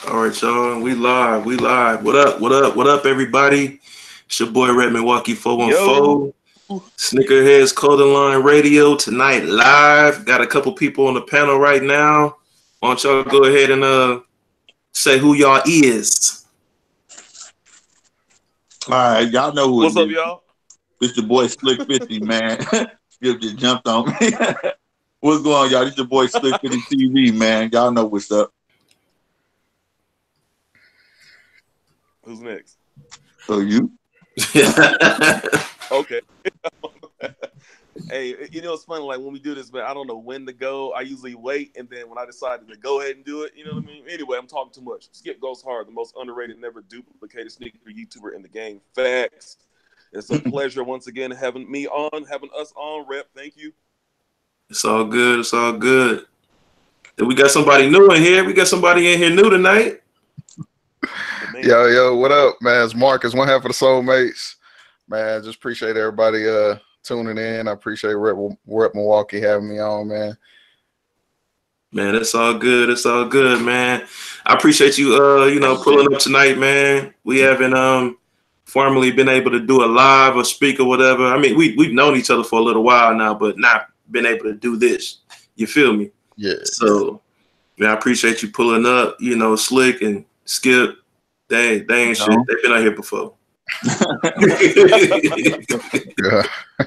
All right, y'all. We live. We live. What up? What up? What up, everybody? It's your boy Red Milwaukee 414. SNEAKERHEADS Clothing Line Radio tonight live. Got a couple people on the panel right now. Why don't y'all go ahead and say who y'all is? All right, y'all know who. What's up, y'all? It's your boy Slick 50, man. Skip just jumped on me. What's going on, y'all? It's your boy Slick 50 TV, man. Y'all know what's up. Who's next? So you? Okay. Hey, you know it's funny. Like when we do this, man, I don't know when to go. I usually wait, and then when I decided to go ahead and do it, you know what I mean. Anyway, I'm talking too much. Skip Goes Hard, the most underrated, never duplicated sneaker YouTuber in the game. Facts. It's a pleasure once again having us on. Rep, thank you. It's all good. It's all good. And we got somebody new in here. We got somebody in here new tonight. Yo, what up, man? It's Marcus, one half of the SNEAKERHEADS. Man, just appreciate everybody tuning in. I appreciate Rep Milwaukee having me on, man. Man, it's all good. It's all good, man. I appreciate you pulling up tonight, man. We haven't formally been able to do a live or speak or whatever. I mean, we've known each other for a little while now, but not been able to do this. You feel me? Yeah. So, man, I appreciate you pulling up, Slick and Skip. They ain't shit. They've been out here before.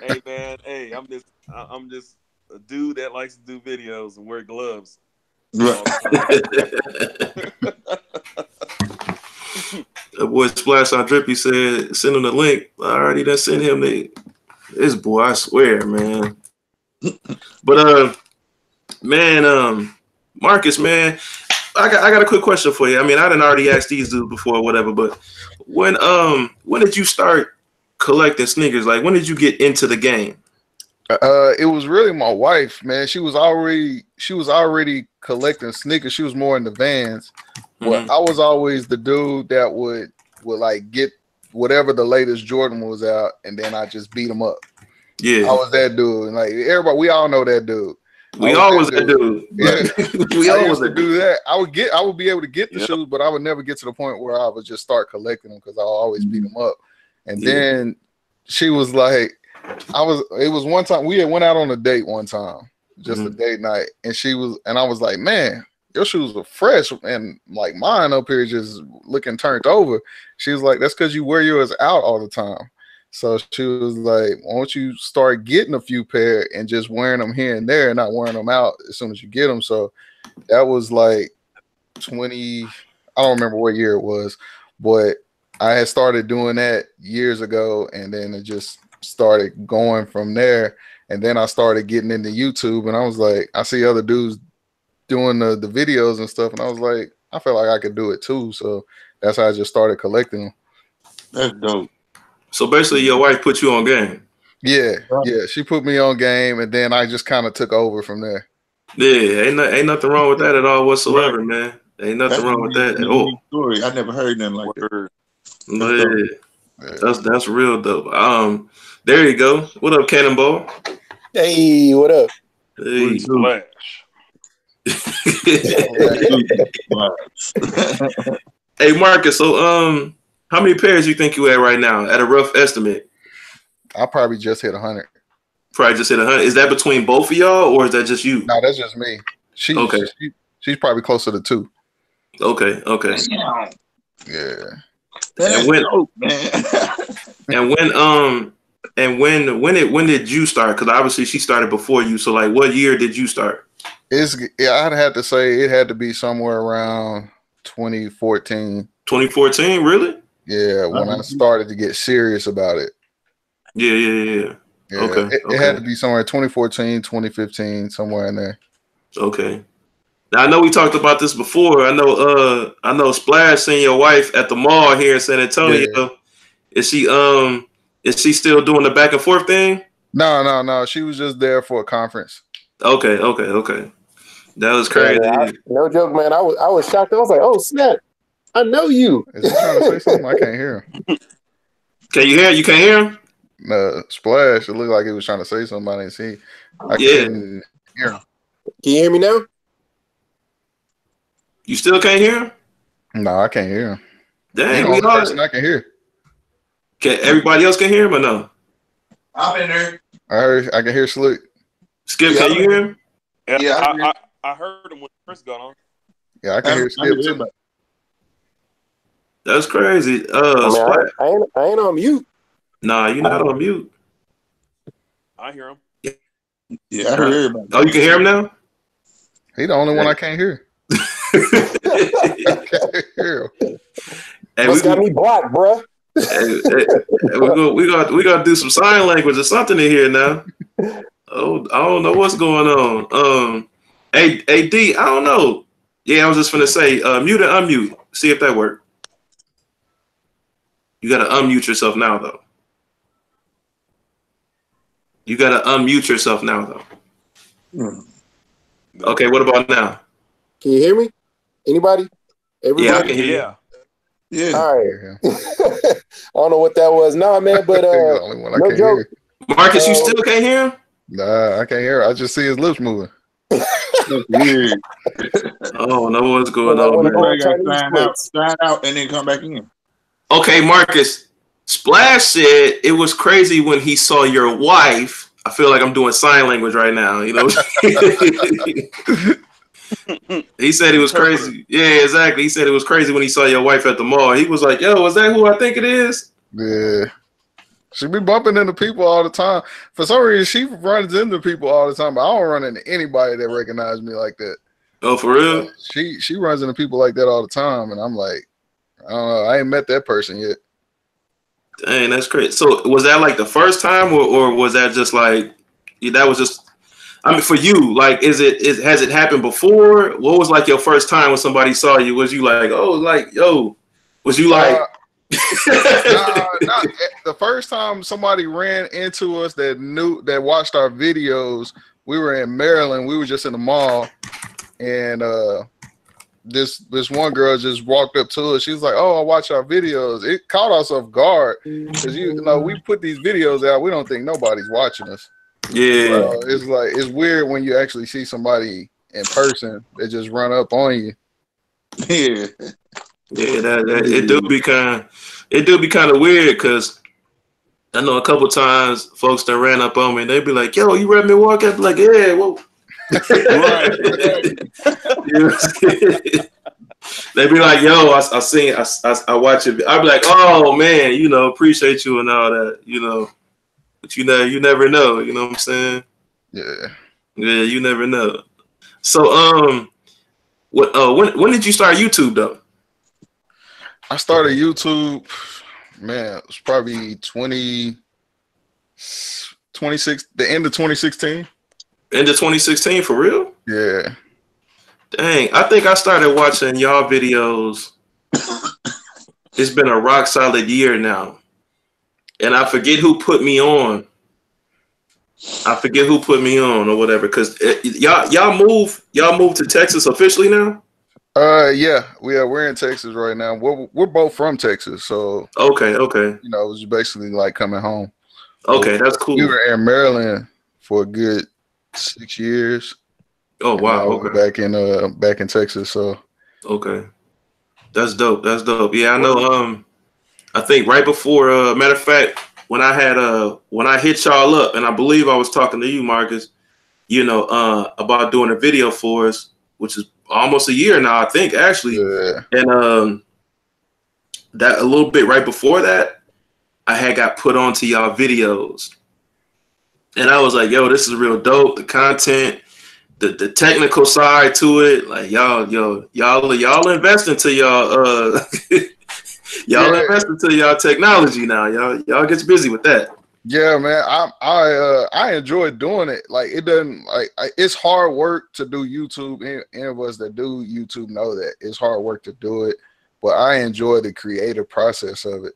Hey man, hey, I'm just a dude that likes to do videos and wear gloves. The boy SPLASHIMDRIPPY said, send him the link. I already done sent him this boy, I swear, man. But Marcus, man, I got a quick question for you. I mean, I didn't already ask these dudes before or whatever, but when did you start collecting sneakers? Like, when did you get into the game? It was really my wife, man. She was already collecting sneakers. She was more into Vans. But I was always the dude that would like get whatever the latest Jordan was out, and then I just beat them up. Yeah, I was that dude. Like everybody, we all know that dude. We always that dude. Yeah, we always do that. I would be able to get the shoes, but I would never get to the point where I would just start collecting them because I'll always beat them up. And then she was like, it was one time we had went out on a date one time, just a date night, and I was like, man, your shoes are fresh, and like mine up here just looking turned over. She was like, that's because you wear yours out all the time. So she was like, why don't you start getting a few pair and just wearing them here and there and not wearing them out as soon as you get them. So that was like I don't remember what year it was, but I had started doing that years ago, and then it just started going from there. And then I started getting into YouTube, and I was like, I see other dudes doing the videos and stuff, and I was like, I felt like I could do it too. So that's how I just started collecting them. That's dope. So basically, your wife put you on game. Yeah, she put me on game, and then I just kind of took over from there. Yeah, ain't nothing wrong with that at all whatsoever, man. Ain't nothing wrong with that at all. Story. I never heard nothing like that. That's real dope. There you go. What up, Cannonball? Hey, what up? Hey, Splash. Hey, Marcus. So, how many pairs you think you at right now? At a rough estimate, I probably just hit 100. Probably just hit 100. Is that between both of y'all, or is that just you? No, that's just me. She's probably closer to 2. Okay. Yeah. When did you start? Because obviously she started before you. So like, what year did you start? I'd have to say it had to be somewhere around 2014. 2014, really? Yeah, when I started to get serious about it. Yeah. Okay. It had to be somewhere 2014, 2015, somewhere in there. Okay. Now I know we talked about this before. I know Splash seen your wife at the mall here in San Antonio. Yeah. Is she still doing the back and forth thing? No. She was just there for a conference. Okay. That was crazy. Yeah, no joke, man. I was shocked. I was like, oh snap. I know you. Is he trying to say something? I can't hear him. Can you hear? You can't hear him? No, Splash. It looked like he was trying to say something. I didn't see. I couldn't hear him. Can you hear me now? You still can't hear him? No, I can't hear him. Dang, we all. I can hear. Can everybody else can hear him or no? I'm in there. I can hear Slick. Skip, can you hear him? Yeah, I heard him when Chris got on. Yeah, I can hear Skip too. That's crazy. I ain't on mute. Nah, you're not on mute. I hear him. Yeah, I hear him. Oh, you can hear him now? He the only one I can't hear. I can't hear him. Hey, What's got me blocked, bruh? we got to do some sign language or something in here now. Oh, I don't know what's going on. AD, I don't know. Yeah, I was just gonna say, mute and unmute. See if that worked. You gotta unmute yourself now, though. Okay, what about now? Can you hear me? Anybody? Everybody? Yeah, I can hear you. Yeah. All right. I don't know what that was. Nah, man, but the only one I no can't joke. hear. Marcus, you still can't hear him? Nah, I can't hear. I just see his lips moving. That's weird. I don't know what's going Well, I wanna on. go- Gotta sign out, and then come back in. Okay, Marcus. Splash said it was crazy when he saw your wife. I feel like I'm doing sign language right now, you know. He said it was crazy. Yeah, exactly. He said it was crazy when he saw your wife at the mall. He was like, yo, is that who I think it is? Yeah. She be bumping into people all the time. For some reason, she runs into people all the time, but I don't run into anybody that recognize me like that. Oh, for real? She runs into people like that all the time, and I'm like, I don't know. I ain't met that person yet. Dang, that's crazy. So was that like the first time, or was that just like that was just? I mean, for you, like, has it happened before? What was like your first time when somebody saw you? Was you like, oh, like, yo? Was you like? Nah, the first time somebody ran into us that watched our videos, we were in Maryland. We were just in the mall, and this one girl just walked up to us. She was like, "Oh, I watch our videos." It caught us off guard because you know we put these videos out. We don't think nobody's watching us. Yeah, it's like it's weird when you actually see somebody in person that just run up on you. Yeah. Yeah, that it do be kind of weird because I know a couple times folks that ran up on me and they be like, "Yo, you read me walk?" I'd be like, "Yeah, well." Right. They be like, "Yo, I watch it." I'd be like, "Oh man, you know, appreciate you and all that, you know." But you never know. You know what I'm saying? Yeah. Yeah, you never know. So when did you start YouTube though? I started YouTube, man, it was probably 26, the end of 2016. End of 2016, for real? Yeah. Dang, I think I started watching y'all videos. It's been a rock solid year now. And I forget who put me on. Or whatever, because y'all moved to Texas officially now? Yeah, we're in Texas right now. We're both from Texas, so okay. You know, it was basically like coming home. Okay, that's cool. We were in Maryland for a good 6 years. Oh wow, okay. Back in Texas, so okay, that's dope. Yeah, I know. I think right before, matter of fact, when I hit y'all up, and I believe I was talking to you, Marcus, you know, about doing a video for us, which is almost a year now, I think, actually. Yeah. And that a little bit right before that, I had got put onto y'all videos. And I was like, yo, this is real dope. The content, the technical side to it, like y'all invest into y'all invest into y'all technology now. Y'all gets busy with that. Yeah, man. I enjoy doing it. Like it doesn't it's hard work to do YouTube. Any of us that do YouTube know that it's hard work to do it. But I enjoy the creative process of it.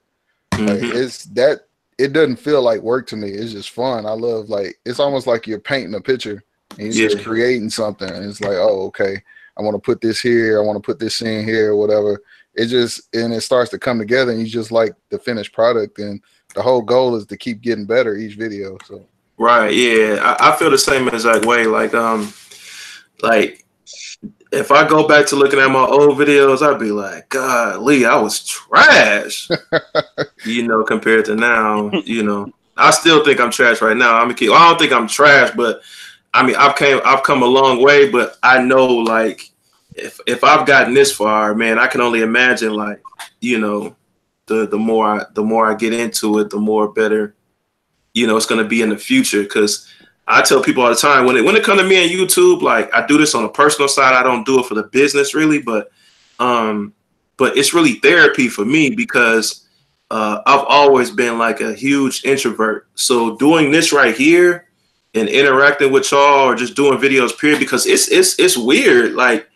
Mm-hmm. Like it doesn't feel like work to me. It's just fun. I love it's almost like you're painting a picture and you're just creating something. And it's like, oh, okay, I want to put this here. I want to put this in here, or whatever. It starts to come together, and you just like the finished product. And the whole goal is to keep getting better each video. So right, yeah, I feel the same exact way. Like if I go back to looking at my old videos, I'd be like, God, Lee, I was trash. You know, compared to now, you know. I still think I'm trash right now. I'm a kid. I don't think I'm trash, but I mean, I've come a long way, but I know like if I've gotten this far, man, I can only imagine like, you know, the more I get into it, the more better, you know, it's gonna be in the future. Cause I tell people all the time when it comes to me and YouTube, like I do this on a personal side. I don't do it for the business really, but it's really therapy for me because I've always been like a huge introvert. So doing this right here and interacting with y'all or just doing videos period, because it's weird. Like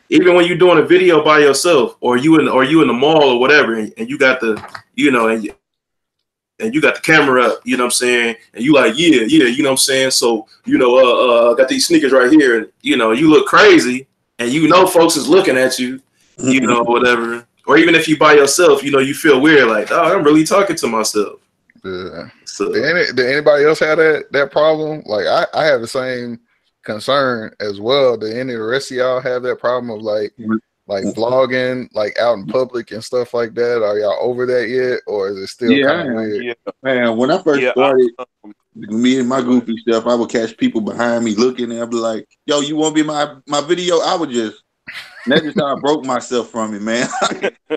even when you're doing a video by yourself or you in the mall or whatever, and you got the, you know, and you got the camera up, you know what I'm saying? And you like, yeah, you know what I'm saying? So, you know, got these sneakers right here, and you know, you look crazy and you know folks is looking at you, you know, whatever. Or even if you by yourself, you know, you feel weird, like, oh, I'm really talking to myself. Yeah. So did anybody else have that problem? Like I have the same concern as well. Did any of the rest of y'all have that problem of like vlogging like out in public and stuff like that? Are y'all over that yet, or is it still kind of weird? Yeah, man. When I first started, me and my goofy stuff, I would catch people behind me looking, and I'd be like, "Yo, you want to be my video?" I would just. That's just how I broke myself from it, man.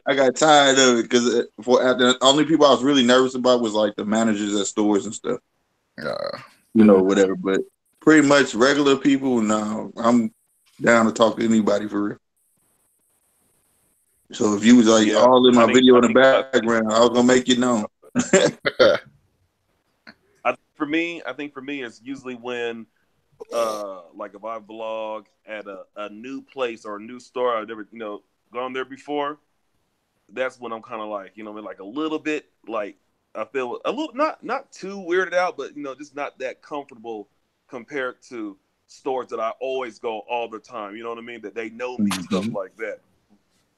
I got tired of it because the only people I was really nervous about was like the managers at stores and stuff. You know, whatever. But pretty much regular people, no, I'm down to talk to anybody for real. So if you was like all in my video in the background, I was gonna make you known. I think for me, it's usually when. Like if I vlog at a new place or a new store I've never, you know, gone there before, that's when I'm kind of like, you know, like a little bit like I feel a little not too weirded out, but you know, just not that comfortable compared to stores that I always go all the time. You know what I mean? That they know me, stuff like that.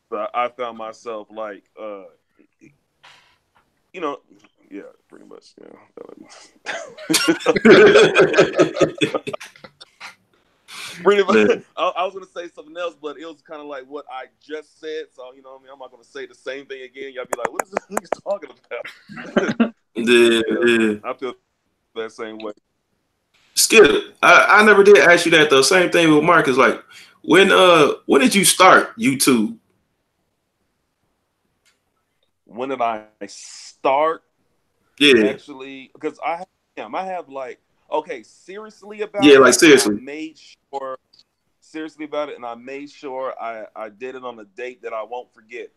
But I found myself like, you know. Yeah, pretty much. Yeah. Pretty much. I was gonna say something else, but it was kind of like what I just said. So you know, what I mean, I'm not gonna say the same thing again. Y'all be like, "What is this nigga talking about?" Yeah, I feel that same way. Skip, I never did ask you that though. Same thing with Marcus. Like, when did you start YouTube? When did I start? Yeah, actually, because I have like, okay, seriously about it. Like seriously. I made sure seriously about it, and I made sure I did it on a date that I won't forget.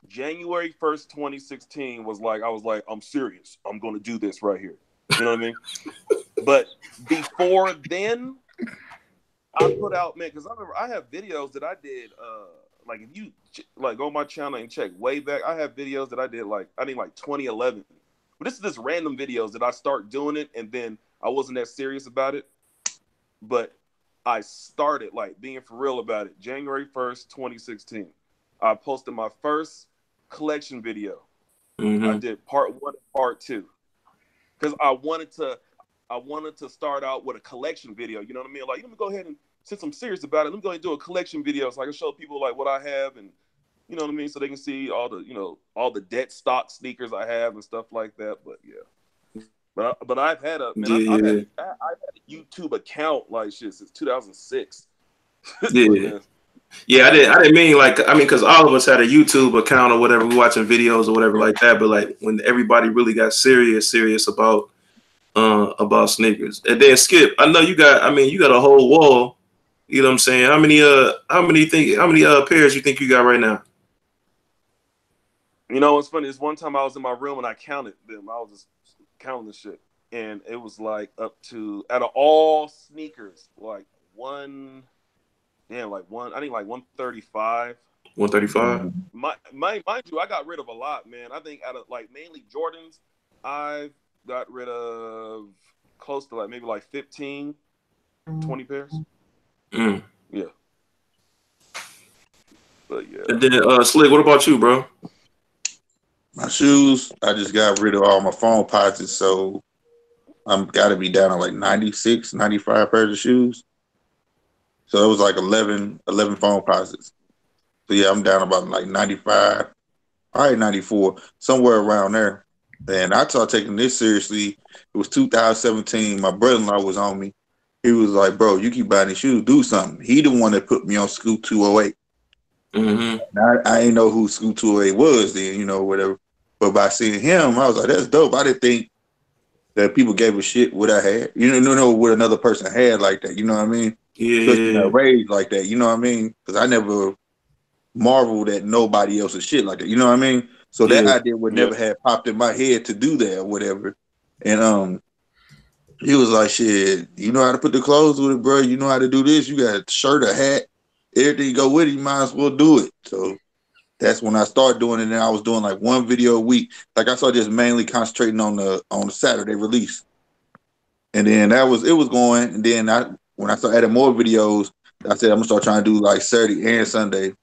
January 1st, 2016 was like, I was like, I'm serious. I'm gonna do this right here. You know what I mean? But before then, I put out, man, because I remember I have videos that I did. Like if you like go on my channel and check way back, I have videos that I did like 2011. But this is just random videos that I start doing it, and then I wasn't that serious about it. But I started like being for real about it. January 1st, 2016. I posted my first collection video. I did part 1 and part 2. Because I wanted to start out with a collection video. You know what I mean? Like, let me go ahead and, since I'm serious about it, let me go ahead and do a collection video so I can show people like what I have, and you know what I mean, so they can see all the, you know, all the dead stock sneakers I have and stuff like that. But yeah, but I've had a I've had a YouTube account like shit since 2006. Yeah. Yeah, I didn't mean like, I mean, because all of us had a YouTube account or whatever, we watching videos or whatever like that. But like when everybody really got serious about sneakers. And then Skip, I know you got a whole wall. You know what I'm saying? How many pairs you think you got right now? You know, it's funny. This one time I was in my room and I counted them. I was just counting the shit, and it was like up to, out of all sneakers, like one. I think like 135. 135. Mind you, I got rid of a lot, man. I think out of like mainly Jordans, I've got rid of close to like maybe like 15, 20 pairs. Yeah. But yeah. And then Slick, what about you, bro? My shoes, I just got rid of all my phone pockets, so I'm got to be down to like 96, 95 pairs of shoes. So it was like 11 phone posits. So yeah, I'm down about like 95, probably 94, somewhere around there. And I started taking this seriously. It was 2017. My brother-in-law was on me. He was like, bro, you keep buying these shoes, do something. He the one that put me on Scoot 208. I ain't know who Scoot 208 was then, you know, whatever. But by seeing him, I was like, that's dope. I didn't think that people gave a shit what I had. You know what another person had like that. You know what I mean? Yeah. Especially not raised like that. You know what I mean? Because I never marveled at nobody else's shit like that. You know what I mean? So that idea would never have popped in my head to do that or whatever. And he was like, shit, you know how to put the clothes with it, bro. You know how to do this. You got a shirt, a hat, everything go with it. You might as well do it. So that's when I started doing it. And I was doing like one video a week. Like I started just mainly concentrating on the Saturday release. And then it was going. And then when I started adding more videos, I said I'm gonna start trying to do like Saturday and Sunday.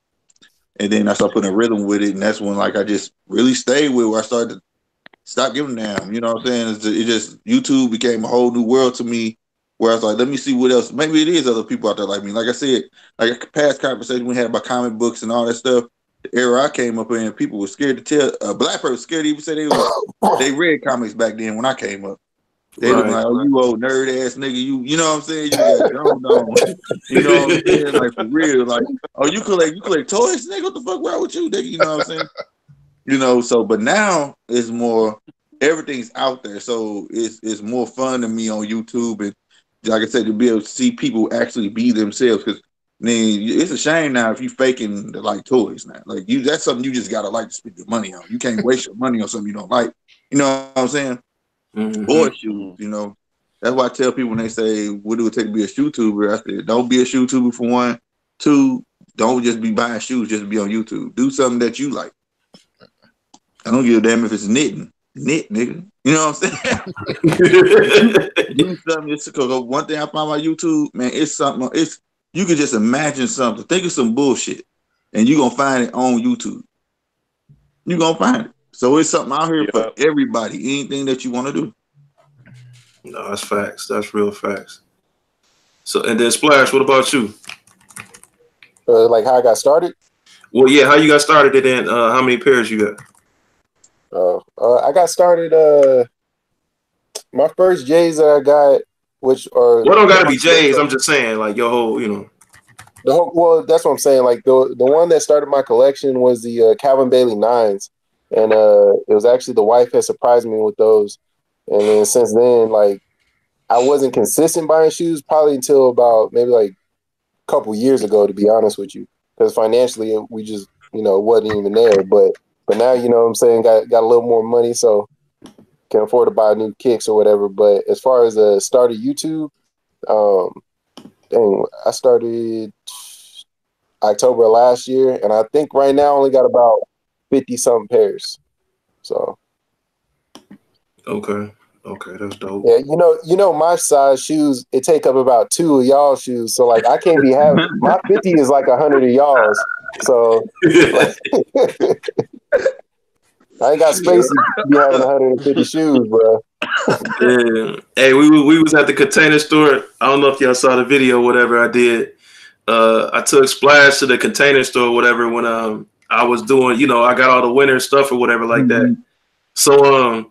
And then I started putting a rhythm with it. And that's when like I just really stayed with where I started to stop giving a damn. You know what I'm saying? It just YouTube became a whole new world to me where I was like, let me see what else. Maybe it is other people out there like me. Like I said, like past conversation we had about comic books and all that stuff. The era I came up in, people were scared to tell. A black person scared to even say they read comics back then when I came up. They look like, oh, you old nerd ass nigga, you know what I'm saying? You got Jones on. You know what I'm saying? Like for real. Like, oh, you collect toys, nigga? What the fuck wrong with you, nigga? You know what I'm saying? You know, so but now it's more everything's out there. So it's more fun to me on YouTube and like I said, to be able to see people actually be themselves because I mean, it's a shame now if you faking the like toys now. Like that's something you just gotta like to spend your money on. You can't waste your money on something you don't like. You know what I'm saying? Boy shoes, you know. That's why I tell people when they say, what do it take to be a shoe tuber? I said, don't be a shoe tuber for one. Two, don't just be buying shoes just to be on YouTube. Do something that you like. I don't give a damn if it's knitting. Knit, nigga. You know what I'm saying? Do something just because one thing I found on YouTube, man, it's something. You can just imagine something. Think of some bullshit, and you're gonna find it on YouTube. You're gonna find it. So it's something out here for everybody. Anything that you want to do. No, that's facts. That's real facts. So and then Splash, what about you? Like how I got started? Well, yeah, how you got started and then how many pairs you got? I got started. My first J's that I got, which are don't gotta be J's. I'm just saying, like your whole, you know. The whole. Well, that's what I'm saying. Like the one that started my collection was the Calvin Bailey 9s, and it was actually the wife had surprised me with those, and then since then, like I wasn't consistent buying shoes probably until about maybe like a couple years ago, to be honest with you, because financially we just wasn't even there, but now you know what I'm saying, got a little more money, so can afford to buy new kicks or whatever. But as far as the start of YouTube, I started October last year, and I think right now I only got about 50 something pairs. So okay, that's dope. Yeah, you know my size shoes, it take up about 2 of y'all shoes. So like I can't be having my 50 is like 100 of y'all's. So like, I ain't got space to be having 150 shoes, bro. Yeah. Hey, we was at the Container Store. I don't know if y'all saw the video, whatever I did. I took Splash to the Container Store, whatever, when I was doing, I got all the winter stuff or whatever like that. So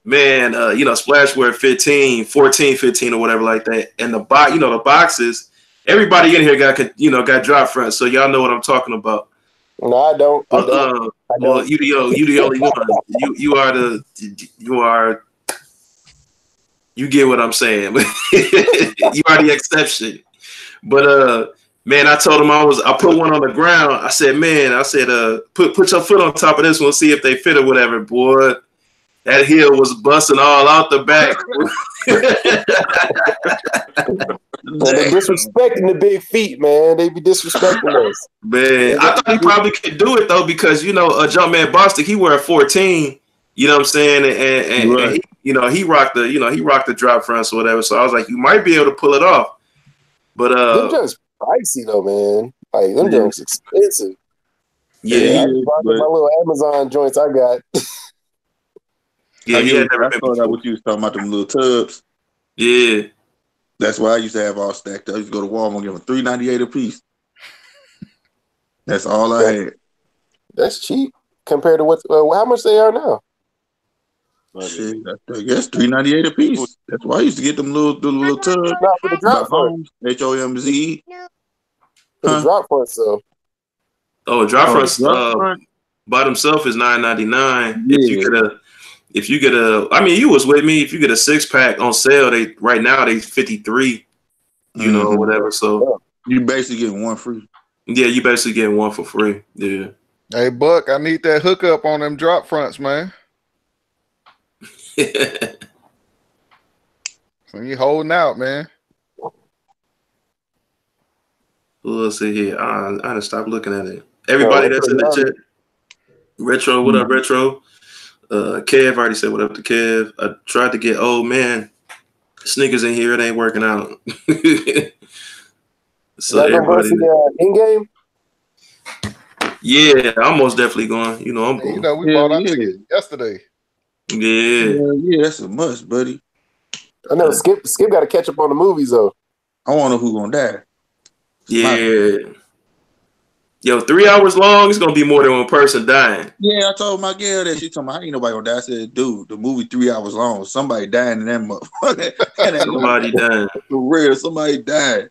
man, Splash wear 14, 15 or whatever like that. And the the boxes, everybody in here got drop fronts, so y'all know what I'm talking about. No, I don't. Well, you the only one. You get what I'm saying. You are the exception. But man, I told him I put one on the ground. I said, put your foot on top of this one, see if they fit or whatever, boy. That heel was busting all out the back. They're disrespecting the big feet, man. They be disrespecting us. Man, I thought he probably could do it though, because Jumpman Bostic, he wear a 14. You know what I'm saying? And he rocked the drop fronts or whatever. So I was like, you might be able to pull it off. But them just pricey though, man. Like them just expensive. Yeah, I bought my little Amazon joints I got. Yeah, I thought that what you was talking about, them little tubs. Yeah. That's why I used to have all stacked up. I used to go to Walmart and give them $3.98 a piece. That's all I had. That's cheap compared to what? How much they are now? Shit, I guess $3.98 a piece. That's why I used to get them little tubs. Not for the drop front. HOMZ. For the drop front, so. Oh, drop fronts by themselves is $9.99. Yeah. If you get a, I mean, you was with me. If you get a 6-pack on sale, right now they $53. You know, whatever. So you basically getting one free. Yeah, you basically getting one for free. Yeah. Hey Buck, I need that hookup on them drop fronts, man. So you holding out, man. Let's see here. I gotta stop looking at it. Everybody that's in the chat. Retro, what up, Retro? Kev already said what up to Kev. I tried to get old man sneakers in here. It ain't working out. So everybody in game. Yeah, I'm most definitely going. You know, I'm going. You know, we bought our ticket yesterday. Yeah, that's a must, buddy. I know Skip got to catch up on the movies though. I want to know who's gonna die. Yeah. Yo, 3 hours long, it's gonna be more than one person dying. Yeah, I told my girl that. She told me, "How ain't nobody gonna die?" I said, "Dude, the movie 3 hours long. Somebody dying in that motherfucker. Somebody dying. For real, somebody died.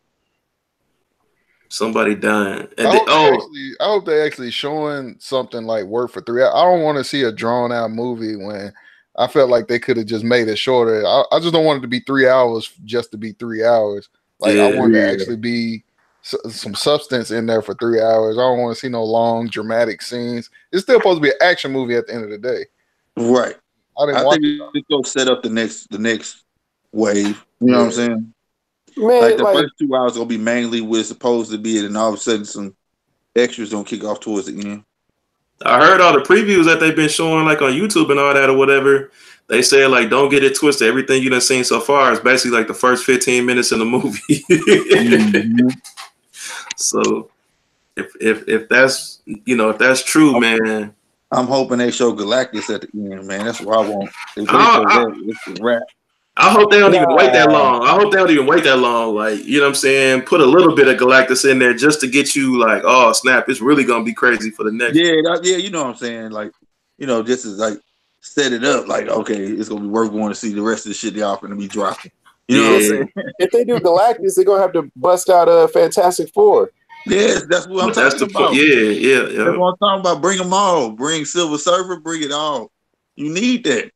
Somebody dying." And I hope they actually showing something like work for 3 hours. I don't want to see a drawn out movie when I felt like they could have just made it shorter. I just don't want it to be 3 hours just to be 3 hours. Like I want it to actually be some substance in there for 3 hours. I don't want to see no long dramatic scenes. It's still supposed to be an action movie at the end of the day. Right. I think it's gonna set up the next wave. You know what I'm saying? Man, like the first 2 hours gonna be mainly what it's supposed to be, and all of a sudden some extras gonna kick off towards the end. I heard all the previews that they've been showing, like on YouTube and all that or whatever. They say like, don't get it twisted. Everything you done seen so far is basically like the first 15 minutes in the movie. So if that's if that's true, man. I'm hoping they show Galactus at the end, man. That's what I want. If they show that, it's a wrap. I hope they don't even wait that long. I hope they don't even wait that long. Like, you know what I'm saying? Put a little bit of Galactus in there just to get you like, oh, snap, it's really going to be crazy for the next. Yeah, you know what I'm saying? Like, just as like set it up like, okay, it's going to be worth going to see the rest of the shit they are going to be dropping. You know what I'm saying? If they do Galactus, they're going to have to bust out a Fantastic Four. Yes, that's what I'm talking about. Yeah. That's what I'm talking about. Bring them all. Bring Silver Surfer. Bring it all. You need that.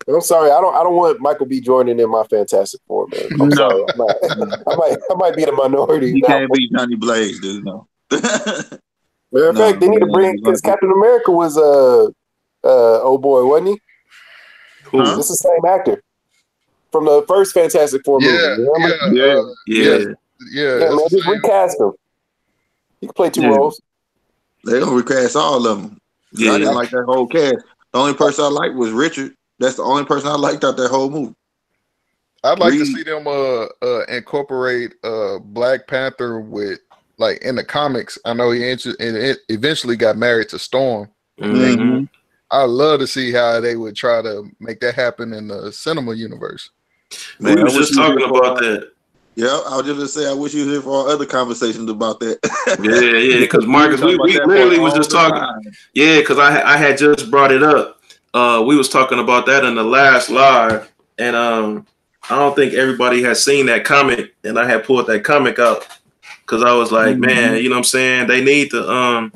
I'm sorry, I don't want Michael B. Jordan in my Fantastic Four, man. I'm sorry, I might be the minority. He can't be Johnny Blaze, dude. No. Matter of fact, they need to bring because Captain America was oh boy, wasn't he? Who? It's the same actor from the first Fantastic Four movie. Yeah. Man, just recast him. He can play two roles. They gonna recast all of them. Yeah, I didn't like that whole cast. The only person I liked was Richard. That's the only person I liked out that whole movie. I'd like to see them incorporate Black Panther with like in the comics. I know he eventually got married to Storm. Mm-hmm. I'd love to see how they would try to make that happen in the cinema universe. Man, we were just talking about that. Yeah, I was just gonna say I wish you were here for our other conversations about that. yeah, because Marcus, we literally was just talking. Yeah, because I had just brought it up. We was talking about that in the last live, and I don't think everybody has seen that comic, and I had pulled that comic out because I was like, man, you know what I'm saying? They need to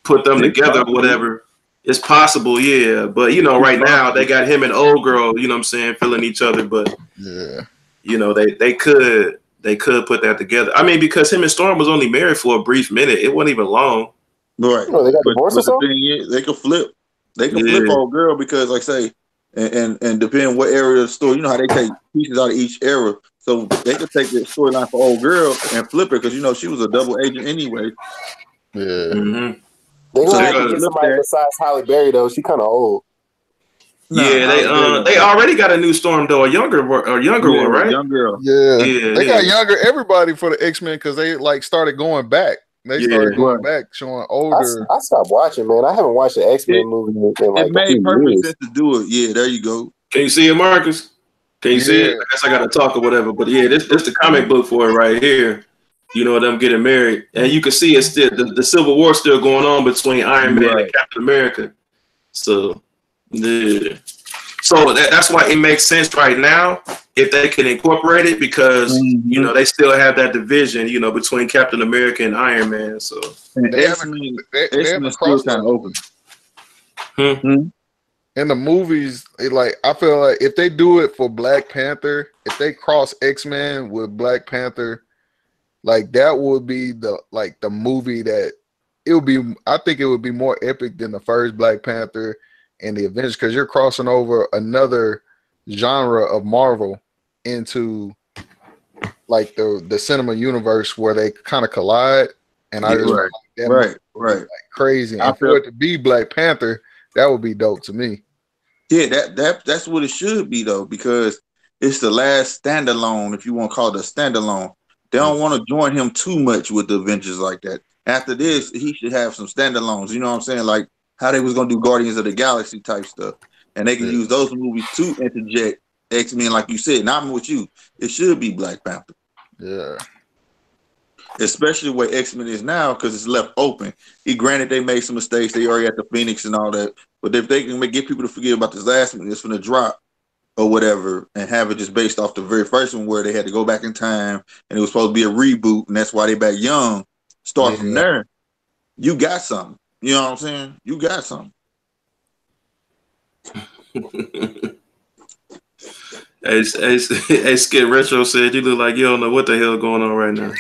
put them together or whatever. It's possible, yeah, but right now they got him and old girl, you know what I'm saying, feeling each other, but they could put that together. I mean, because him and Storm was only married for a brief minute. It wasn't even long. Right. They got divorced or something? They could flip. They can flip old girl because, like, say, and depending what area of the story, you know how they take pieces out of each era. So they could take the storyline for old girl and flip her because she was a double agent anyway. Yeah. Mm-hmm. They're gonna have to get somebody besides Halle Berry though. She kind of old. They already got a new Storm though, a younger one, right? Young girl. Yeah. They got younger everybody for the X-Men because they like started going back. They started going back, showing older. I stopped watching, man. I haven't watched the X-Men movie in like it made perfect sense to do it. Yeah, there you go. Can you see it, Marcus? Can you see it? I guess I got to talk or whatever. But yeah, this the comic book for it right here. You know, them getting married. And you can see it's still, the Civil War still going on between Iron Man and Captain America. So, yeah. So that's why it makes sense right now if they can incorporate it because, you know, they still have that division, you know, between Captain America and Iron Man. So, they haven't still kind of open. In the movies, I feel like if they do it for Black Panther, if they cross X-Men with Black Panther, like that would be the movie that it would be. I think it would be more epic than the first Black Panther and the Avengers because you're crossing over another genre of Marvel into like the cinema universe where they kind of collide. And I just like crazy. And for it to be Black Panther, that would be dope to me. Yeah, that's what it should be though, because it's the last standalone, if you want to call it a standalone. They don't want to join him too much with the Avengers like that. After this, he should have some standalones. You know what I'm saying? Like how they was gonna do Guardians of the Galaxy type stuff, and they can use those movies to interject X-Men, like you said. Not with you. It should be Black Panther. Yeah. Especially where X-Men is now, because it's left open. Granted, they made some mistakes. They already at the Phoenix and all that. But if they can get people to forget about this last one, it's going to drop or whatever, and have it just based off the very first one where they had to go back in time, and it was supposed to be a reboot, and that's why they back young. Start from there. You got something. You know what I'm saying? You got something. Hey, Skip Retro said you look like you don't know what the hell going on right now.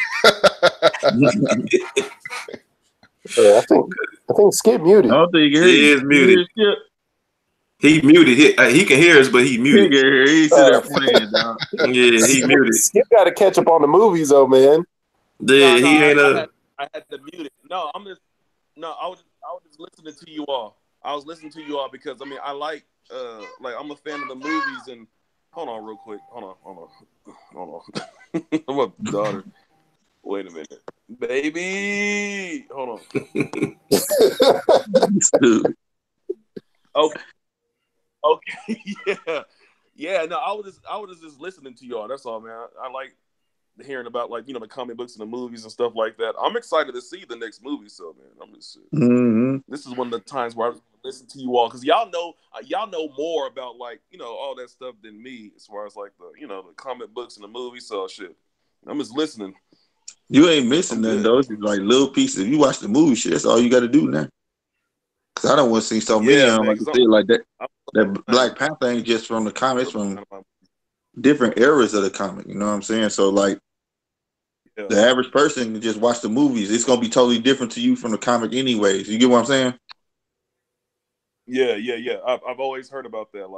I think Skip muted. I don't think he is muted. He muted. He can hear us, but he muted. He's there playing, dog. Yeah, he muted. Skip got to catch up on the movies, though, man. Yeah, he ain't I had to mute it. No, I was just listening to you all. I was listening to you all because I mean I like I'm a fan of the movies and. Hold on real quick. Hold on. I'm a daughter. Wait a minute. Baby. Hold on. Okay. Yeah, no, I was just listening to y'all. That's all, man. I like hearing about the comic books and the movies and stuff like that. I'm excited to see the next movie, so man, I'm just this is one of the times where I was listen to you all because y'all know more about all that stuff than me as far as the comic books and the movies. So shit, I'm just listening. You ain't missing nothing though. It's like little pieces. If you watch the movie, shit, that's all you got to do now. Because I don't want to see so many of them like you said like that. That Black Panther ain't just from the comics, from different eras of the comic. You know what I'm saying? So the average person can just watch the movies. It's gonna be totally different to you from the comic, anyways. You get what I'm saying? Yeah. I've always heard about that.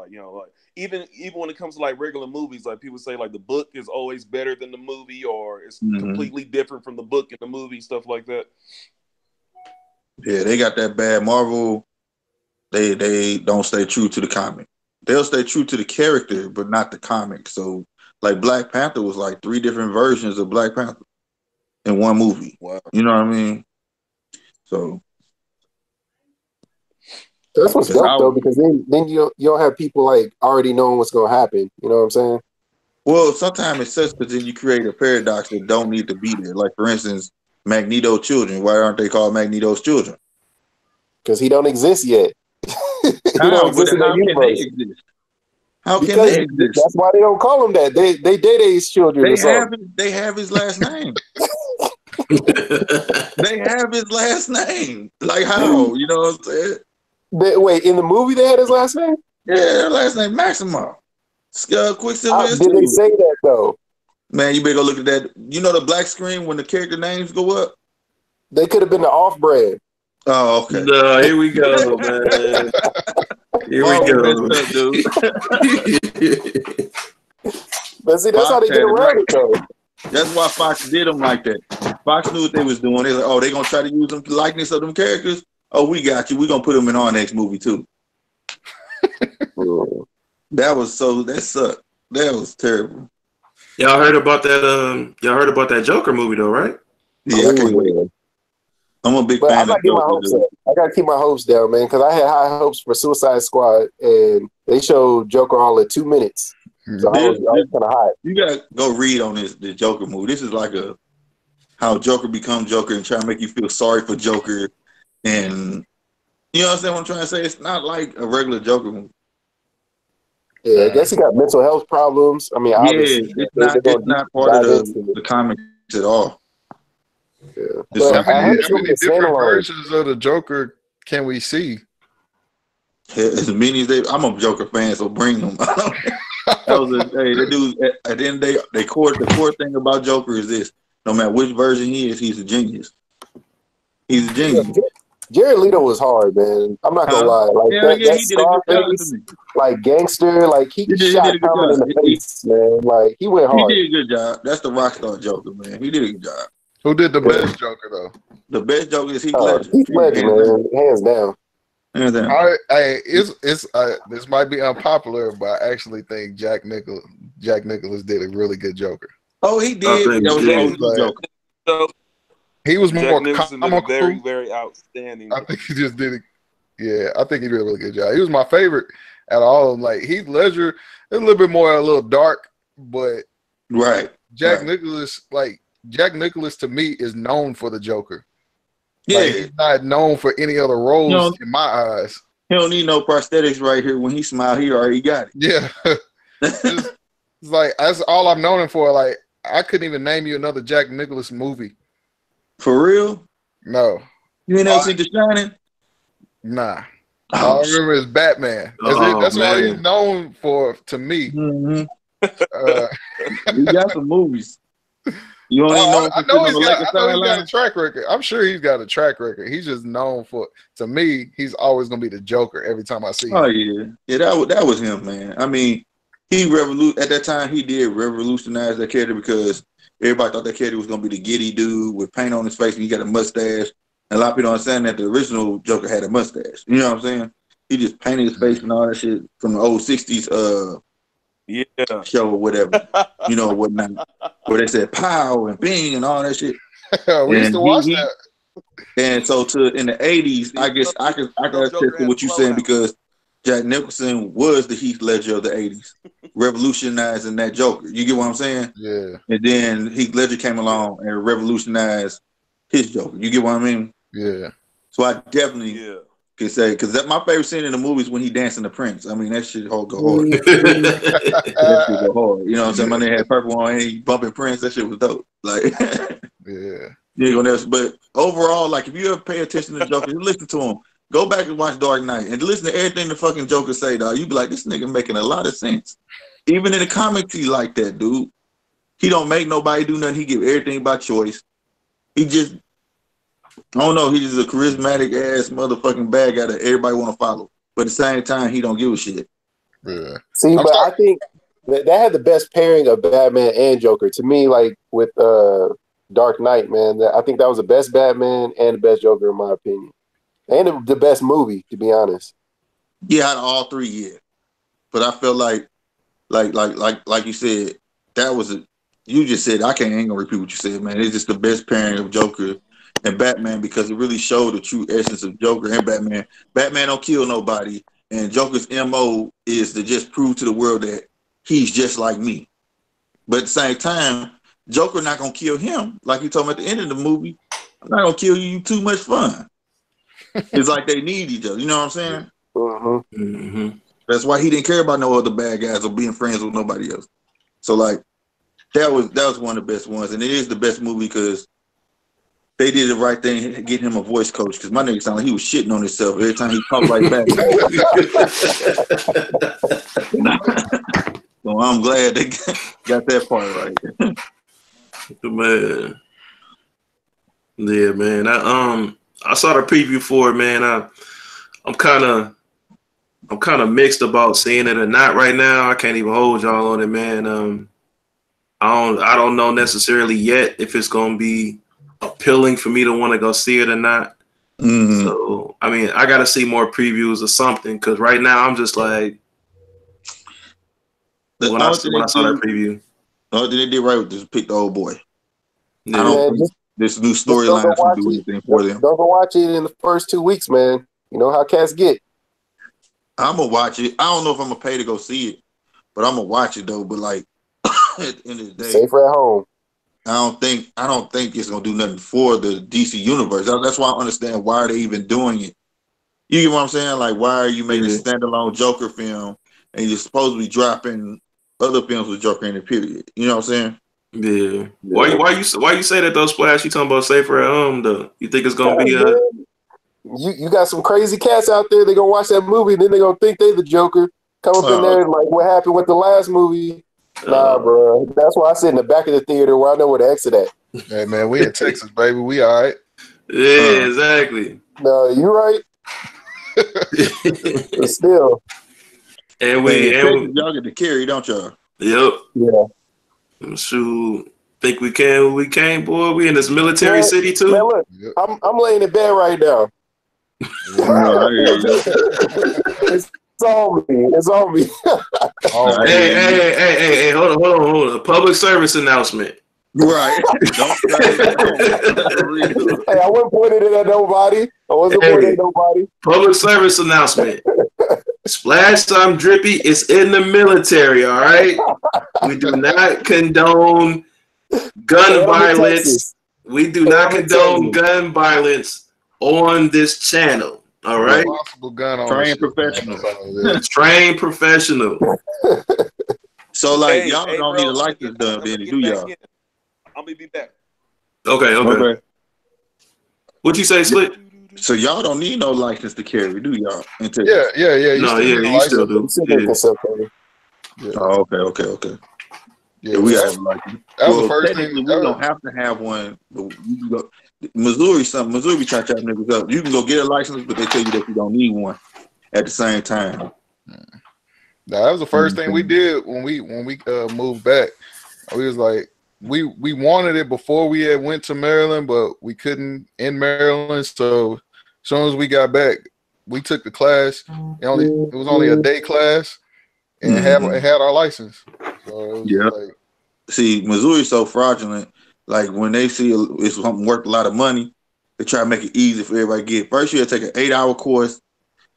Even when it comes to regular movies, people say the book is always better than the movie, or it's completely different from the book and the movie, stuff like that. Yeah, they got that bad. Marvel, they don't stay true to the comic. They'll stay true to the character, but not the comic. So, Black Panther was 3 different versions of Black Panther in one movie. Wow. You know what I mean? So. That's what's dope though, because then you don't have people already knowing what's gonna happen. You know what I'm saying? Well, sometimes it sucks because then you create a paradox that don't need to be there. Like for instance, Magneto children. Why aren't they called Magneto's children? Because he don't exist yet. How can they exist? How can they exist? That's why they don't call him that. They Day-Day's children. They have his last name. They have his last name. How? You know what I'm saying? Wait, in the movie they had his last name? Yeah, their last name Maximo. Quicksilver. Did they say that though? Man, you better go look at that. You know the black screen when the character names go up? They could have been the off-brand. Oh, okay. No, here we go, man. Here we go. But see, that's how they get around it though. That's why Fox did them like that. Fox knew what they was doing. They like, oh, they gonna try to use them likeness of them characters. Oh, we got you. We gonna put them in our next movie too. That sucked. That was terrible. Y'all heard about that? Y'all heard about that Joker movie though, right? Yeah, I can't wait. I'm a big fan of Joker. I gotta keep my hopes down, man, because I had high hopes for Suicide Squad, and they showed Joker all in 2 minutes. So I was kind of hot. You gotta go read on this Joker movie. This is like how Joker becomes Joker and try to make you feel sorry for Joker, and you understand what I'm trying to say? It's not like a regular Joker movie. Yeah, I guess he got mental health problems. I mean, obviously, it's not part of the comics at all. Yeah. But how many different versions of the Joker can we see? As many as I'm a Joker fan, so bring them. The dude at the end of the day, the core thing about Joker is this: no matter which version he is, he's a genius. He's a genius. Jared Leto was hard, man. I'm not gonna lie. Like that Scarface, like gangster, like he shot Common in the face, man. Like he went hard. He did a good job. That's the Rockstar Joker, man. He did a good job. Who did the best Joker though? The best Joker is Heath Ledger. Heath Ledger, man, hands down. This might be unpopular, but I actually think Jack Nicholson did a really good Joker. Oh, he did. He was more comical. Very, very outstanding. I think he just did it. Yeah, I think he did a really good job. He was my favorite out of all of them. Like Heath Ledger, a little bit more a little dark, but Jack Nicholson to me is known for the Joker. Yeah, like, he's not known for any other roles in my eyes. He don't need no prosthetics right here. When he smiled, he already got it. Yeah, it's like that's all I'm known him for. Like I couldn't even name you another Jack Nicholson movie. For real? No. You ain't never seen The Shining? Nah. All I remember is Batman. That's all he's known for to me. Mm-hmm. He got some movies. You only I know he's got a track record. I'm sure he's got a track record. He's just known for, to me, he's always going to be the Joker every time I see him. Oh, yeah. Yeah, that was him, man. I mean, at that time, he did revolutionize that character because everybody thought that character was going to be the giddy dude with paint on his face and he got a mustache. And a lot of people don't understand that the original Joker had a mustache. You know what I'm saying? He just painted his face and all that shit from the old 60s show or whatever, whatnot, where they said pow and bing and all that shit. We used to watch that. And so in the 80s, I guess I can attest to what you're saying because Jack Nicholson was the Heath Ledger of the 80s, revolutionizing that Joker. You get what I'm saying? Yeah. And then Heath Ledger came along and revolutionized his Joker. You get what I mean? Yeah. So I definitely can say, because that's my favorite scene in the movie is when he dancing the Prince. I mean, that shit go hard. That shit go hard. You know what I'm saying? My nigga had purple on and he bumping Prince. That shit was dope. Like, but overall, like, if you ever pay attention to the Joker, you listen to him. Go back and watch Dark Knight and listen to everything the fucking Joker say, dog. You be like, this nigga making a lot of sense. Even in the comics, he like that, dude. He don't make nobody do nothing. He give everything by choice. He just, I don't know, he's just a charismatic ass motherfucking bad guy that everybody want to follow. But at the same time, he don't give a shit. Yeah. See, but I think that had the best pairing of Batman and Joker. To me, like with Dark Knight, man, I think that was the best Batman and the best Joker in my opinion. And the best movie, to be honest. Yeah, out of all three, yeah. But I felt like you said, that was you just said, ain't gonna repeat what you said, man. It's just the best pairing of Joker and Batman because it really showed the true essence of Joker and Batman. Batman don't kill nobody, and Joker's MO is to just prove to the world that he's just like me. But at the same time, Joker not gonna kill him. Like he told him at the end of the movie, I'm not gonna kill you, you too much fun. It's like they need each other. You know what I'm saying? Mm-hmm. Mm-hmm. That's why he didn't care about no other bad guys or being friends with nobody else. So like that was one of the best ones, and it is the best movie because they did the right thing to get him a voice coach. Because my nigga sounded like he was shitting on himself every time he talked like that. So I'm glad they got that part right. Man, yeah, man. I saw the preview for it, man. I'm kind of mixed about seeing it or not right now. I can't even hold y'all on it, man. I don't know necessarily yet if it's gonna be appealing for me to want to go see it or not. Mm-hmm. So I mean, I gotta see more previews or something because right now I'm just like when I saw that preview. Oh, they did right with this pick the old boy. Yeah. I don't think this new storyline will do anything for them. Don't go watch it in the first 2 weeks, man. You know how cats get. I'm gonna watch it. I don't know if I'm gonna pay to go see it, but I'm gonna watch it though. But like at the end of the day, safer at home. I don't think it's gonna do nothing for the DC universe. That's why I understand why are they even doing it. You get what I'm saying? Like, why are you making a standalone Joker film and you're supposed to be dropping other films with Joker in the period? You know what I'm saying? Yeah. Why you say that though, Splash? You talking about safer at home though? You think it's gonna be You got some crazy cats out there. They gonna watch that movie and then they gonna think they the Joker. Come up in there like what happened with the last movie. Nah, bro. That's why I sit in the back of the theater where I know where the exit at. Hey man, we in Texas, baby. We all right. Yeah, exactly. No, you right. But still. And y'all get to carry, don't y'all? Yep. Yeah. Shoot. Think we can? We can't, boy. We in this military city too. Man, look, I'm laying in bed right now. It's on me. It's on me. Hey, hold on. Public service announcement. Right. Don't Hey, I wasn't pointing it at nobody. I wasn't pointing at nobody. Public service announcement. Splash Some Drippy is in the military, all right? We do not condone gun violence. We do not condone gun violence on this channel. All right. Trained professional. Trained professional. So like y'all don't need a license done, then do y'all? I'm gonna be back. Okay. What you say, Slick? So y'all don't need no license to carry, do y'all? Yeah. You still do. Yeah. Oh, okay. Yeah, we have a license. That was the first thing. We don't have to have one. But you can go, Missouri be trying to chop niggas up. You can go get a license, but they tell you that you don't need one at the same time. Now, that was the first thing we did when we moved back. We was like, we wanted it before we had went to Maryland, but we couldn't in Maryland. So as soon as we got back, we took the class. It was only a day class, and it had our license. So like, see, Missouri's so fraudulent. Like when they see it's something worth a lot of money, they try to make it easy for everybody to get. First, you had to take an 8-hour course.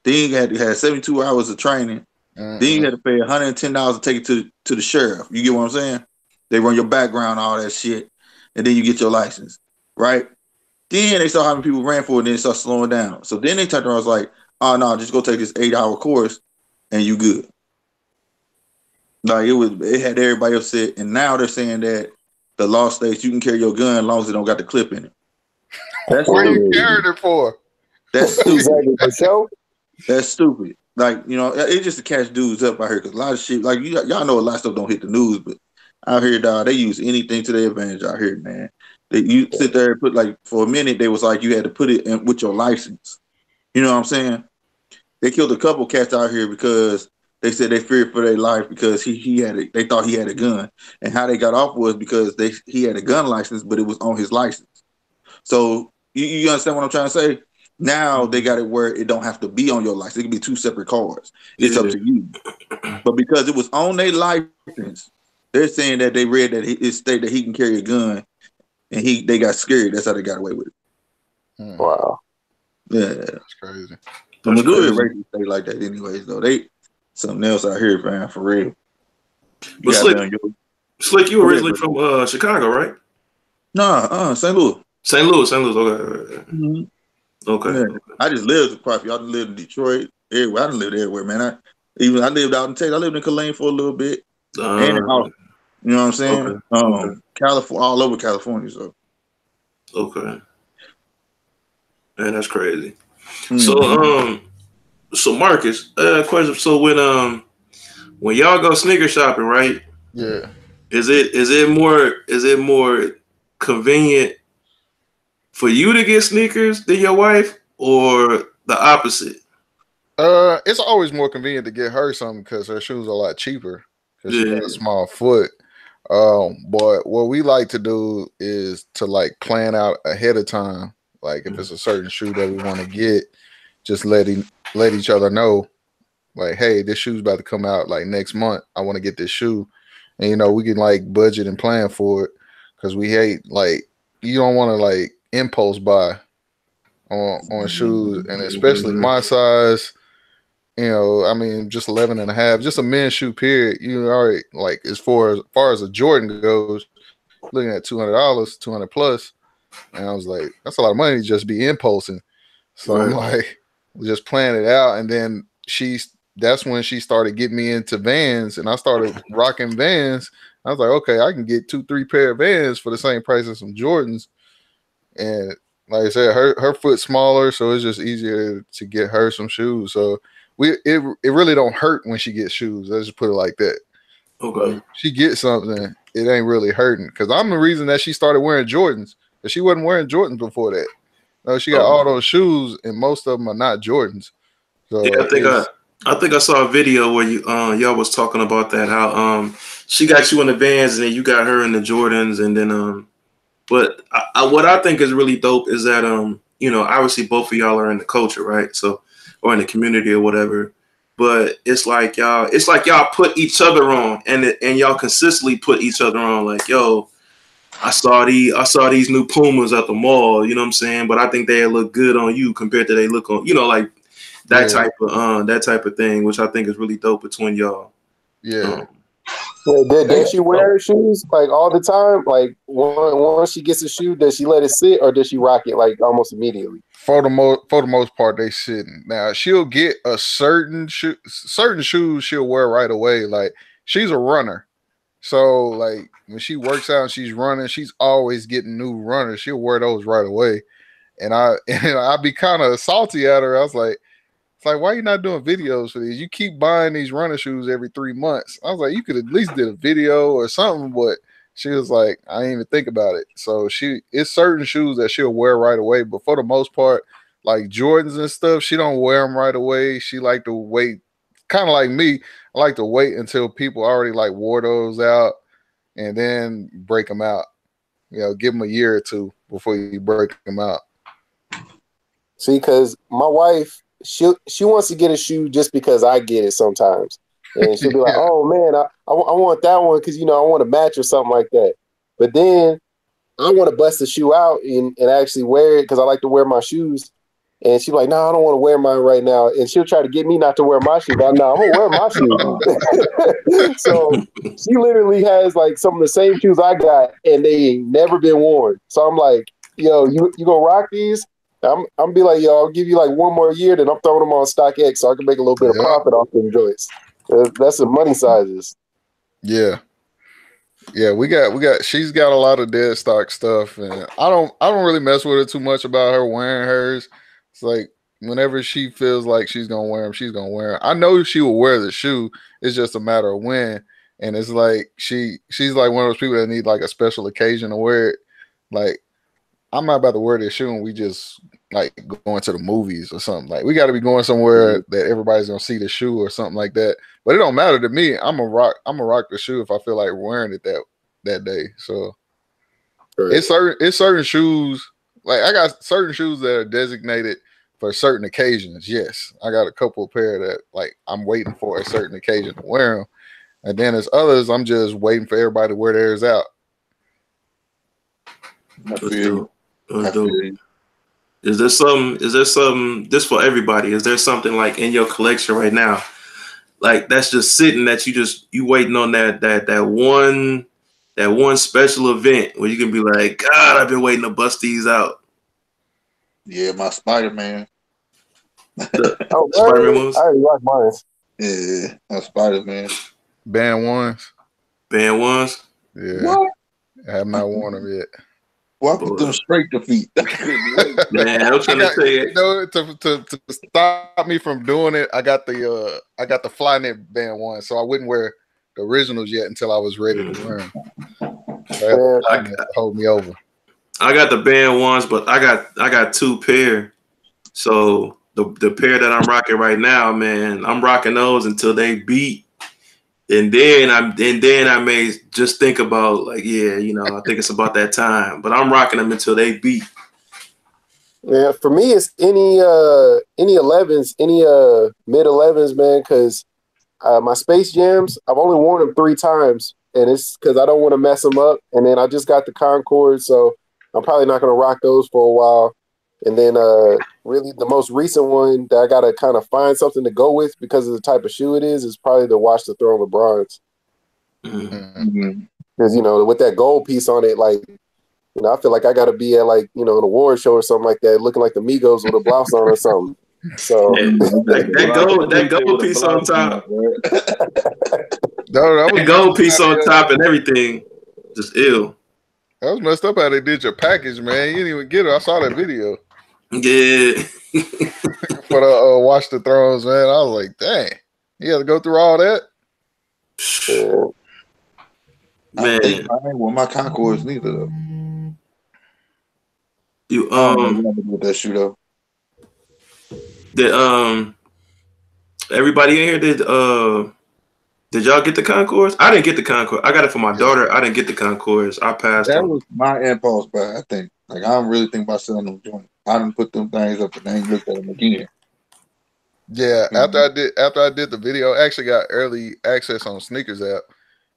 Then you had to have 72 hours of training. Then you had to pay $110 to take it to the sheriff. You get what I'm saying? They run your background, all that shit, and then you get your license, right? Then they saw how many people ran for it, and then it started slowing down. So then they turned around and was like, oh, no, just go take this 8-hour course, and you good. Like it had everybody upset, and now they're saying that the law states you can carry your gun as long as it don't got the clip in it. That's what you carried it for. That's stupid. That's stupid. Like, you know, it's just to catch dudes up out here because a lot of shit, like y'all know a lot of stuff don't hit the news, but out here, dog, they use anything to their advantage out here, man. You sit there and put, like, for a minute, they was like you had to put it in with your license. You know what I'm saying? They killed a couple cats out here because they said they feared for their life because they thought he had a gun. And how they got off was because he had a gun license, but it was on his license. So you understand what I'm trying to say? Now they got it where it don't have to be on your license. It can be 2 separate cards. It's up to you. But because it was on their license, they're saying that they read that it stated that he can carry a gun, and they got scared. That's how they got away with it. Wow. Yeah, that's crazy. The Missouri races stay like that, anyways. Though they something else out here, man, for real. But Slick, you originally from Chicago, right? Nah, St. Louis. St. Louis. Okay. Mm-hmm. Okay. Yeah. I just lived quite a few. I lived in Detroit. Everywhere. I done lived everywhere, man. I lived out in Texas. I lived in Killeen for a little bit. And in Austin. You know what I'm saying? Okay. California, all over California. So. Okay. Man, that's crazy. Mm-hmm. So Marcus, question. So when y'all go sneaker shopping, right? Yeah. Is it more convenient for you to get sneakers than your wife, or the opposite? It's always more convenient to get her something because her shoes are a lot cheaper because she got a small foot. But what we like to do is to like plan out ahead of time. Like if it's a certain shoe that we want to get, just let each other know, like, hey, this shoe's about to come out like next month. I want to get this shoe, and you know we can like budget and plan for it because we hate like you don't want to like impulse buy on shoes, and especially my size. You know, I mean, just 11 and a half, just a men's shoe period. You already like as far as a Jordan goes, looking at $200, 200 plus, and I was like, that's a lot of money to just be impulsing. So I'm like, just plan it out, and then that's when she started getting me into Vans, and I started rocking Vans. I was like, okay, I can get 2-3 pair of Vans for the same price as some Jordans. And like I said, her foot's smaller, so it's just easier to get her some shoes. So it really don't hurt when she gets shoes. Let's just put it like that. Okay. She gets something, it ain't really hurting. Because I'm the reason that she started wearing Jordans. Because she wasn't wearing Jordans before that. No, she got all those shoes, and most of them are not Jordans. So yeah, I think I saw a video where y'all was talking about that, how she got you in the Vans and then you got her in the Jordans, and then but what I think is really dope is that you know, obviously both of y'all are in the culture, right? So, or in the community or whatever. But it's like y'all put each other on, and y'all consistently put each other on. Like, yo, I saw these new Pumas at the mall, you know what I'm saying? But I think they look good on you compared to they look on, you know, like that type of thing, which I think is really dope between y'all. Yeah. Does she wear her shoes like all the time? Like once she gets a shoe, does she let it sit or does she rock it like almost immediately? For the most part, they sitting. Now she'll get a certain shoes she'll wear right away. Like she's a runner, so like when she works out and she's running, she's always getting new runners. She'll wear those right away, and I'd be kind of salty at her. I was like, it's like, why are you not doing videos for these? You keep buying these running shoes every 3 months. I was like, you could at least did a video or something, but she was like, I didn't even think about it. So it's certain shoes that she'll wear right away, but for the most part, like Jordans and stuff, she don't wear them right away. She like to wait, kind of like me. I like to wait until people already like wore those out and then break them out. You know, give them a year or two before you break them out. See, because my wife, she wants to get a shoe just because I get it sometimes. And she'll be like, oh, man, I want that one because, you know, I want to match or something like that. But then I want to bust the shoe out and actually wear it because I like to wear my shoes. And she's like, no, I don't want to wear mine right now. And she'll try to get me not to wear my shoes. I'm going to wear my shoes. So she literally has like some of the same shoes I got and they ain't never been worn. So I'm like, yo, you gonna rock these? I'm be like, yo, I'll give you like one more year, then I'm throwing them on StockX so I can make a little bit of profit off them joints. That's the money sizes. Yeah. Yeah, we got she's got a lot of dead stock stuff, and I don't really mess with her too much about her wearing hers. It's like whenever she feels like she's gonna wear them, she's gonna wear them. I know she will wear the shoe. It's just a matter of when. And it's like she's like one of those people that need like a special occasion to wear it. Like, I'm not about to wear this shoe and we just like going to the movies or something. Like we got to be going somewhere that everybody's gonna see the shoe or something like that. But it don't matter to me. I'm a rock the shoe if I feel like wearing it that day. So it's certain shoes. Like I got certain shoes that are designated for certain occasions. Yes, I got a couple of pair that like I'm waiting for a certain occasion to wear them, and then there's others I'm just waiting for everybody to wear theirs out. I feel you. Is there some this for everybody? Is there something like in your collection right now, like that's just sitting that you waiting on that one special event where you can be like, God, I've been waiting to bust these out? Yeah, my Spider-Man. Spider-Man ones? I already like mine. Yeah, my Spider-Man. Band ones? Yeah. What? I have not worn them yet. Well, I put them straight to feet. Man, I was trying to say it. You know, to stop me from doing it, I got the Flyknit band one, so I wouldn't wear the originals yet until I was ready to wear them. So hold me over. I got the band ones, but I got two pair. So the pair that I'm rocking right now, man, I'm rocking those until they beat. And then I may just think about like, yeah, you know, I think it's about that time. But I'm rocking them until they beat. Yeah, for me it's any 11s, any mid 11s, man, because my Space Jams, I've only worn them 3 times, and it's because I don't want to mess them up. And then I just got the Concord, so I'm probably not going to rock those for a while. And then really the most recent one that I gotta kind of find something to go with because of the type of shoe it is probably the Watch the Throne LeBrons. Because, you know, with that gold piece on it, like, you know, I feel like I gotta be at like, you know, an award show or something like that, looking like the Migos with a blouse on or something. So that gold piece on top. That gold piece on top and everything. Just ill. That was messed up how they did your package, man. You didn't even get it. I saw that video. Yeah. For the Watch the Thrones, man. I was like, dang. You had to go through all that? Man. I think I ain't with my Concourse neither, though. You with that shoe though. Did everybody in here did y'all get the Concourse? I didn't get the Concourse. I got it for my daughter. I didn't get the Concourse. I passed. That was my impulse buy. I think. Like I don't really think about selling them joints. I didn't put them things up and I ain't looked at them again. Yeah, after I did the video, I actually got early access on Sneakers app,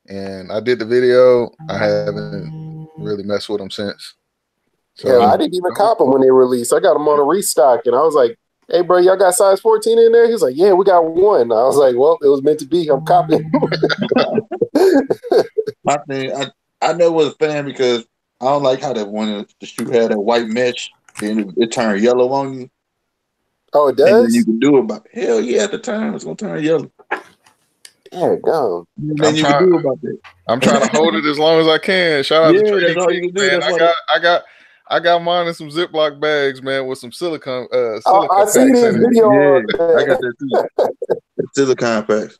and I did the video. I haven't really messed with them since. So, yeah, I didn't even cop them when they released. I got them on a restock, and I was like, "Hey, bro, y'all got size 14 in there?" He was like, "Yeah, we got one." I was like, "Well, it was meant to be. I'm copying." My thing, I never was a fan because I don't like how that one the shoe had that white mesh, then it turned yellow on you. Oh, it does? And then you can do about it. Hell yeah, at the time it's gonna turn yellow. Yeah, go. Then you can do about that. I'm trying to hold it as long as I can. Shout out to Trading Team, man. I got mine in some Ziploc bags, man, with some silicone. I see this video. Yeah, I got that too. The silicone packs.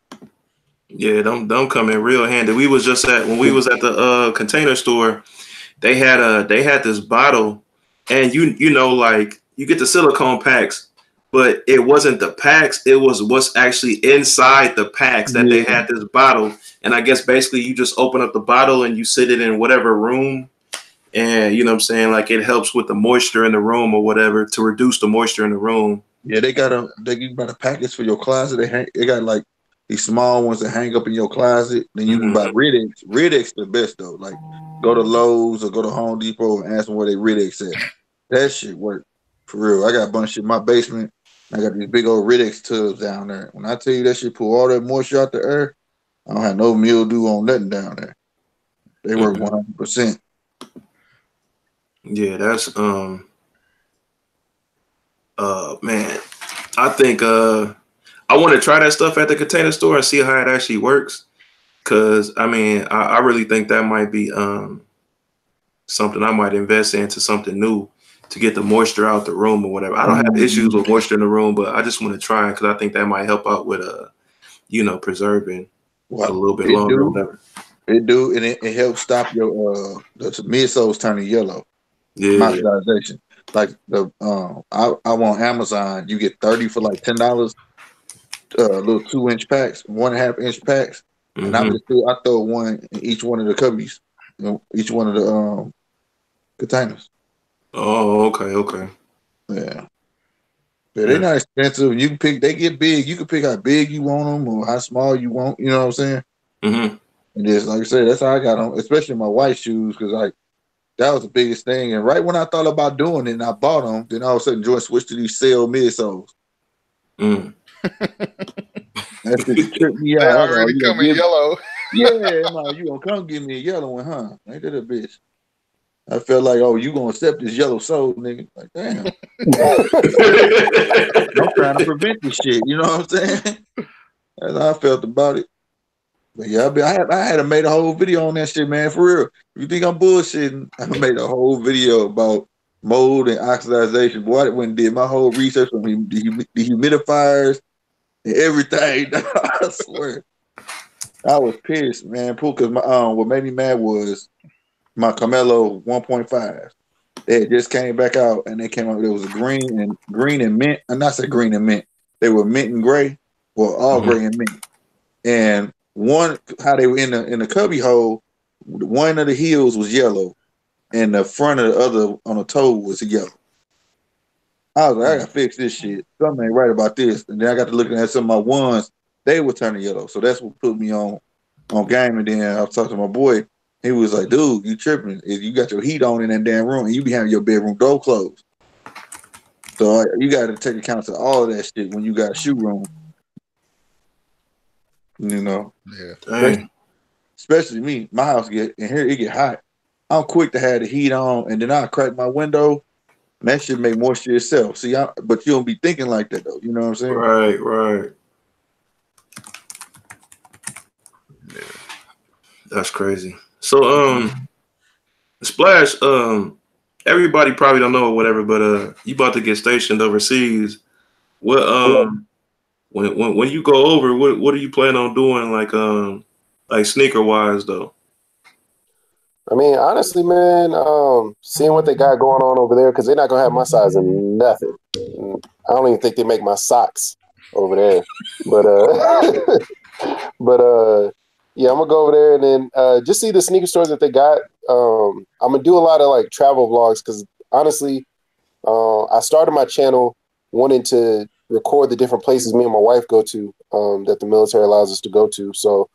Yeah, don't come in real handy. We was just when we was at the Container Store. They had this bottle, and you know, like you get the silicone packs, but it wasn't the packs. It was what's actually inside the packs that they had this bottle. And I guess basically you just open up the bottle and you sit it in whatever room. And you know what I'm saying? Like it helps with the moisture in the room or whatever to reduce the moisture in the room. Yeah, they got a package for your closet. They got like these small ones that hang up in your closet. Then you can buy Rid-X. Rid-X the best though. Like go to Lowe's or go to Home Depot and ask them where they Rid-X at. That shit work for real. I got a bunch of shit in my basement. I got these big old Rid-X tubs down there. When I tell you that shit pull all that moisture out the air, I don't have no mildew on nothing down there. They work 100%. Yeah, that's man, I think I want to try that stuff at the Container Store and see how it actually works. Cause I mean, I really think that might be something I might invest into, something new to get the moisture out the room or whatever. I don't have issues with moisture in the room, but I just want to try it because I think that might help out with you know, preserving a little bit longer or whatever. It do, and it helps stop your the midsoles turning yellow. Yeah, moisturization. Like the I want Amazon. You get 30 for like $10. Little 2-inch packs, 1.5-inch packs, and I throw one in each one of the cubbies, you know, each one of the containers. Oh, okay. Yeah. They're not expensive. You can pick. They get big. You can pick how big you want them or how small you want. You know what I'm saying? And just like I said, that's how I got them. Especially my white shoes, because like that was the biggest thing. And right when I thought about doing it, and I bought them, then all of a sudden, Jordan switched to these sale midsoles. That shit tripped me out. They already come in yellow. Yeah, like, you gonna come give me a yellow one, huh? Ain't that a bitch? I felt like, oh, you gonna accept this yellow soul, nigga? Like, damn. I'm trying to prevent this shit. You know what I'm saying? That's how I felt about it. But yeah, I had to make a whole video on that shit, man. For real. If you think I'm bullshitting, I made a whole video about mold and oxidization. Boy, I went and did my whole research on the humidifiers and everything. I swear. I was pissed, man. Because what made me mad was my Camelo 1.5. They had just came back out and they came out. There was a green and mint. I'm not saying green and mint. They were mint and gray. Well, all gray and mint. And one, how they were in the cubby hole, one of the heels was yellow, and the front of the other on the toe was yellow. I was like, I gotta fix this shit. Something ain't right about this. And then I got to looking at some of my ones, they were turning yellow. So that's what put me on game. And then I was talking to my boy. He was like, dude, you tripping. If you got your heat on in that damn room and you be having your bedroom door closed. So you got to take account of all of that shit when you got a shoe room. You know, especially me. My house it get hot. I'm quick to have the heat on, and then I crack my window, and that shit make moisture itself. See, but you don't be thinking like that though. You know what I'm saying? Right. Yeah. That's crazy. So, Splash, everybody probably don't know or whatever, but you about to get stationed overseas. What when you go over, what are you planning on doing, like sneaker wise though? I mean, honestly, man, seeing what they got going on over there, because they're not gonna have my size in nothing. I don't even think they make my socks over there. But yeah, I'm gonna go over there and then just see the sneaker stores that they got. I'm gonna do a lot of like travel vlogs because honestly, I started my channel wanting to record the different places me and my wife go to that the military allows us to go to. So.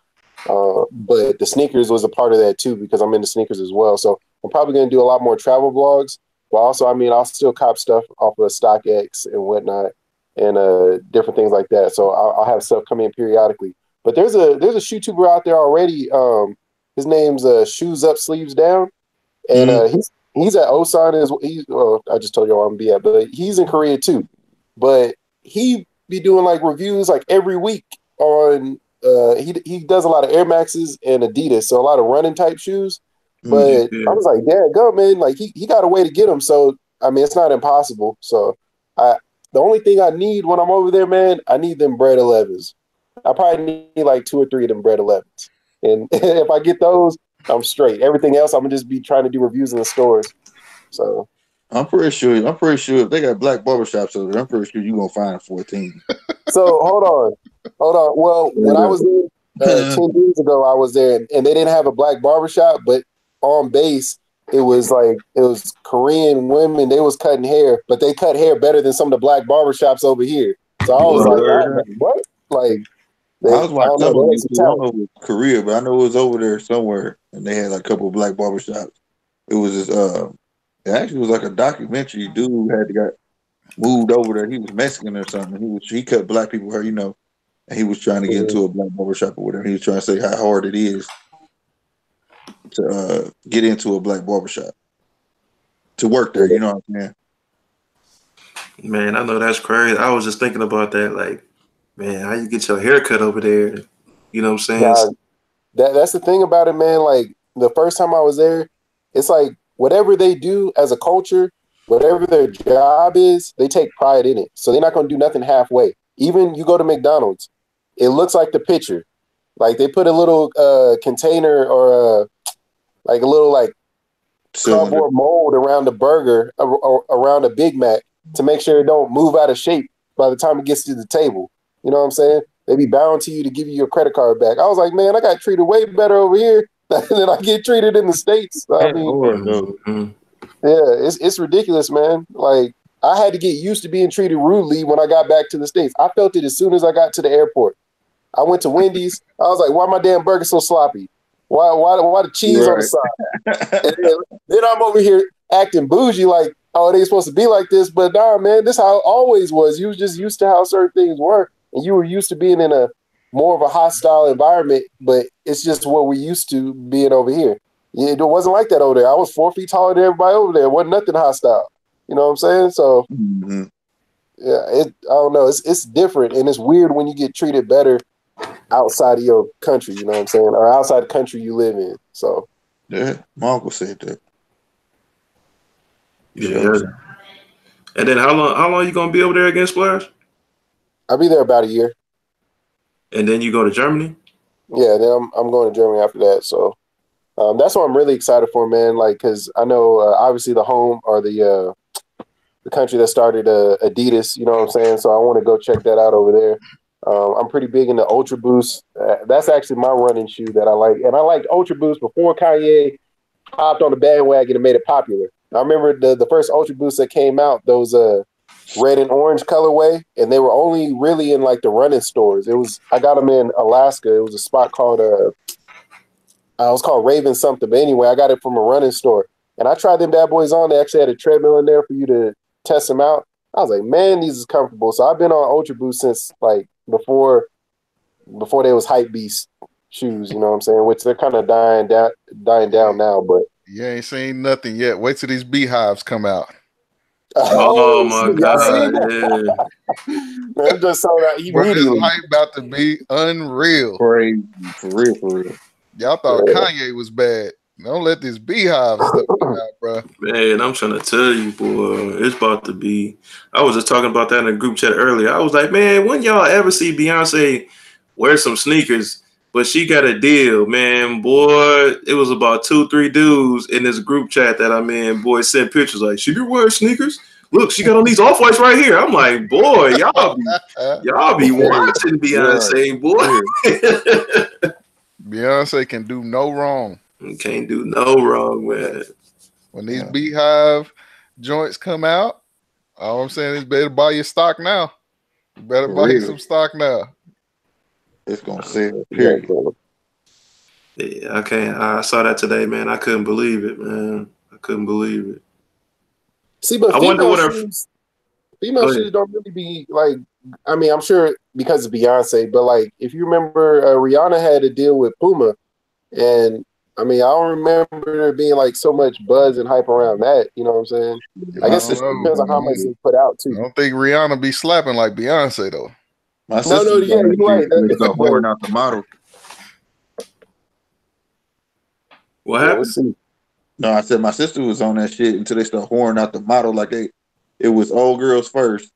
But the sneakers was a part of that too because I'm into sneakers as well. So I'm probably going to do a lot more travel vlogs. But also, I mean, I'll still cop stuff off of StockX and whatnot and different things like that. So I'll have stuff come in periodically. But there's a shoe tuber out there already. His name's Shoes Up, Sleeves Down, and he's at Osan. I just told you where I'm be at, but he's in Korea too. But he be doing like reviews like every week on. He does a lot of Air Maxes and Adidas, so a lot of running type shoes. But I was like, yeah, go man, like he got a way to get them. So I mean, it's not impossible. So the only thing I need when I'm over there, man, I need them bread 11s. I probably need like 2 or 3 of them bread 11s, and if I get those, I'm straight. Everything else, I'm gonna just be trying to do reviews in the stores. So I'm pretty sure if they got black barbershops over there, I'm pretty sure you're gonna find 14. So hold on. Well, when I was there 10 years ago, I was there, and they didn't have a black barbershop, but on base, it was Korean women. They was cutting hair, but they cut hair better than some of the black barbershops over here. So I was like, what? Like, I was watching something on YouTube. I don't know if it was Korea, but I know it was over there somewhere, and they had like a couple of black barbershops. It was this, it actually was like a documentary. Dude had got moved over there. He was Mexican or something. He cut black people hair, you know, and he was trying to get into a black barbershop or whatever. He was trying to say how hard it is to get into a black barbershop, to work there. You know what I'm saying? Man, I know that's crazy. I was just thinking about that. Like, man, how you get your hair cut over there? You know what I'm saying? That's the thing about it, man. Like the first time I was there, it's like whatever they do as a culture, whatever their job is, they take pride in it. So they're not going to do nothing halfway. Even you go to McDonald's, it looks like the picture. Like they put a little container or like a little like cardboard mold around the burger, around a Big Mac to make sure it don't move out of shape by the time it gets to the table. You know what I'm saying? They be bound to you to give you your credit card back. I was like, man, I got treated way better over here than I get treated in the States. I mean, yeah, it's ridiculous, man. Like I had to get used to being treated rudely when I got back to the States. I felt it as soon as I got to the airport. I went to Wendy's. I was like, why my damn burger so sloppy? Why the cheese on the side? And then I'm over here acting bougie like, oh, they supposed to be like this. But nah, man, this how it always was. You was just used to how certain things were. And you were used to being in a more of a hostile environment, but it's just what we used to being over here. It wasn't like that over there. I was 4 feet taller than everybody over there. It wasn't nothing hostile. You know what I'm saying? So, yeah, I don't know. It's different, and it's weird when you get treated better outside of your country. You know what I'm saying? Or outside the country you live in. So, yeah, my uncle said that. Yeah. And then how long you gonna be over there again, Splash? I'll be there about a year. And then you go to Germany? Yeah, then I'm going to Germany after that. So that's what I'm really excited for, man. Like, because I know obviously the home or the country that started Adidas. You know what I'm saying? So I want to go check that out over there. I'm pretty big into Ultra Boost. That's actually my running shoe that I like, and I liked Ultra Boost before Kanye hopped on the bandwagon and made it popular. I remember the first Ultra Boost that came out, those red and orange colorway, and they were only really in like the running stores. I got them in Alaska. It was a spot called it was called Raven something. But anyway, I got it from a running store, and I tried them bad boys on. They actually had a treadmill in there for you to test them out. I was like, man, these is comfortable. So I've been on Ultra Boost since like before they was hypebeast shoes. You know what I'm saying? Which they're kind of dying down now. But you ain't seen nothing yet. Wait till these beehives come out. Oh my God! Man, just saw that immediately. This hype about to be unreal. Crazy, for real. Y'all thought Kanye was bad. Don't let this beehive stuff come out, bro. Man, I'm trying to tell you, boy, it's about to be. I was just talking about that in a group chat earlier. I was like, man, when y'all ever see Beyonce wear some sneakers? But she got a deal, man. Boy, it was about 2-3 dudes in this group chat that I'm in. Boy, sent pictures like, she be wearing sneakers. Look, she got on these off-whites right here. I'm like, boy, y'all be watching Beyonce, boy. Beyonce can do no wrong. Can't do no wrong, man. When these beehive joints come out, all I'm saying is better buy your stock now. You better buy you some stock now. It's gonna sell, period. Yeah, I can't. I saw that today, man. I couldn't believe it, man. I couldn't believe it. See, but female shoes don't really be like. I mean, I'm sure because of Beyonce, but like if you remember, Rihanna had a deal with Puma, and I mean, I don't remember there being like so much buzz and hype around that. You know what I'm saying? I guess it depends on how much they put out too. I don't think Rihanna be slapping like Beyonce though. My sister you're right. That's pouring out the model. What happened? No, I said my sister was on that shit until they start whoring out the model. Like it was old girls first,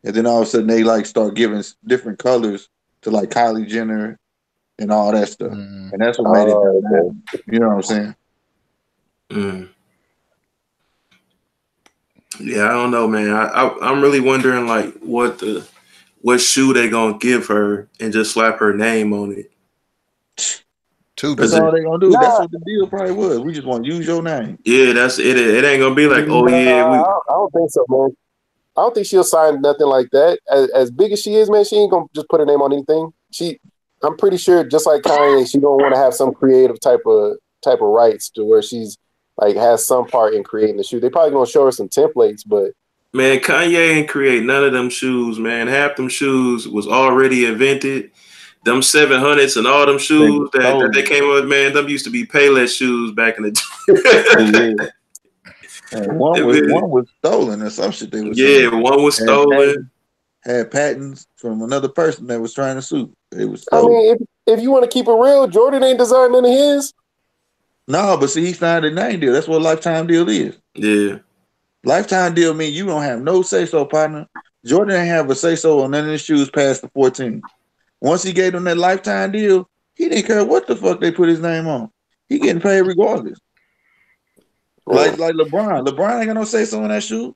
and then all of a sudden they like start giving different colors to like Kylie Jenner and all that stuff, and that's what made it. You know what I'm saying? Yeah, I don't know, man. I'm really wondering like what shoe they gonna give her and just slap her name on it. That's all they gonna do. Nah. That's what the deal probably was. We just want to use your name. Yeah, that's it. It ain't gonna be like, oh yeah. I don't think so, man. I don't think she'll sign nothing like that. As big as she is, man, she ain't gonna just put her name on anything. I'm pretty sure, just like Kanye, she gonna want to have some creative type of rights to where she's like has some part in creating the shoe. They probably gonna show her some templates, but man, Kanye ain't create none of them shoes, man. Half them shoes was already invented. Them 700s and all them shoes that they came up with, man, them used to be Payless shoes back in the day. One was stolen or some shit. One was stolen. Had patents from another person that was trying to sue. It was stolen. I mean, if you want to keep it real, Jordan ain't designed none of his. No, but see, he signed a name deal. That's what a lifetime deal is. Yeah. Lifetime deal mean you don't have no say-so, partner. Jordan didn't have a say-so on none of his shoes past the 14. Once he gave them that lifetime deal, he didn't care what the fuck they put his name on. He getting paid regardless. Like LeBron. LeBron ain't got no say-so in that shoe.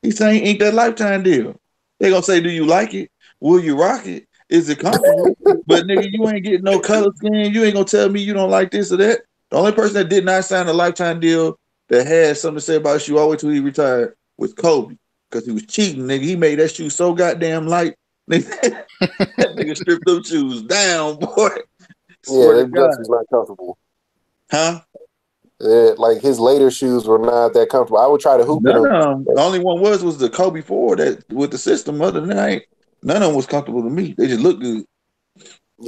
He's saying ain't that lifetime deal. They gonna say, do you like it? Will you rock it? Is it comfortable? But nigga, you ain't getting no color scheme. You ain't gonna tell me you don't like this or that. The only person that did not sign a lifetime deal that had something to say about his shoe all the way till he retired was Kobe. Because he was cheating, nigga. He made that shoe so goddamn light. That nigga stripped them shoes down, boy. Yeah, that was not comfortable. Huh? Like his later shoes were not that comfortable. I would try to hoop in them. The only one was the Kobe 4 that with the system. Other than that, none of them was comfortable to me. They just look good.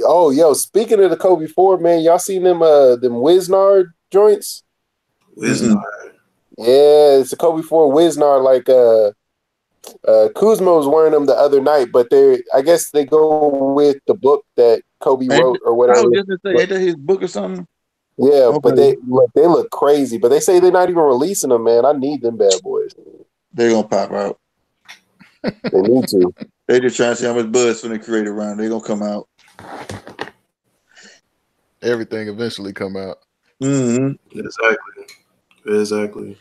Oh, yo! Speaking of the Kobe 4, man, y'all seen them Wiznard joints? Wiznard. Yeah, it's a Kobe 4 Wiznard. Like Kuzma was wearing them the other night, but I guess they go with the book that Kobe wrote or whatever. I was just gonna say, ain't that his book or something? Yeah, okay. But they look crazy. But they say they're not even releasing them, man. I need them bad boys. They're gonna pop out. They need to. They just trying to see how much buzz from the creator around. They gonna come out. Everything eventually come out. Mm-hmm. Exactly.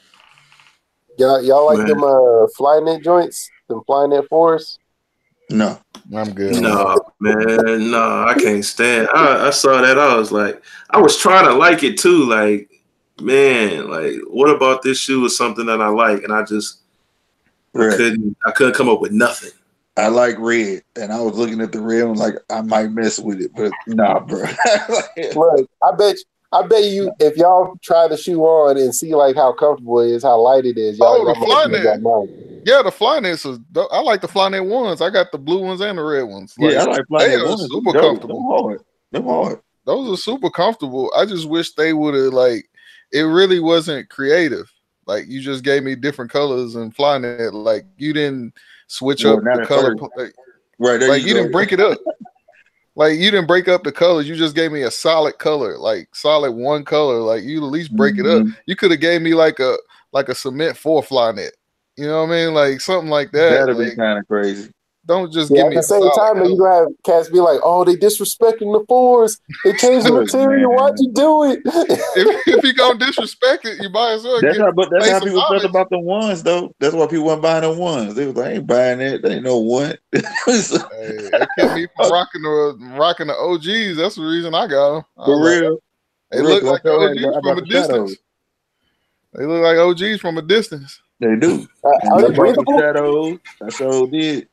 Y'all like them Flynet joints? Them Flynet 4s? No. I'm good. No, man. No, I can't stand. I saw that. I was like, I was trying to like it too. Like, man, like, what about this shoe is something that I like, and I couldn't come up with nothing. I like red, and I was looking at the red and like I might mess with it, but nah, bro. Look, I bet you if y'all try the shoe on and see like how comfortable it is, how light it is, y'all the Flynet. Yeah, the Flyknits I like the Flyknit ones. I got the blue ones and the red ones. Like, yeah, I like Flyknit ones. Super comfortable. They're hard. Those are super comfortable. I just wish they would have like. It really wasn't creative. Like you just gave me different colors and Flyknit. Like you didn't switch up the color. Right there, like you didn't break it up. Like you didn't break up the colors. You just gave me a solid color, like solid one color. Like you at least break it up. You could have gave me like a cement 4 Flyknit. You know what I mean? Like something like that. That'd like, be kind of crazy. Don't just give me at the same time that you gonna have cats be like, "Oh, they disrespecting the 4s. They changed the material. Why'd you do it?" if you gonna disrespect it, you might as well. That's how people felt about the ones, though. That's why people weren't buying the ones. They was like, "I ain't buying that. They ain't no one." That kept me from rocking the OGs. That's the reason I got them. For real, they look like OGs from a distance. They look like OGs from a distance. They do. Are they breathable? Shadows. I sure did.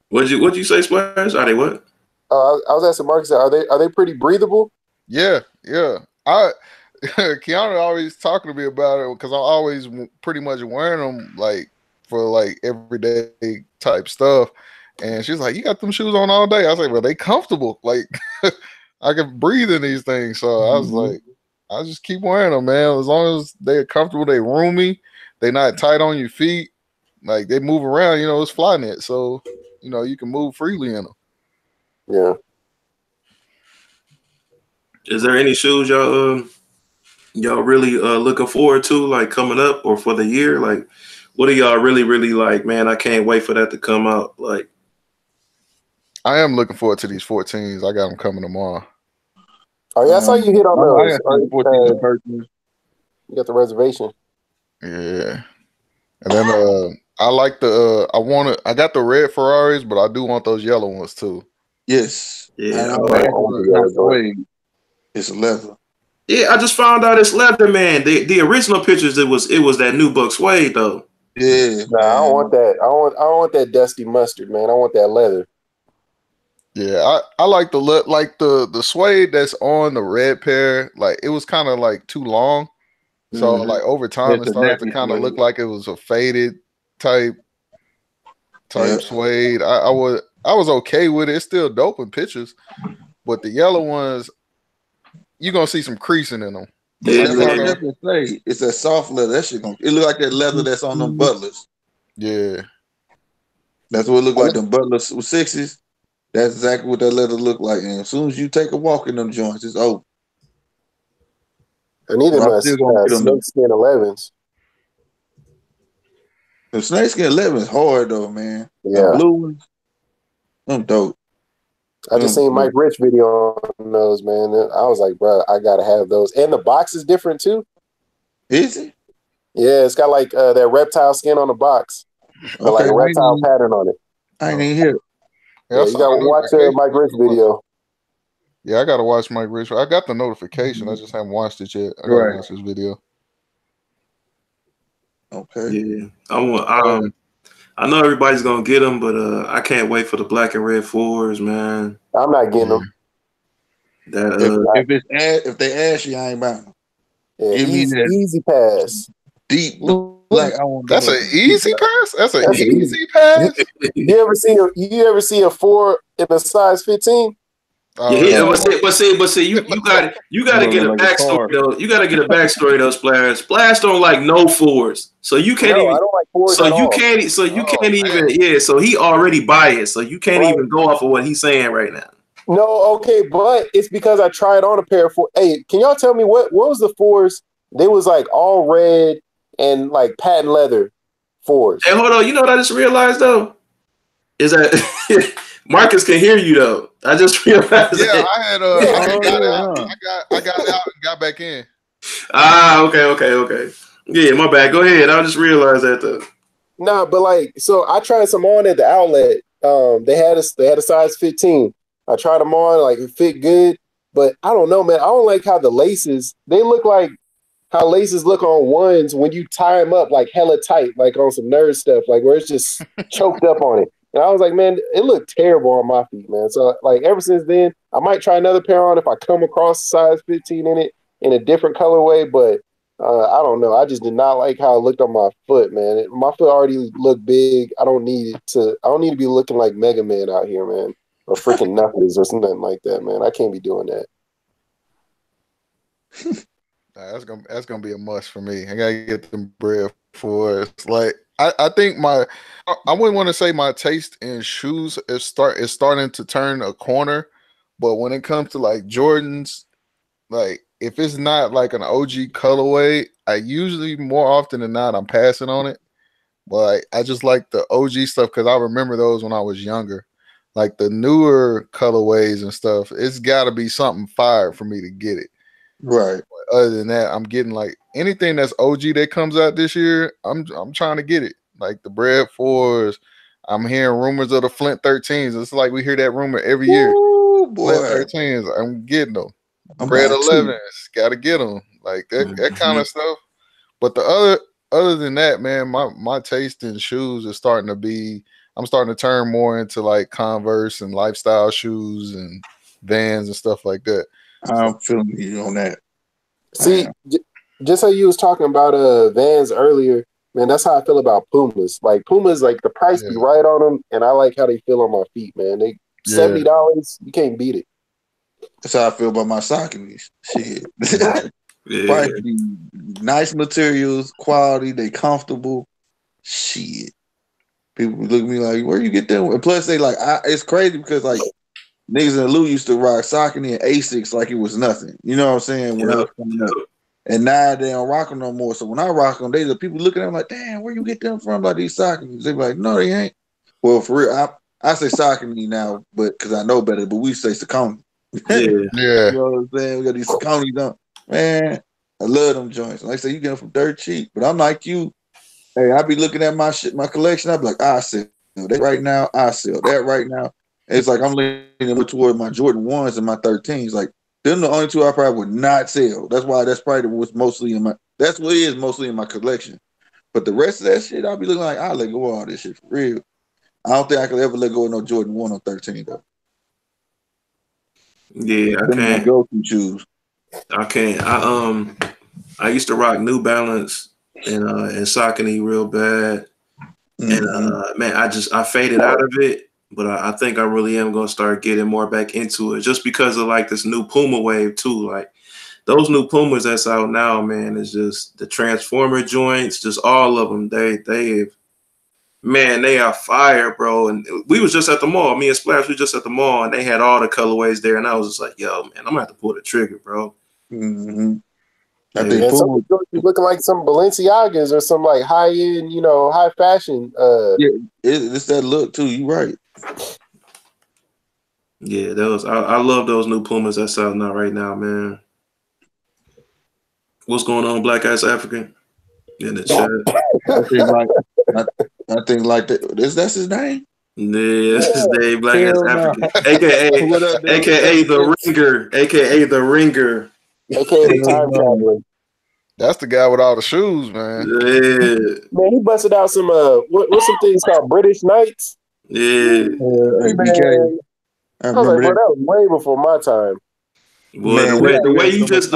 What'd you say, Splash? Are they what? I was asking Marcus, are they pretty breathable? Yeah. Kiana always talking to me about it because I'm always pretty much wearing them like for like everyday type stuff. And she's like, "You got them shoes on all day?" I was like, "Well, they comfortable. Like I can breathe in these things." So I was like, I just keep wearing them, man. As long as they're comfortable, they roomy, they not tight on your feet. Like they move around, you know, it's Flyknit. So you know, you can move freely in them. Yeah. Is there any shoes y'all really looking forward to, like coming up or for the year? Like, what are y'all really like? Man, I can't wait for that to come out. Like, I am looking forward to these 14s. I got them coming tomorrow. Oh yeah, I saw you hit on those. You got the reservation. Yeah, and then I like the I got the red Ferraris, but I do want those yellow ones too. Yes. Yeah. It's leather. Yeah, I just found out it's leather, man. The original pictures it was that new Buck suede though. Yeah. Nah, I don't want that. I want that dusty mustard, man. I want that leather. Yeah, I like the suede that's on the red pair. Like it was kind of like too long, so like over time it started to kind of look like it was a faded type suede. I was okay with it. It's still dope in pictures, but the yellow ones, you're gonna see some creasing in them. It's a soft leather. That shit it look like that leather that's on them Butlers. Yeah, that's what it look like. Them Butlers with 6s. That's exactly what that leather look like. And as soon as you take a walk in them joints, it's over. I needed my snakeskin 11s. The snakeskin 11 is hard though, man. Yeah, the blue ones, them dope. I just seen Mike Rich video on those, man. I was like, bro, I gotta have those. And the box is different too. Is it? Yeah, it's got like that reptile skin on the box, like a reptile pattern on it. I ain't even hear it. Yeah, you gotta watch Mike Rich video. Yeah, I gotta watch Mike Rich. I got the notification. I just haven't watched it yet. I gotta watch this video. Okay. Yeah, I know everybody's gonna get them, but I can't wait for the black and red 4s, man. I'm not getting them. If they ashy, I ain't buying them. Yeah, easy pass. Deep black. That's an easy pass. That's an easy pass. You ever see a 4 in a size 15? Yeah, but see, you gotta get a backstory though. You gotta get a backstory though, Splash. Splash don't like no 4s, so you can't even. I don't like 4s so at you all. can't. So you can't even. Yeah. So he already biased. So you can't even go off of what he's saying right now. No, okay, but it's because I tried on a pair of 4. Hey, can y'all tell me what was the 4s? They was like all red and like patent leather 4s. Hey, hold on. You know what I just realized though is that Marcus can hear you though. I just realized. Yeah, that. I had I got out and got back in. Okay. Yeah, my bad. Go ahead. I just realized that though. Nah, but like, so I tried some on at the outlet. They had a size 15. I tried them on, like it fit good, but I don't know, man. I don't like how the laces. They look like how laces look on ones when you tie them up like hella tight, like on some nerd stuff, like where it's just choked up on it. And I was like, man, it looked terrible on my feet, man. So like ever since then, I might try another pair on if I come across a size 15 in it in a different colorway. But I don't know. I just did not like how it looked on my foot, man. My foot already looked big. I don't need to be looking like Mega Man out here, man, or freaking Knuckles or something like that, man. I can't be doing that. That's gonna be a must for me. I gotta get them bread for it. Like I think I wouldn't want to say my taste in shoes is starting to turn a corner, but when it comes to like Jordans, like if it's not like an OG colorway, I usually more often than not I'm passing on it. But I just like the OG stuff because I remember those when I was younger. Like the newer colorways and stuff, it's got to be something fire for me to get it. Right. But other than that, I'm getting like anything that's OG that comes out this year. I'm trying to get it. Like the Bread 4s. I'm hearing rumors of the Flint 13s. It's like we hear that rumor every year. Ooh, boy. Flint 13s. I'm getting them. Bread 11s. Got to get them. Like that kind of stuff. But the other than that, man, my taste in shoes is starting to be. I'm starting to turn more into like Converse and lifestyle shoes and Vans and stuff like that. I'm feeling you on that. See, just how you was talking about Vans earlier, man, that's how I feel about Pumas. Like Pumas, like the price be right on them, and I like how they feel on my feet, man. They $70, you can't beat it. That's how I feel about my Sauconys. Shit. Nice materials, quality, they comfortable. Shit. People look at me like, where you get them? And plus, they like, it's crazy because like niggas in the Lou used to rock Saucony and Asics like it was nothing. You know what I'm saying? When I was coming up. And now they don't rock them no more. So when I rock them, the people looking at them like, damn, where you get them from? Like these Sauconys. They be like, no, they ain't. Well, for real, I say Saucony now, but because I know better, but we say Saucony. Yeah. You know what I'm saying? We got these Sauconys on. Man, I love them joints. Like I say, you get them from dirt cheap. But I'm like you. Hey, I be looking at my shit, my collection. I be like, I sell that right now. I sell that right now. And it's like I'm leaning toward my Jordan 1s and my 13s. Like, them the only two I probably would not sell. That's probably what's mostly in my. That's what is mostly in my collection. But the rest of that shit, I'll be looking like I'll let go of all this shit for real. I don't think I could ever let go of no Jordan 1 or 13 though. Yeah, I can't. Go to shoes. I can't. I used to rock New Balance and Saucony real bad, and man, I faded out of it. But I think I really am gonna start getting more back into it, just because of like this new Puma wave too. Like those new Pumas that's out now, man, is just the Transformer joints, just all of them. They are fire, bro. And we was just at the mall. Me and Splash, we just at the mall, and they had all the colorways there. And I was just like, yo, man, I'm gonna have to pull the trigger, bro. I think some looking like some Balenciagas or some like high end, high fashion. It's that look too. You right. Yeah, I love those new Pumas that's out now right now, man. What's going on, Black Ass African? In the chat. I think like that's his name. Yeah, that's his name, Black Ass African, aka the Ringer, aka the Ringer, aka the Time Traveler. That's the guy with all the shoes, man. Yeah, man, he busted out some what's some things called British Knights. Yeah, man. I was like, bro, that was way before my time. Well, the way you just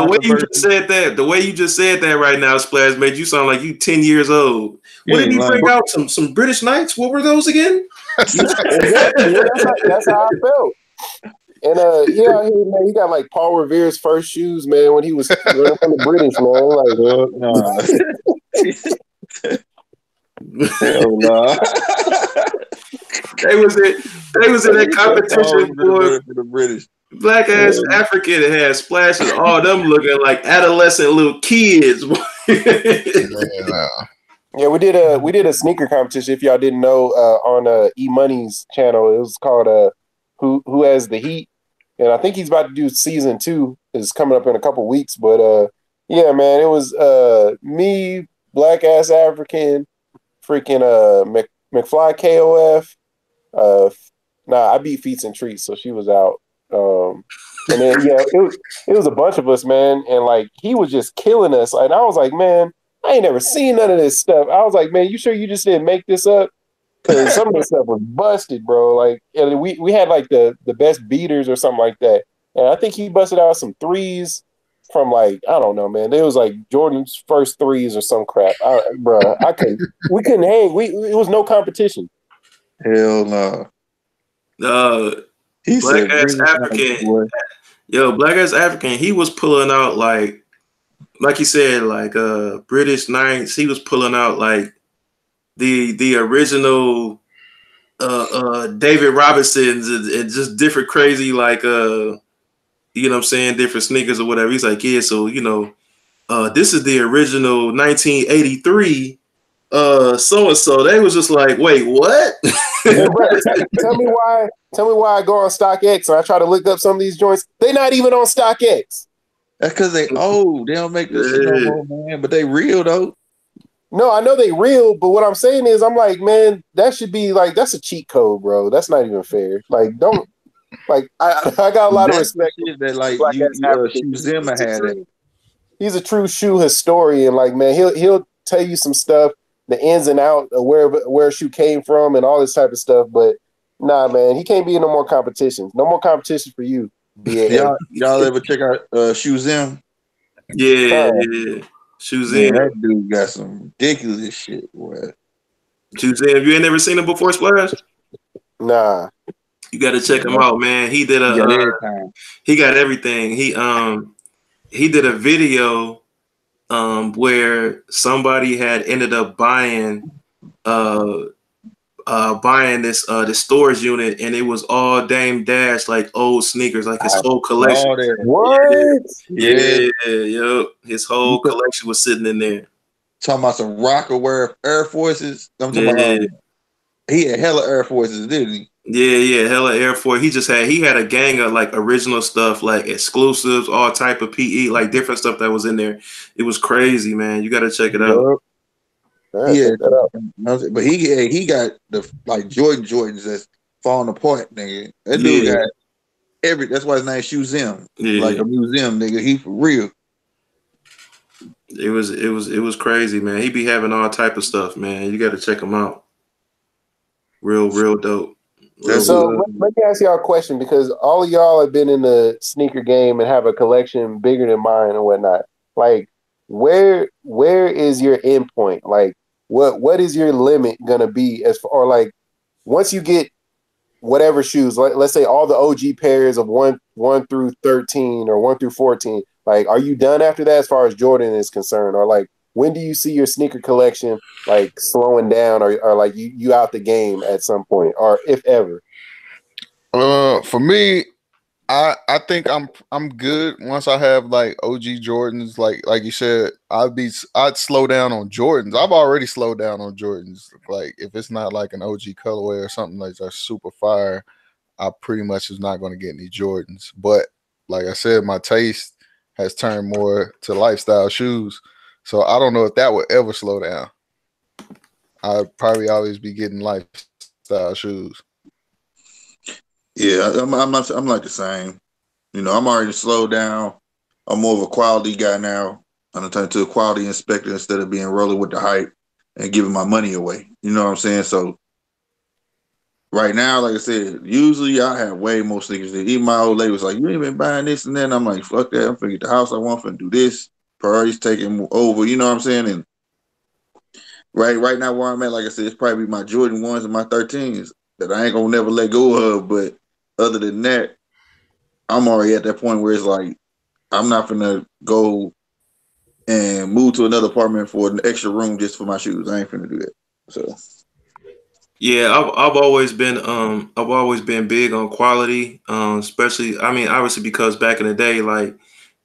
said that right now, Splash, made you sound like you 10 years old. What did he bring out? Some British Knights? What were those again? Exactly. That's how I felt. And man, he got like Paul Revere's first shoes, man, when he was running from the British, man. Hell no. They was in that competition for the British. Black Ass African had Splashes, all them looking like adolescent little kids. Yeah, we did a sneaker competition. If y'all didn't know, on E Money's channel, it was called Who Has the Heat, and I think he's about to do season 2. It's coming up in a couple weeks. But yeah, man, it was me, Black Ass African, freaking McFly KOF. I beat Feats and Treats, so she was out. And then it was a bunch of us, man, and like he was just killing us. And I was like, man, I ain't never seen none of this stuff. I was like, man, you sure you just didn't make this up? Because some of this stuff was busted, bro. Like, and we had like the best beaters or something like that. And I think he busted out some 3s, from like, I don't know, man. It was like Jordan's first threes or some crap. We couldn't hang. It was no competition. Hell no. He Black Ass African. Yo, Black Ass African, he was pulling out like you said, like British Knights. He was pulling out like the original David Robinsons and just different crazy like you know what I'm saying, different sneakers or whatever. He's like, yeah, so you know, this is the original 1983 so and so. They was just like, wait, what? Hey, bro, tell me why I go on StockX and I try to look up some of these joints. They not even on StockX. That's because they old. They don't make this shit no more, man. But they real though. No, I know they real, but what I'm saying is, I'm like, man, that should be like, that's a cheat code, bro. That's not even fair. Like, don't, like, I got a lot of respect. That like Shuzima had it. He's a true shoe historian. Like, man, he'll tell you some stuff, the ins and out of where a shoe came from and all this type of stuff. But nah, man, he can't be in no more competitions. No more competition for you. Y'all ever check out Shuzim? Yeah. Shuzim. That dude got some ridiculous shit, boy. Shuzim, you ain't never seen him before, Splash? Nah. You got to check him out, man. He did he got everything. He did a video where somebody had ended up buying this storage unit, and it was all Dame Dash like old sneakers, like his whole collection. What? Yeah, yep. His whole collection was sitting in there. Talking about some Rockaware Air Forces. I'm talking about he had hella Air Forces, didn't he? Yeah, hella Air Force. He had a gang of like original stuff, like exclusives, all type of PE, like different stuff that was in there. It was crazy, man. You got to check it out. Yeah, but he got the like Jordans that's falling apart, nigga. That dude got that's why his name Shuzim. Like a museum, nigga. He for real. It was crazy, man. He be having all type of stuff, man. You got to check him out. Real dope. So let me ask y'all a question, because all of y'all have been in the sneaker game and have a collection bigger than mine and whatnot. Like, where is your end point? Like, what is your limit gonna be or like once you get whatever shoes, let's say all the OG pairs of 1 through 13 or 1 through 14, like, are you done after that as far as Jordan is concerned? Or like, when do you see your sneaker collection like slowing down or like you out the game at some point, or if ever? For me, I think I'm good once I have like OG Jordans. Like you said, I'd slow down on Jordans. I've already slowed down on Jordans. Like if it's not like an OG colorway or something like that super fire, I pretty much is not going to get any Jordans. But like I said, my taste has turned more to lifestyle shoes. So I don't know if that would ever slow down. I'd probably always be getting lifestyle shoes. Yeah, I'm like the same. You know, I'm already slowed down. I'm more of a quality guy now. I'm turning to a quality inspector instead of being rolling with the hype and giving my money away. You know what I'm saying? So right now, like I said, usually I have way more sneakers than even my old lady was like, you ain't been buying this and then I'm like, fuck that. I'm finna get the house I want, finna do this. Priorities taking over, you know what I'm saying? And right now where I'm at, like I said, it's probably my Jordan 1s and my 13s that I ain't gonna never let go of. But other than that, I'm already at that point where it's like, I'm not finna go and move to another apartment for an extra room just for my shoes. I ain't finna do that. So yeah, I've always been big on quality, especially, I mean, obviously because back in the day, like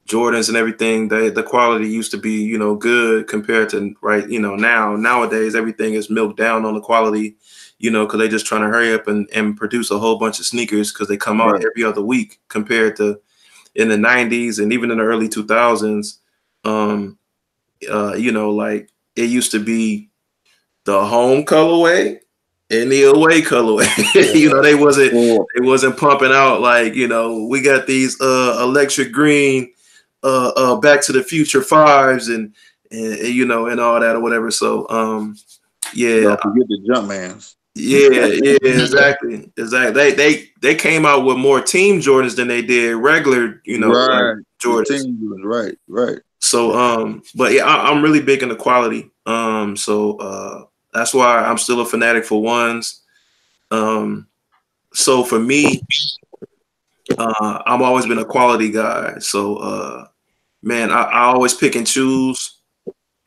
Jordans and everything, the quality used to be, you know, good compared to nowadays everything is milked down on the quality, you know, because they just trying to hurry up and produce a whole bunch of sneakers because they come out every other week compared to in the 90s and even in the early 2000s. You know, like it used to be the home colorway and the away colorway. You know, they wasn't pumping out like, you know, we got these electric green Back to the Future 5s and you know and all that or whatever. So yeah, don't forget the Jumpmans. Yeah, exactly. They came out with more team Jordans than they did regular, Right. like Jordans. Right. So, but yeah, I'm really big into quality. That's why I'm still a fanatic for ones. So for me, I've always been a quality guy. So, man, I always pick and choose.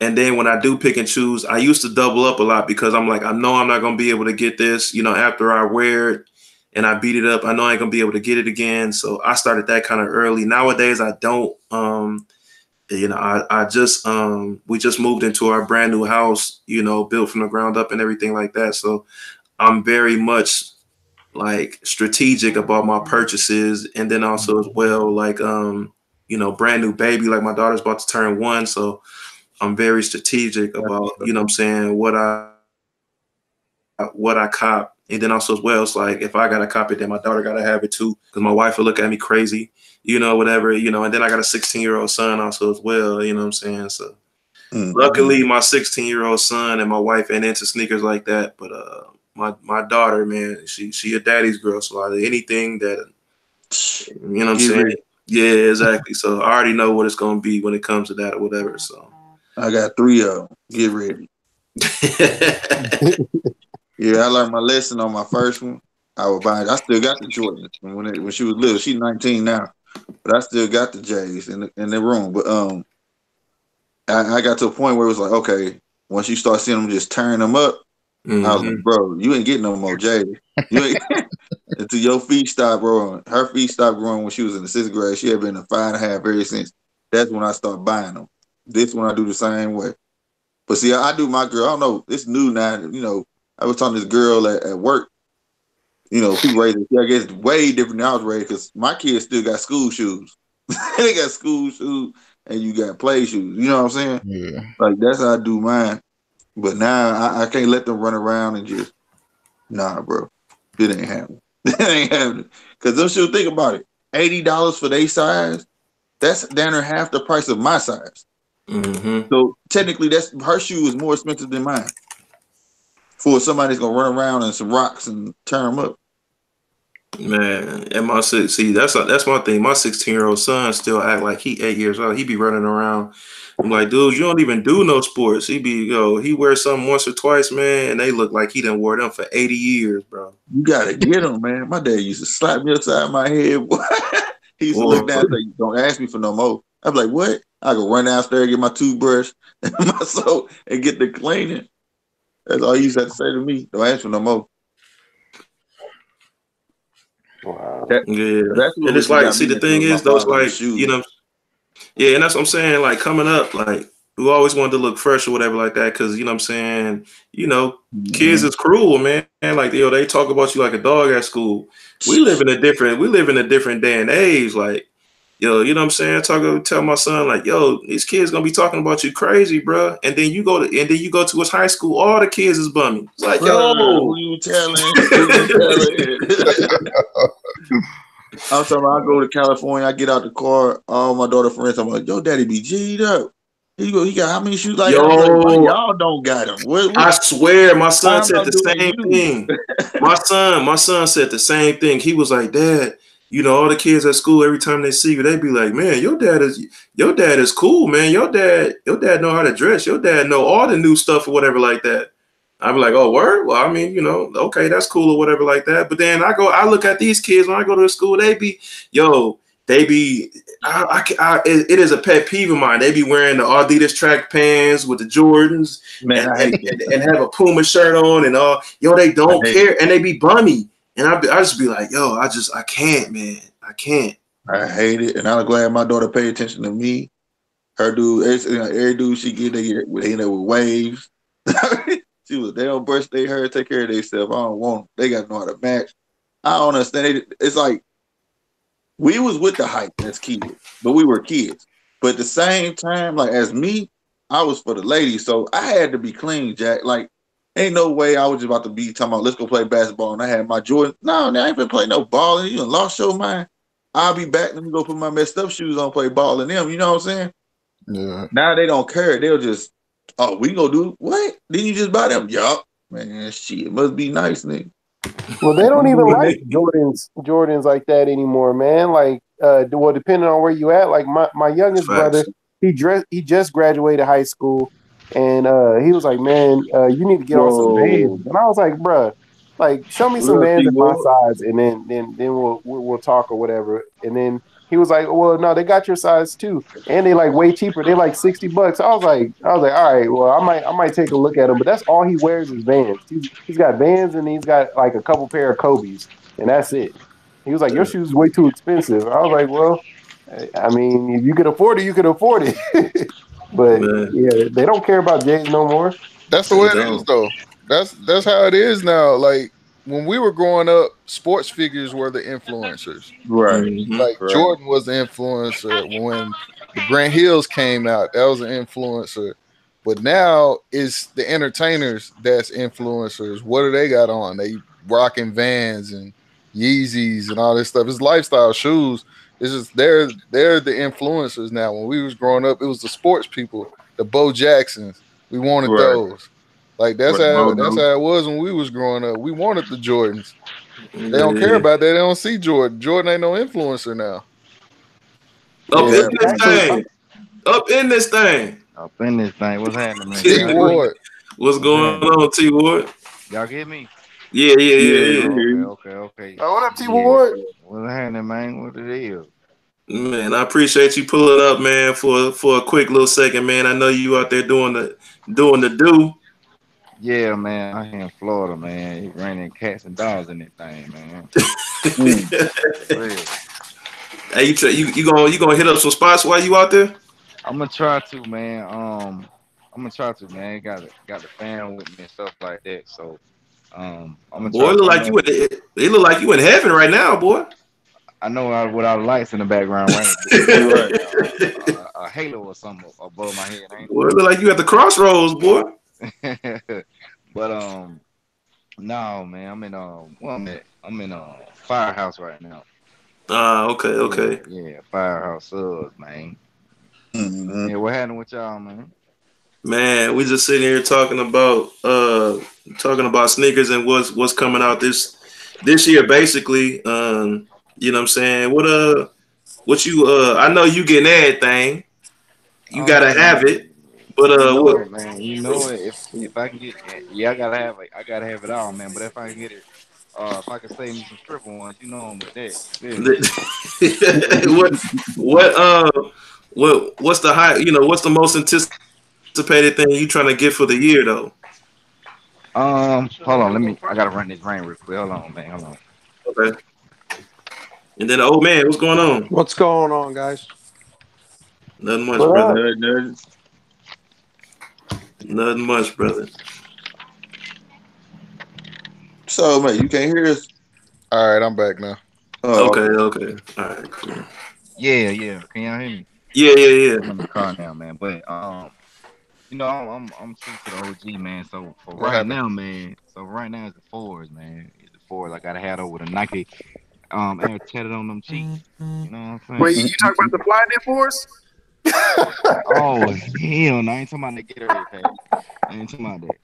And then when I do pick and choose, I used to double up a lot because I'm like, I know I'm not going to be able to get this, after I wear it and I beat it up. I know I ain't going to be able to get it again. So I started that kind of early. Nowadays, I don't. We just moved into our brand new house, built from the ground up and everything like that. So I'm very much like strategic about my purchases. And then also as well, like, brand new baby, like my daughter's about to turn 1. So I'm very strategic about, what I'm saying, what I cop. And then also as well, it's like, if I got to cop it, then my daughter got to have it too. Because my wife will look at me crazy, whatever, and then I got a 16-year-old son also as well, what I'm saying? So luckily my 16-year-old son and my wife ain't into sneakers like that. But my daughter, man, she a daddy's girl. So anything that, what I'm saying? Ready. Yeah, exactly. So I already know what it's going to be when it comes to that or whatever. So I got 3 of them. Get ready. Yeah, I learned my lesson on my first one. I still got the Jordans when she was little. She's 19 now, but I still got the J's in the room. But I got to a point where it was like, okay, once you start seeing them just turn them up, I was like, bro, you ain't getting no more J's. You ain't until your feet stop growing. Her feet stopped growing when she was in the 6th grade. She had been a 5.5 ever since. That's when I start buying them. This one I do the same way. But see, I do my girl. I don't know. It's new now. I was talking to this girl at work. People raised it. I guess way different than I was raised because my kids still got school shoes. They got school shoes and you got play shoes. You know what I'm saying? Yeah. Like that's how I do mine. But now I can't let them run around and just bro. It ain't happening. It ain't happening. Because them shoes, think about it. $80 for their size. That's down there half the price of my size. So technically, her shoe is more expensive than mine. For somebody's gonna run around in some rocks and turn them up. Man, and that's my thing. My 16-year-old son still act like he 8 years old. He be running around. I'm like, dude, you don't even do no sports. He wears something once or twice, man, and they look like he done wore them for 80 years, bro. You gotta get them, man. My dad used to slap me upside my head. He used to look down and say, "Don't ask me for no more." I'm like, what? I go run downstairs, get my toothbrush and my soap and get the cleaning. That's all he used to have to say to me. Don't ask for no more. Wow. And it's like, see, the thing is, though, it's like, yeah, and that's what I'm saying. Like coming up, like we always wanted to look fresh or whatever like that, because what I'm saying, kids is cruel, man. Like they talk about you like a dog at school. We live in a different day and age. Like, yo, what I'm saying? Tell my son, like, yo, these kids gonna be talking about you crazy, bro. And then you go to his high school, all the kids is bummy. It's like, yo, who you telling? I'm talking about, I go to California, I get out the car, all my daughter friends, I'm like, yo, daddy be G'd up. He got how many shoes? Like, yo, like, y'all don't got them. I swear, my son said the same thing. My son said the same thing. He was like, Dad, all the kids at school, every time they see you, they be like, man, your dad is cool, man. Your dad know how to dress. Your dad know all the new stuff or whatever like that. I'd be like, oh, word? Well, I mean, okay, that's cool or whatever like that. But then I look at these kids when I go to the school, it is a pet peeve of mine. They be wearing the Adidas track pants with the Jordans, man, and have a Puma shirt on and all. They don't care, and they be bummy. And I just be like, yo, I can't, man. I can't. I hate it. And I'm glad my daughter paid attention to me. Her dude, every dude she get, they with waves. They don't brush their hair, take care of themselves. I don't want them. They got to know how to match. I don't understand. It's like we was with the hype as kids, but we were kids. But at the same time, like as me, I was for the ladies. So I had to be clean, Jack. Like, ain't no way I was just about to be talking about, let's go play basketball. And I had my Jordan. No, I ain't been playing no ball. And you done lost your mind. I'll be back. Let me go put my messed up shoes on, play ball in them. You know what I'm saying? Yeah. Now they don't care. They'll just, oh, we gonna do what? Didn't you just buy them? Yup. Man, shit, it must be nice, nigga. Well, they don't even like Jordans like that anymore, man. Like, well, depending on where you at. Like my youngest brother, he just graduated high school, and he was like, man, you need to get on some Vans. And I was like, bruh, like, show me some Vans in my size, and then we'll talk or whatever. And then he was like, well, no, they got your size too, and they like way cheaper. They like $60. I was like, all right, well, I might take a look at them, but that's all he wears is Vans. He's got Vans and he's got like a couple pair of Kobe's, and that's it. He was like, your shoes is way too expensive. I was like, well, I mean, if you can afford it, you can afford it. But yeah, they don't care about J's no more. That's the way it is, though. That's how it is now. Like when we were growing up, sports figures were the influencers. Right. Like Jordan was the influencer. When the Grant Hills came out, that was an influencer. But now it's the entertainers that's influencers. What do they got on? They rocking Vans and Yeezys and all this stuff. It's lifestyle shoes. It's just they're the influencers now. When we was growing up, it was the sports people, the Bo Jacksons. We wanted those. Like that's how it was when we was growing up. We wanted the Jordans. They don't care about that. They don't see Jordan. Jordan ain't no influencer now. Up in this thing. What's happening, man? T-Ward. What's going on, T-Ward? Y'all get me? Yeah. Okay. Oh, what up, T-Ward? What's happening, man? What it is? Man, I appreciate you pulling up, man, for a quick little second, man. I know you out there doing the do. Yeah, man. I here in Florida, man. It's raining cats and dogs in that thing, man. Hey, you gonna hit up some spots while you out there? I'm gonna try to, man. I'm gonna try to, man. Got the fan with me and stuff like that. So, I'm gonna. Boy, it look like you in heaven right now, boy. I know without lights in the background, right? A halo or something above my head. Boy, it look like you at the crossroads, boy. But no, man. I'm in Firehouse right now. Okay. Yeah, Firehouse Subs, man. Yeah, what happened with y'all, man? Man, we just sitting here talking about sneakers and what's coming out this year, basically. You know what I'm saying? What you I know you getting everything. You gotta have it. But what, man? You know it. If I can get, I gotta have it. I gotta have it all, man. But if I can get it, if I can save me some stripper ones, you know I'm with that. What's the high? You know, what's the most anticipated thing you trying to get for the year though? Hold on. I gotta run this rain real quick. Hold on, man. Hold on. Okay. And then the old man, what's going on? What's going on, guys? Nothing much, brother. Nothing much, brother. So, man, you can't hear us? All right, I'm back now. Okay. All right, cool. Yeah. Can y'all hear me? Yeah. I'm in the car now, man. But you know, I'm true to the OG, man. So for right now, man. So right now it's the fours, man. It's the fours. I got a hat over with a Nike air tatted on them cheeks. You know what I'm saying? Wait, you talking about the fly knit fours? Oh hell no! I ain't talking about the Gatorade pack. I ain't talking about that.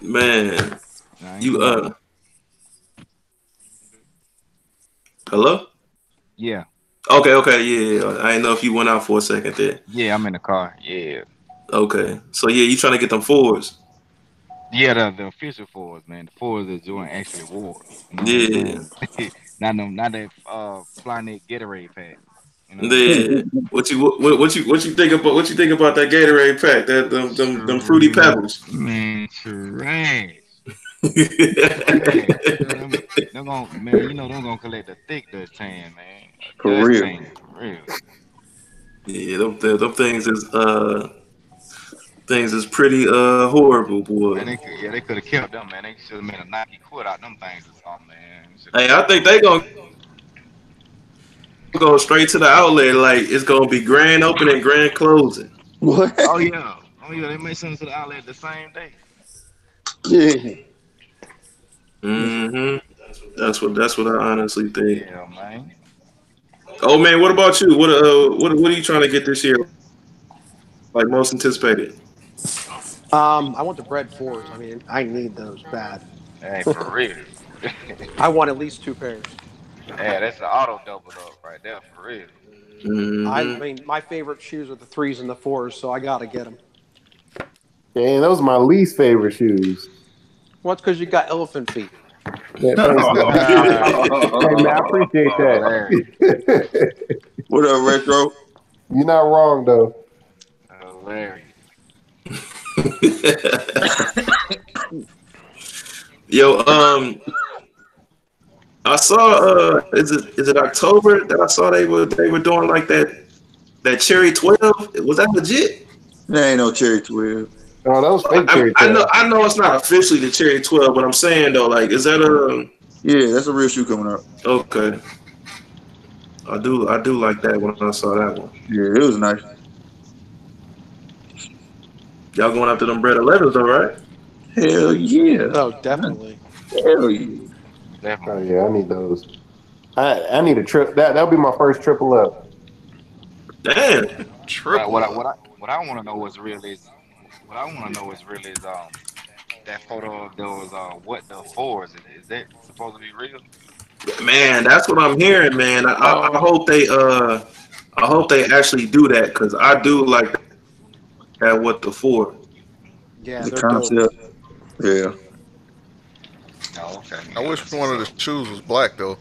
Man, you hello? Yeah. Okay, yeah. I didn't know if you went out for a second there. Yeah, I'm in the car. Yeah. Okay, so yeah, you trying to get them fours? Yeah, the official fours, man. The fours that Jordan actually wore. You know not that Flyknit Gatorade pack. You know? Yeah. What you think about that Gatorade pack? That them fruity pebbles? Man, trash. They're gonna collect the thick dust tan, man. For real. Yeah, them things is pretty horrible, boy. Man, they could have kept them, man. They should have made a Nike quit out them things or something, man. Hey, I think they gonna go straight to the outlet. Like it's gonna be grand opening, grand closing. What? Oh yeah, they made something to the outlet the same day. Yeah. That's what I honestly think. Yeah, man. Oh man, what about you? What are you trying to get this year? Like most anticipated? I want the bread fours. I mean, I need those bad. Hey, for real. I want at least 2 pairs. Yeah, that's an auto double up right there, for real. I Mm-hmm. mean, my favorite shoes are the 3s and the 4s, so I gotta get them. And those are my least favorite shoes. Well, it's because you got elephant feet. Yeah, thanks, man. Hey, man, I appreciate that. What up, Retro? You're not wrong, though. Hilarious. Yo, I saw is it October that I saw they were doing like that Cherry 12? Was that legit? There ain't no Cherry 12. No, that was fake Cherry 12. I know it's not officially the Cherry 12, but I'm saying though, like, is that a Yeah, that's a real shoe coming up. okay? I do like that when I saw that one. Yeah, it was nice. Y'all going after them bread 11s though, right? Hell yeah. Oh, definitely. Hell yeah. Definitely. Oh, yeah, I need those. I need a trip. That'll be my first triple up. Damn. Triple. What I want to know is really that photo of those what the fours is that supposed to be real? Man, that's what I'm hearing, man. I hope they actually do that because I do like that. What the 4? Yeah, The they're concept. dope. Yeah. Oh, okay. I wish one of the shoes was black though.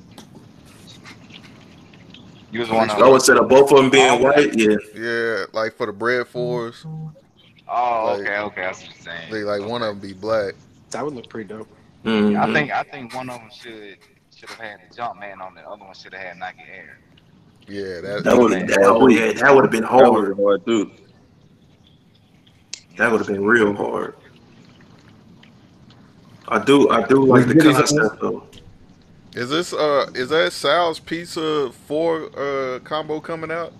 You was one of Oh, instead of both of them being white, yeah. Yeah, like for the bread fours. Oh, Like, okay. I see what you're saying. They like one of them be black. That would look pretty dope. Mm-hmm. I think one of them should have had the jump man on it. The other one should have had Nike Air. Yeah, that would have been That hard. was hard too. That would have been real hard. I do like the concept though. Is that Sal's Pizza 4 combo coming out?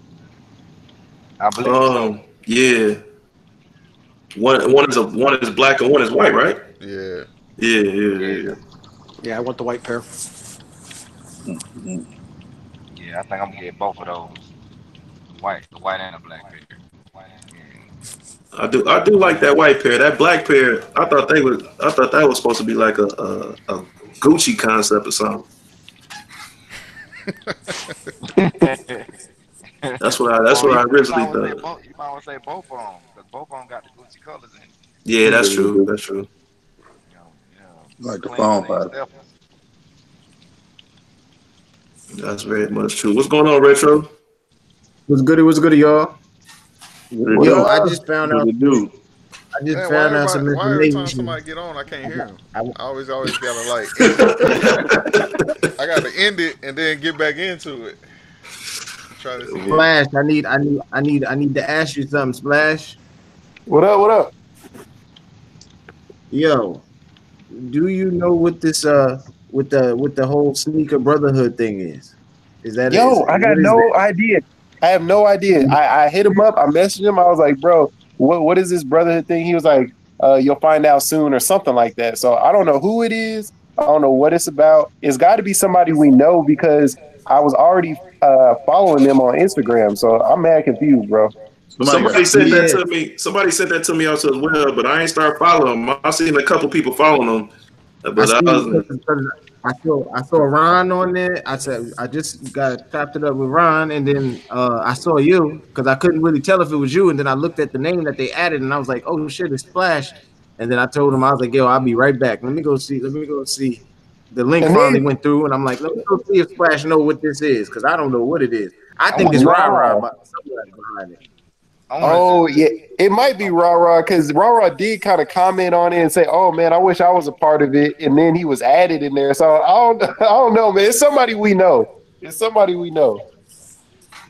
I believe so. Yeah. One is black and one is white, right? Yeah. Yeah. Yeah, I want the white pair. Yeah, I think I'm gonna get both of those. The white and the black pair. I do like that white pair. That black pair, I thought that was supposed to be like a Gucci concept or something. That's what I originally thought. You might want to say both of them because both of them got the Gucci colors in it. Yeah, that's true. Like the phone fighter. That's very much true. What's going on, Retro? What's good, y'all? Yo, I just found out. I just found out some information. Why every time somebody get on, I can't hear him? I always gotta like. I gotta end it and then get back into it. Try to see. Splash, I need to ask you something, Splash. What up? Yo, do you know what this with the whole sneaker brotherhood thing is? Is that I got no idea. I have no idea. I hit him up. I messaged him. I was like, bro, what is this brotherhood thing? He was like, you'll find out soon or something like that. So I don't know who it is. I don't know what it's about. It's got to be somebody we know because I was already following them on Instagram. So I'm mad confused, bro. Somebody said that to me. Somebody said that to me also as well, but I ain't start following them. I've seen a couple people following them. But I saw Ron on there. I said I just got tapped it up with Ron, and then I saw you because I couldn't really tell if it was you. And then I looked at the name that they added, and I was like, "Oh shit, it's Splash." And then I told him I was like, "Yo, I'll be right back. Let me go see." The link finally went through, and I'm like, "Let me go see if Splash know what this is because I don't know what it is. I think it's Ra but somebody behind it." Oh yeah, it might be Ra because Ra did kind of comment on it and say, "Oh man, I wish I was a part of it," and then he was added in there. So I don't know, man. It's somebody we know.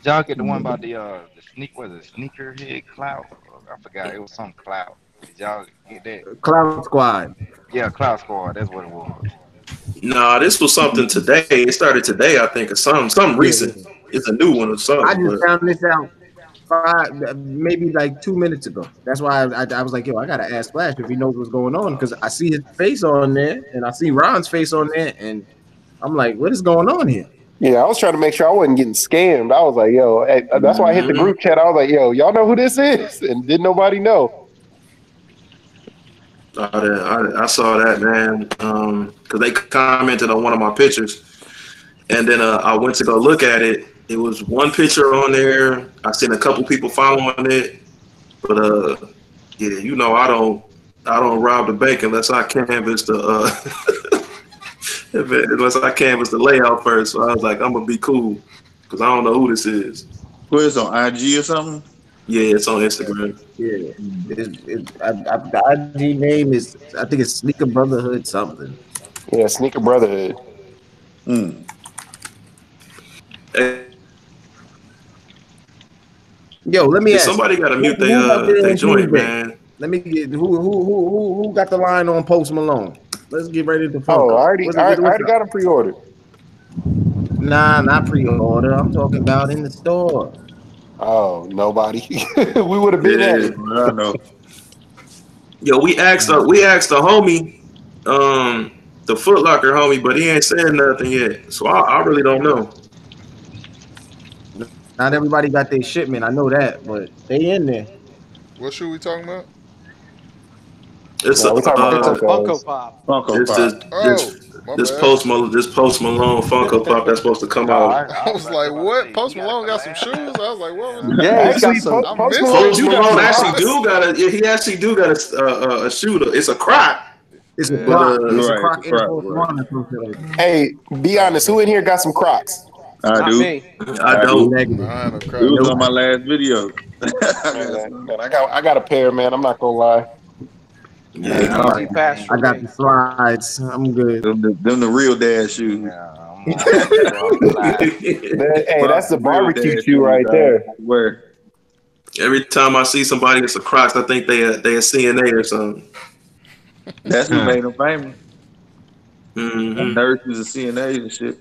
Y'all get the one about the sneakerhead cloud? I forgot. It was some cloud. Did y'all get that? Cloud Squad. Yeah, Cloud Squad. That's what it was. Nah, this was something today. It started today, I think, or something recent. It's a new one or something. I just found this out maybe like 2 minutes ago. That's why I was like, yo, I gotta ask Flash if he knows what's going on because I see his face on there and I see Ron's face on there, and I'm like, what is going on here? Yeah, I was trying to make sure I wasn't getting scammed. I was like, yo, that's why I hit the group chat. I was like, yo, y'all know who this is? And didn't nobody know. I saw that, man. Because they commented on one of my pictures, and then I went to go look at it. It was one picture on there. I seen a couple people following it, but yeah, you know, I don't rob the bank unless I canvas the unless I canvas the layout first. So I was like, I'm gonna be cool because I don't know who this is. What is on IG or something? Yeah, it's on Instagram. Yeah, the IG name is, I think it's Sneaker Brotherhood something. Yeah, Sneaker Brotherhood. Hey, Yo, let me ask. Somebody got to mute their joint, man. Let me get who got the line on Post Malone. Let's get ready to Funko. Oh, I already got him pre-ordered. Nah, not pre-order. I'm talking about in the store. Oh, nobody. We would have been at it. I know. Yo, we asked the homie, the Foot Locker homie, but he ain't said nothing yet. So I really don't know. Not everybody got their shipment. I know that, but they in there. What shoe we talking about? It's we're talking about Funko Pop. Funko Pop. This Post Malone Funko Pop that's supposed to come out. I was like, what? Post Malone got some shoes? I was like, what was Yeah, actually, Post Malone actually do got a. He actually do got a shoe. It's a Croc. It's a Croc. It's a Croc. Hey, be honest. Who in here got some Crocs? I do. I don't. It was on my last video. Man, I got a pair, man. I'm not gonna lie. Yeah, I got the slides. I'm good. Them the real dad shoes. Hey, that's the barbecue shoe right there. Where? Every time I see somebody that's a Crocs, I think they a CNA or something. That's what made them famous. Mm-hmm. Nurses and CNAs and shit.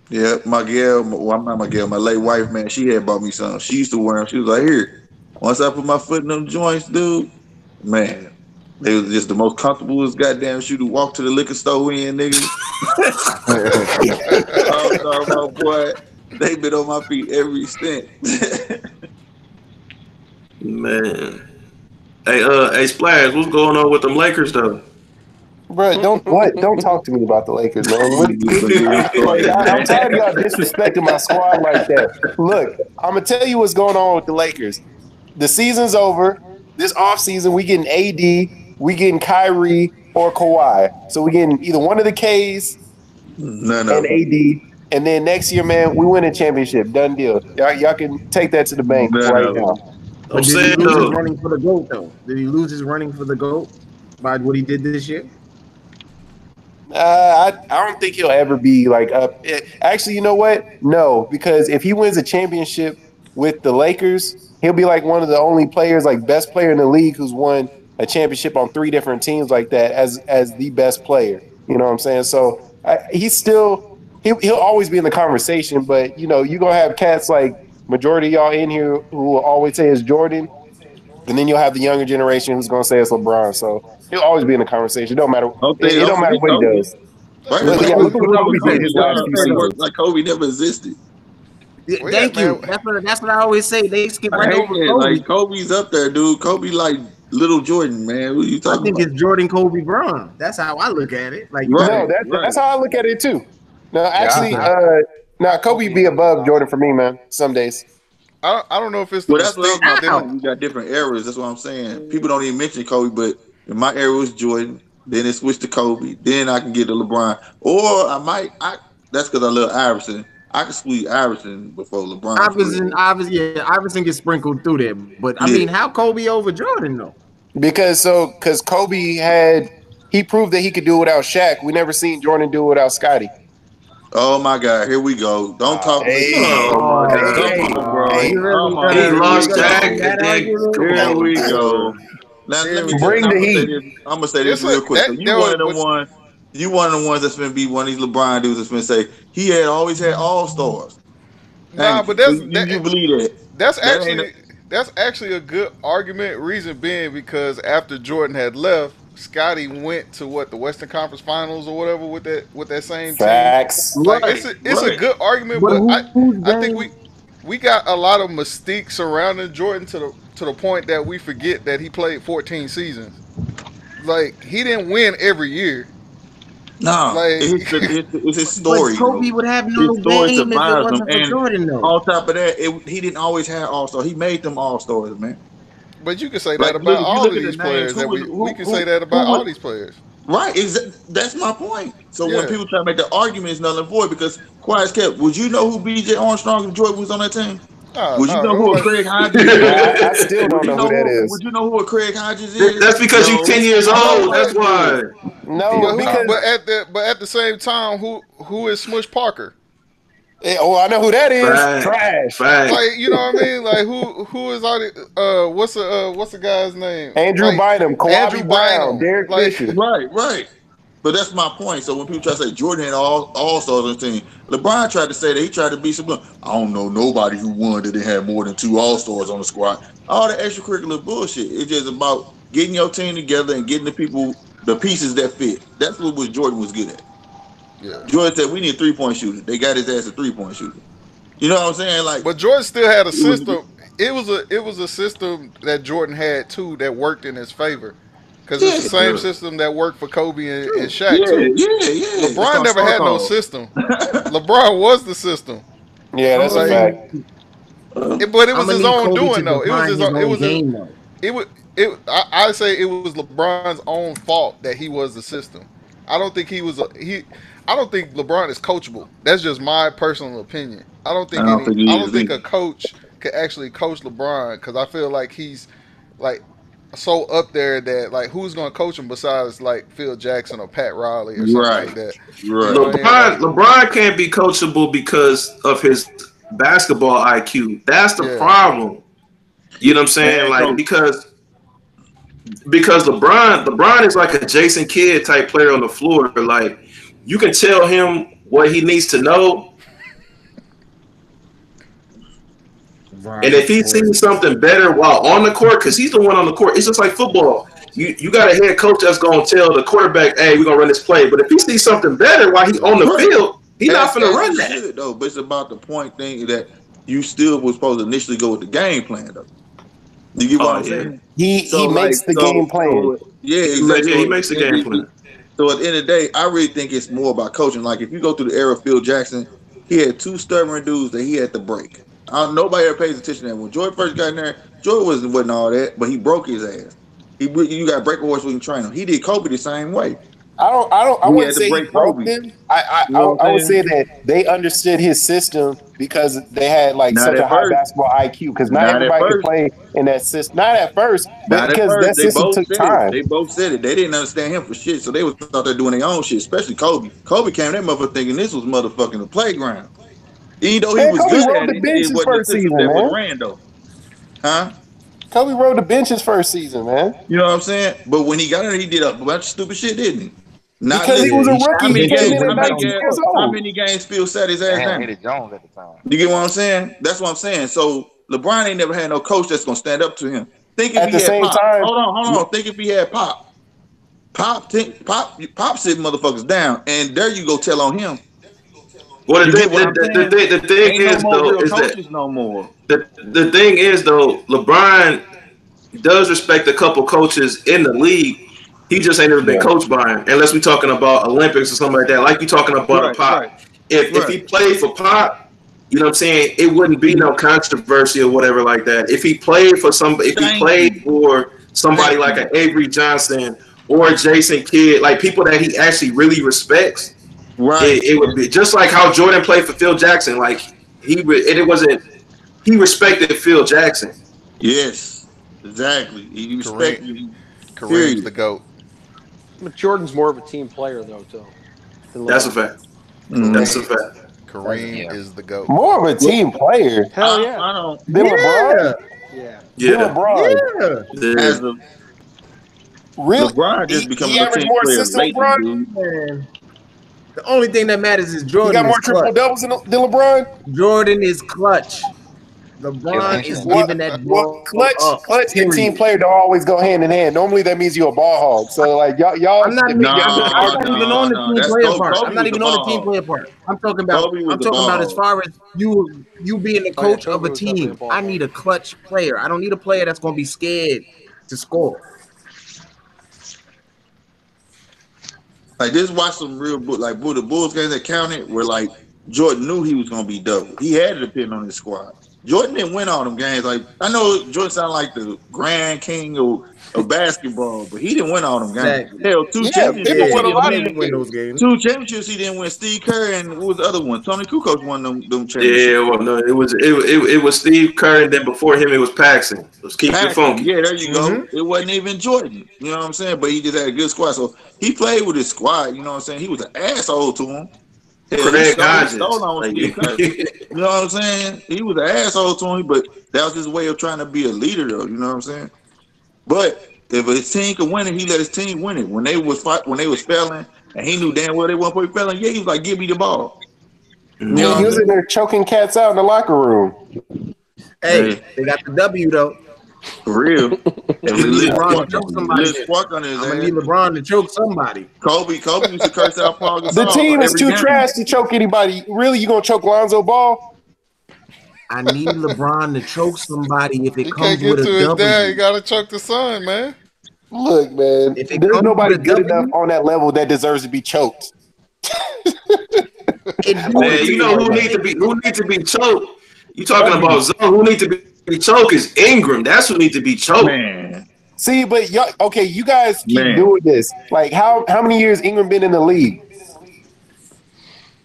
Yeah, my late wife, man, she had bought me some. She used to wear them. She was like, here. Once I put my foot in them joints, dude, man, they was just the most comfortable goddamn shoe to walk to the liquor store in, nigga. Oh, boy, they been on my feet every stint. Man, hey, Splash, what's going on with them Lakers though? Bro, don't talk to me about the Lakers, man. I'm tired of y'all disrespecting my squad like that. Look, I'm gonna tell you what's going on with the Lakers. The season's over. This offseason, we getting AD, we getting Kyrie or Kawhi. So we getting either one of the Ks and AD. And then next year, man, we win a championship. Done deal. Y'all can take that to the bank right now. But did he lose his running for the GOAT, though? Did he lose his running for the GOAT by what he did this year? I don't think he'll ever be like up. Actually, you know what? No, because if he wins a championship with the Lakers, he'll be like one of the only players, like best player in the league, who's won a championship on 3 different teams like that as the best player. You know what I'm saying? So he'll always be in the conversation. But you know, you gonna have cats like majority of y'all in here who will always say it's Jordan, and then you'll have the younger generation who's gonna say it's LeBron. So he'll always be in the conversation. It don't matter. It don't matter what he does. Look at what Kobe did his last few seasons. Like Kobe never existed. Yeah, thank you. That's what I always say. They skip right over Kobe. Like Kobe's up there, dude. Kobe like little Jordan, man. What are you talking about? I think it's Jordan, Kobe, Bron. That's how I look at it. Like that's how I look at it too. No, actually, Kobe be above Jordan for me, man. Some days. I don't know if it's that's what I'm about. We got different eras. That's what I'm saying. People don't even mention Kobe, but in my era was Jordan. Then it switched to Kobe. Then I can get to LeBron, or that's because I love Iverson. I can squeeze Iverson before LeBron. Iverson gets sprinkled through there. But I mean, how Kobe over Jordan though? Because Kobe he proved that he could do it without Shaq. We never seen Jordan do it without Scottie. Oh my God! Here we go. Don't talk. He lost Shaq. Here we go. Now let me bring the heat. I'm gonna say this real quick. You one of the ones that's gonna be one of these LeBron dudes that's gonna say he had always had all stars. Nah, but you believe that? That's actually a good argument. Reason being because after Jordan had left, Scottie went to the Western Conference Finals or whatever with that same Facts. team. Like it's a good argument, but I think we got a lot of mystique surrounding Jordan to the point that we forget that he played 14 seasons. like he didn't win every year. No, Like it's his But story. Kobe would have no His story game if it survives him, wasn't for and Jordan, though. on top of that, he didn't always have all stars. He made them all stars, man. But you can say Like, that look, about if you all look of at the these names, players. We can say that about all these players. Right, that's my point. So when Yeah. people try to make the argument, it's null and void because quiet as kept. Would you know who B.J. Armstrong if Jordan was on that team? Would you know who a Craig Hodges is? I still don't know who that is. Would you know who a Craig Hodges is? That's because you're 10 years old. That's why. No, but at the same time, who is Smush Parker? Oh, I know who that is. Trash. Like, you know what I mean? Like who is all the what's the guy's name? Andrew Bynum, Andrew Kawhi Brown, Bynum. Derek Fisher. Right. But that's my point. So when people try to say Jordan had all stars on the team, LeBron tried to say that he tried to be some. I don't know nobody who won that didn't have more than 2 all stars on the squad. All the extracurricular bullshit. It's just about getting your team together and getting the people the pieces that fit. That's what Jordan was good at. Yeah. Jordan said we need a 3-point shooter. They got his ass a 3-point shooter. You know what I'm saying? Like, but Jordan still had a system. It was a system that Jordan had too that worked in his favor. Because it's the same system that worked for Kobe and Shaq too. Yeah. LeBron never had no system. LeBron was the system. Yeah, that's a fact. But it was his own doing though. It was his own. I say it was LeBron's own fault that he was the system. I don't think I don't think LeBron is coachable. That's just my personal opinion. I don't think a coach could actually coach LeBron because I feel like he's like so up there that like who's gonna coach him besides like Phil Jackson or Pat Riley or something like that. Right. LeBron can't be coachable because of his basketball IQ. That's the problem. You know what I'm saying? Like because LeBron is like a Jason Kidd type player on the floor. Like you can tell him what he needs to know. And if he sees something better while on the court, because he's the one on the court, it's just like football. You got a head coach that's going to tell the quarterback, hey, we're going to run this play. But if he sees something better while he's on the field, he's not going to run that. Though, but it's about the point thing that you still was supposed to initially go with the game plan, though. You get what I'm saying? He makes the game plan. Exactly. He makes the game plan. So at the end of the day, I really think it's more about coaching. Like if you go through the era of Phil Jackson, he had 2 stubborn dudes that he had to break. Nobody ever pays attention to that. When Jordan first got in there, Jordan wasn't all that, but he broke his ass. You got to break a horse when you train him. He did Kobe the same way. I wouldn't say he broke them. I would say that they understood his system because they had like such a high basketball IQ. Because not everybody could play in that system. Not at first, but because that system took time. They both said it. They didn't understand him for shit, so they was out there doing their own shit. Especially Kobe. Kobe came to that motherfucker thinking this was motherfucking the playground. Even though he was good at it, it wasn't the system that was ran though. Huh? Kobe rode the bench his first season, man. You know what I'm saying? But when he got in there, he did a bunch of stupid shit, didn't he? Because he was a rookie. How many games Phil sat his ass down? Jones at the time. You get what I'm saying? That's what I'm saying. So LeBron ain't never had no coach that's gonna stand up to him. Think if he had Pop. Hold on. Think if he had Pop. Pop sit motherfuckers down, and there you go tell on him. Well, the thing is though is that no more. The thing is though, LeBron does respect a couple coaches in the league. He just ain't never been coached by him, unless we're talking about Olympics or something like that. Like you talking about a Pop. Right. If he played for Pop, you know what I'm saying, it wouldn't be no controversy or whatever like that. If he played for somebody like an Avery Johnson or Jason Kidd, like people that he actually really respects, right? It would be just like how Jordan played for Phil Jackson. Like he respected Phil Jackson. Yes, exactly. He respected. Kareem's the GOAT. But Jordan's more of a team player, though, too. That's a fact. That's a fact. Kareem is the GOAT. More of a team player. Hell yeah. I don't. Than LeBron? Yeah. LeBron. Yeah. Really? LeBron just becomes a team more player. assists than LeBron? The only thing that matters is Jordan. He got more triple doubles than LeBron? Jordan is clutch. LeBron is giving that ball clutch and team player don't always go hand in hand. Normally that means you're a ball hog. So like y'all I'm not even on the team player part. I'm not even on the team player part. I'm talking about as far as you being the coach of a team. I need a clutch player. I don't need a player that's gonna be scared to score. Like just watch some real like the Bulls games that counted where like Jordan knew he was gonna be double. He had to depend on his squad. Jordan didn't win all them games. Like I know Jordan sounded like the grand king of basketball, but he didn't win all them games. Exactly. Hell, two championships. People won a lot He of didn't win those games. 2 championships he didn't win. Steve Kerr and what was the other one? Tony Kukoc won them championships. Yeah, well, no, it was Steve Kerr, and then before him it was Paxson. It was Keep It Funky. Yeah, there you go. It wasn't even Jordan. You know what I'm saying? But he just had a good squad. So he played with his squad. You know what I'm saying? He was an asshole to him. Hell, he stole on Steve Kerr. You know what I'm saying? He was an asshole to him, but that was his way of trying to be a leader, though. You know what I'm saying? But if his team could win it, he let his team win it. When they was failing, and he knew damn well they weren't supposed to be failing, yeah, he was like, "Give me the ball." You know he was in there choking cats out in the locker room. Hey, they got the W though. For real. LeBron choke somebody. I'm gonna need LeBron to choke somebody. Kobe used to curse out Paul Gasol. The team is too trash to choke anybody. Really, you gonna choke Lonzo Ball? I need LeBron to choke somebody if it comes with a W. Dad, you gotta choke the son, man. Look, man, there's nobody good enough on that level that deserves to be choked. Man, you know who needs to be choked? You talking about Zone? Who needs to be choked is Ingram. That's who needs to be choked. Man. See, but y'all, okay, you guys keep doing this. Like, how many years Ingram been in the league?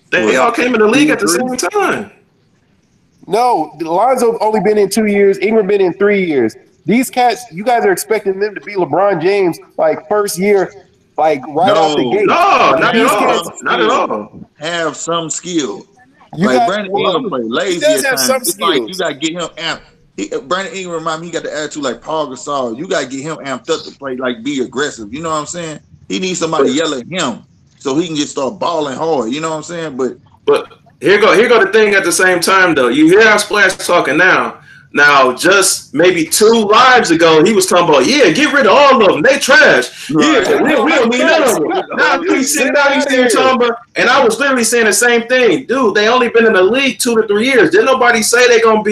They all came in the league at the same time. No, Lonzo only been in 2 years. Ingram been in 3 years. These cats, you guys are expecting them to be LeBron James like first year, like out the gate. No, not at all. Not at all. Have some skill. Like Brandon Ingram play lazy. He does have some skills. Like you gotta get him amped. Brandon Ingram remind me he got the attitude like Paul Gasol. You gotta get him amped up to play, like be aggressive. You know what I'm saying? He needs somebody yell at him so he can just start balling hard. You know what I'm saying? But here go the thing at the same time though. You hear how Splash talking now. Now, just maybe 2 lives ago, he was talking about, yeah, get rid of all of them. They trash. Right. Yeah, we don't need none of them. Now he's sitting down, he's there talking about, and I was literally saying the same thing. Dude, they only been in the league 2 to 3 years. Didn't nobody say they in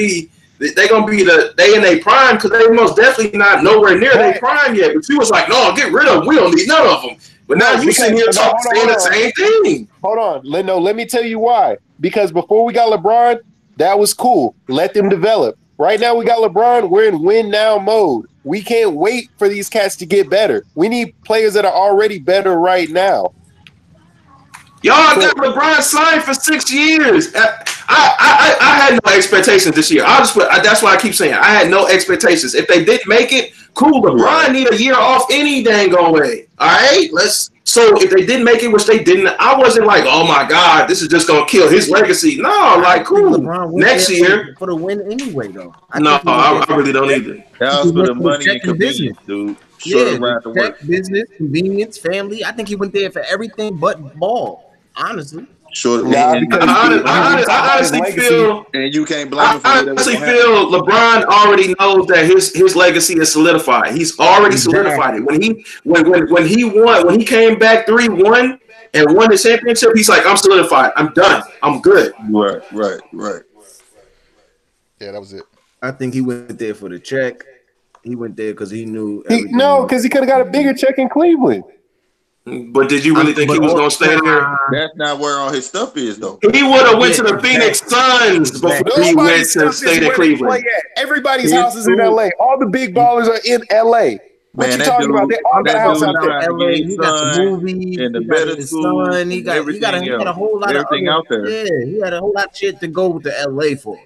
their prime, because they most definitely not nowhere near their prime yet. But he was like, no, get rid of them. We don't need none of them. But now you sitting here saying the same thing. Hold on. Let me tell you why. Because before we got LeBron, that was cool. Let them develop. Right now, we got LeBron. We're in win now mode. We can't wait for these cats to get better. We need players that are already better right now. Y'all got LeBron signed for 6 years. I had no expectations this year. That's why I keep saying I had no expectations. If they didn't make it, cool. LeBron need a year off any dang way. All right, So if they didn't make it, which they didn't, I wasn't like, oh my God, this is just gonna kill his legacy. No, like cool. Next year for the win anyway, though. I really don't either. That was for the money and convenience, dude. Business, convenience, family. I think he went there for everything but ball. Honestly. I honestly feel, and you can't blame him for I honestly feel LeBron already knows that his legacy is solidified. He's already solidified it. When he came back 3-1 and won the championship, he's like, I'm solidified. I'm done. I'm good. Right. Yeah, that was it. I think he went there for the check. He went there because he knew. Because he could have got a bigger check in Cleveland. But did you really think he was going to stay there? That's not where all his stuff is, though. He would have went to the Phoenix Suns before he went to stay in Cleveland. Everybody's house is in L.A. All the big ballers are in L.A. What you talking about? They all got a house out there. LA, he got the movie, and the better school, he got a whole lot of everything out there. Yeah, he had a whole lot of shit to go to LA for.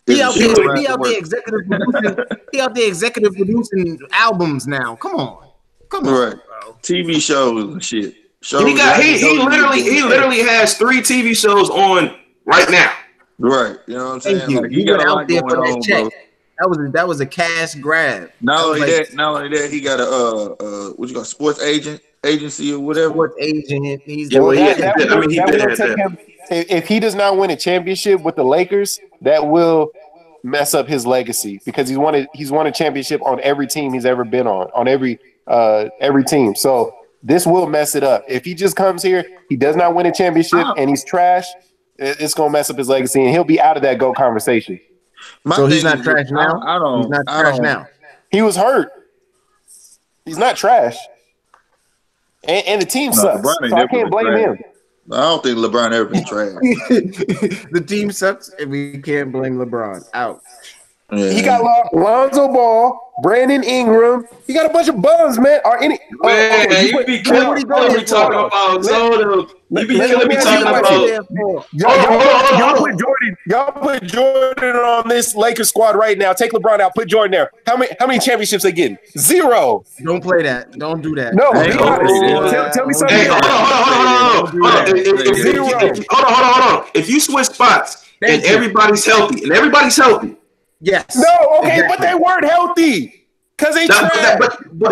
He out there executive producing. He out there executive producing albums now. Come on, right. Bro. TV shows and shit. He literally has 3 TV shows on right now. Right, you know what I'm saying? Thank you. Like, he got out there for that check. Bro. That was a cash grab. Not only that, he got a sports agency or whatever. Sports agent. If he does not win a championship with the Lakers, that will mess up his legacy because he's won a championship on every team he's ever been on every team. So this will mess it up. If he just comes here, he does not win a championship and he's trash, it's gonna mess up his legacy and he'll be out of that GOAT conversation. So he's not trash now? He's not trash now. He was hurt. He's not trash. And the team sucks, so I can't blame him. I don't think LeBron ever been trash. The team sucks, and we can't blame LeBron. Out. Yeah. He got Lonzo Ball, Brandon Ingram. He got a bunch of bums, man. You be killing me talking about Zoda. You be killing me talking about. Y'all put Jordan on this Lakers squad right now. Take LeBron out. Put Jordan there. How many championships they getting? 0. Don't play that. Don't do that. No. Tell me something. Hey, hold on. If you switch spots and everybody's healthy, yes. No, okay, but they weren't healthy because they trash. No.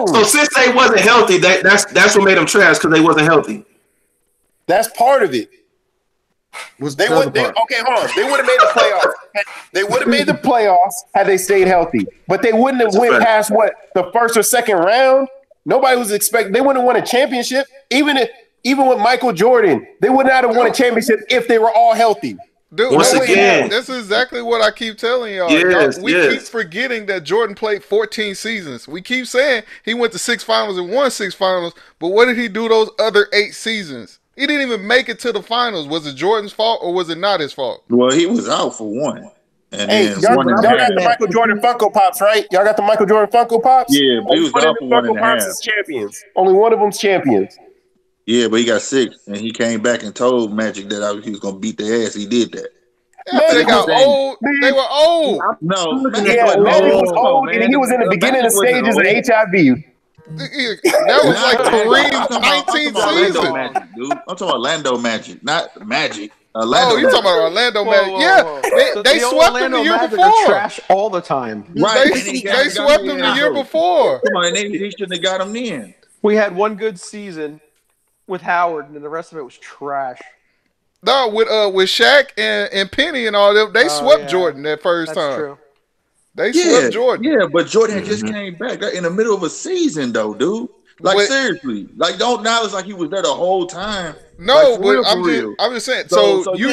So since they wasn't healthy, that's what made them trash because they wasn't healthy. That's part of it. Okay, hold on. They would have made the playoffs. They would have made the playoffs had they stayed healthy, but they wouldn't have went past the first or second round. Nobody was expecting. They wouldn't have won a championship, even with Michael Jordan. They would not have won a championship if they were all healthy. Dude, once again, this is exactly what I keep telling y'all. We keep forgetting that Jordan played 14 seasons. We keep saying he went to 6 finals and won 6 finals, but what did he do those other 8 seasons? He didn't even make it to the finals. Was it Jordan's fault or was it not his fault? Well, he was out for one. And y'all got the Michael Jordan Funko Pops, right? Y'all got the Michael Jordan Funko Pops? Yeah, but he was out for 1.5. Champions. Only one of them's champions. Yeah, but he got 6, and he came back and told Magic that he was going to beat their ass. He did that. Yeah, they got old. They were old. No, Magic was old, and he was in the beginning stages of HIV. That was like Kareem's 19th season. Magic, dude. I'm talking Orlando Magic, not Magic. Oh, you talking about Orlando Magic? Yeah, they swept them the year before. Trash all the time. Right, they swept them the year before. Come on, they shouldn't have got them in. We had one good season with Howard, and then the rest of it was trash. No, with Shaq and Penny and all them, they swept Jordan that first time. True. They swept Jordan. Yeah, but Jordan just came back in the middle of a season, though, dude. Seriously, don't now it's like he was there the whole time. No, but I'm just saying. So you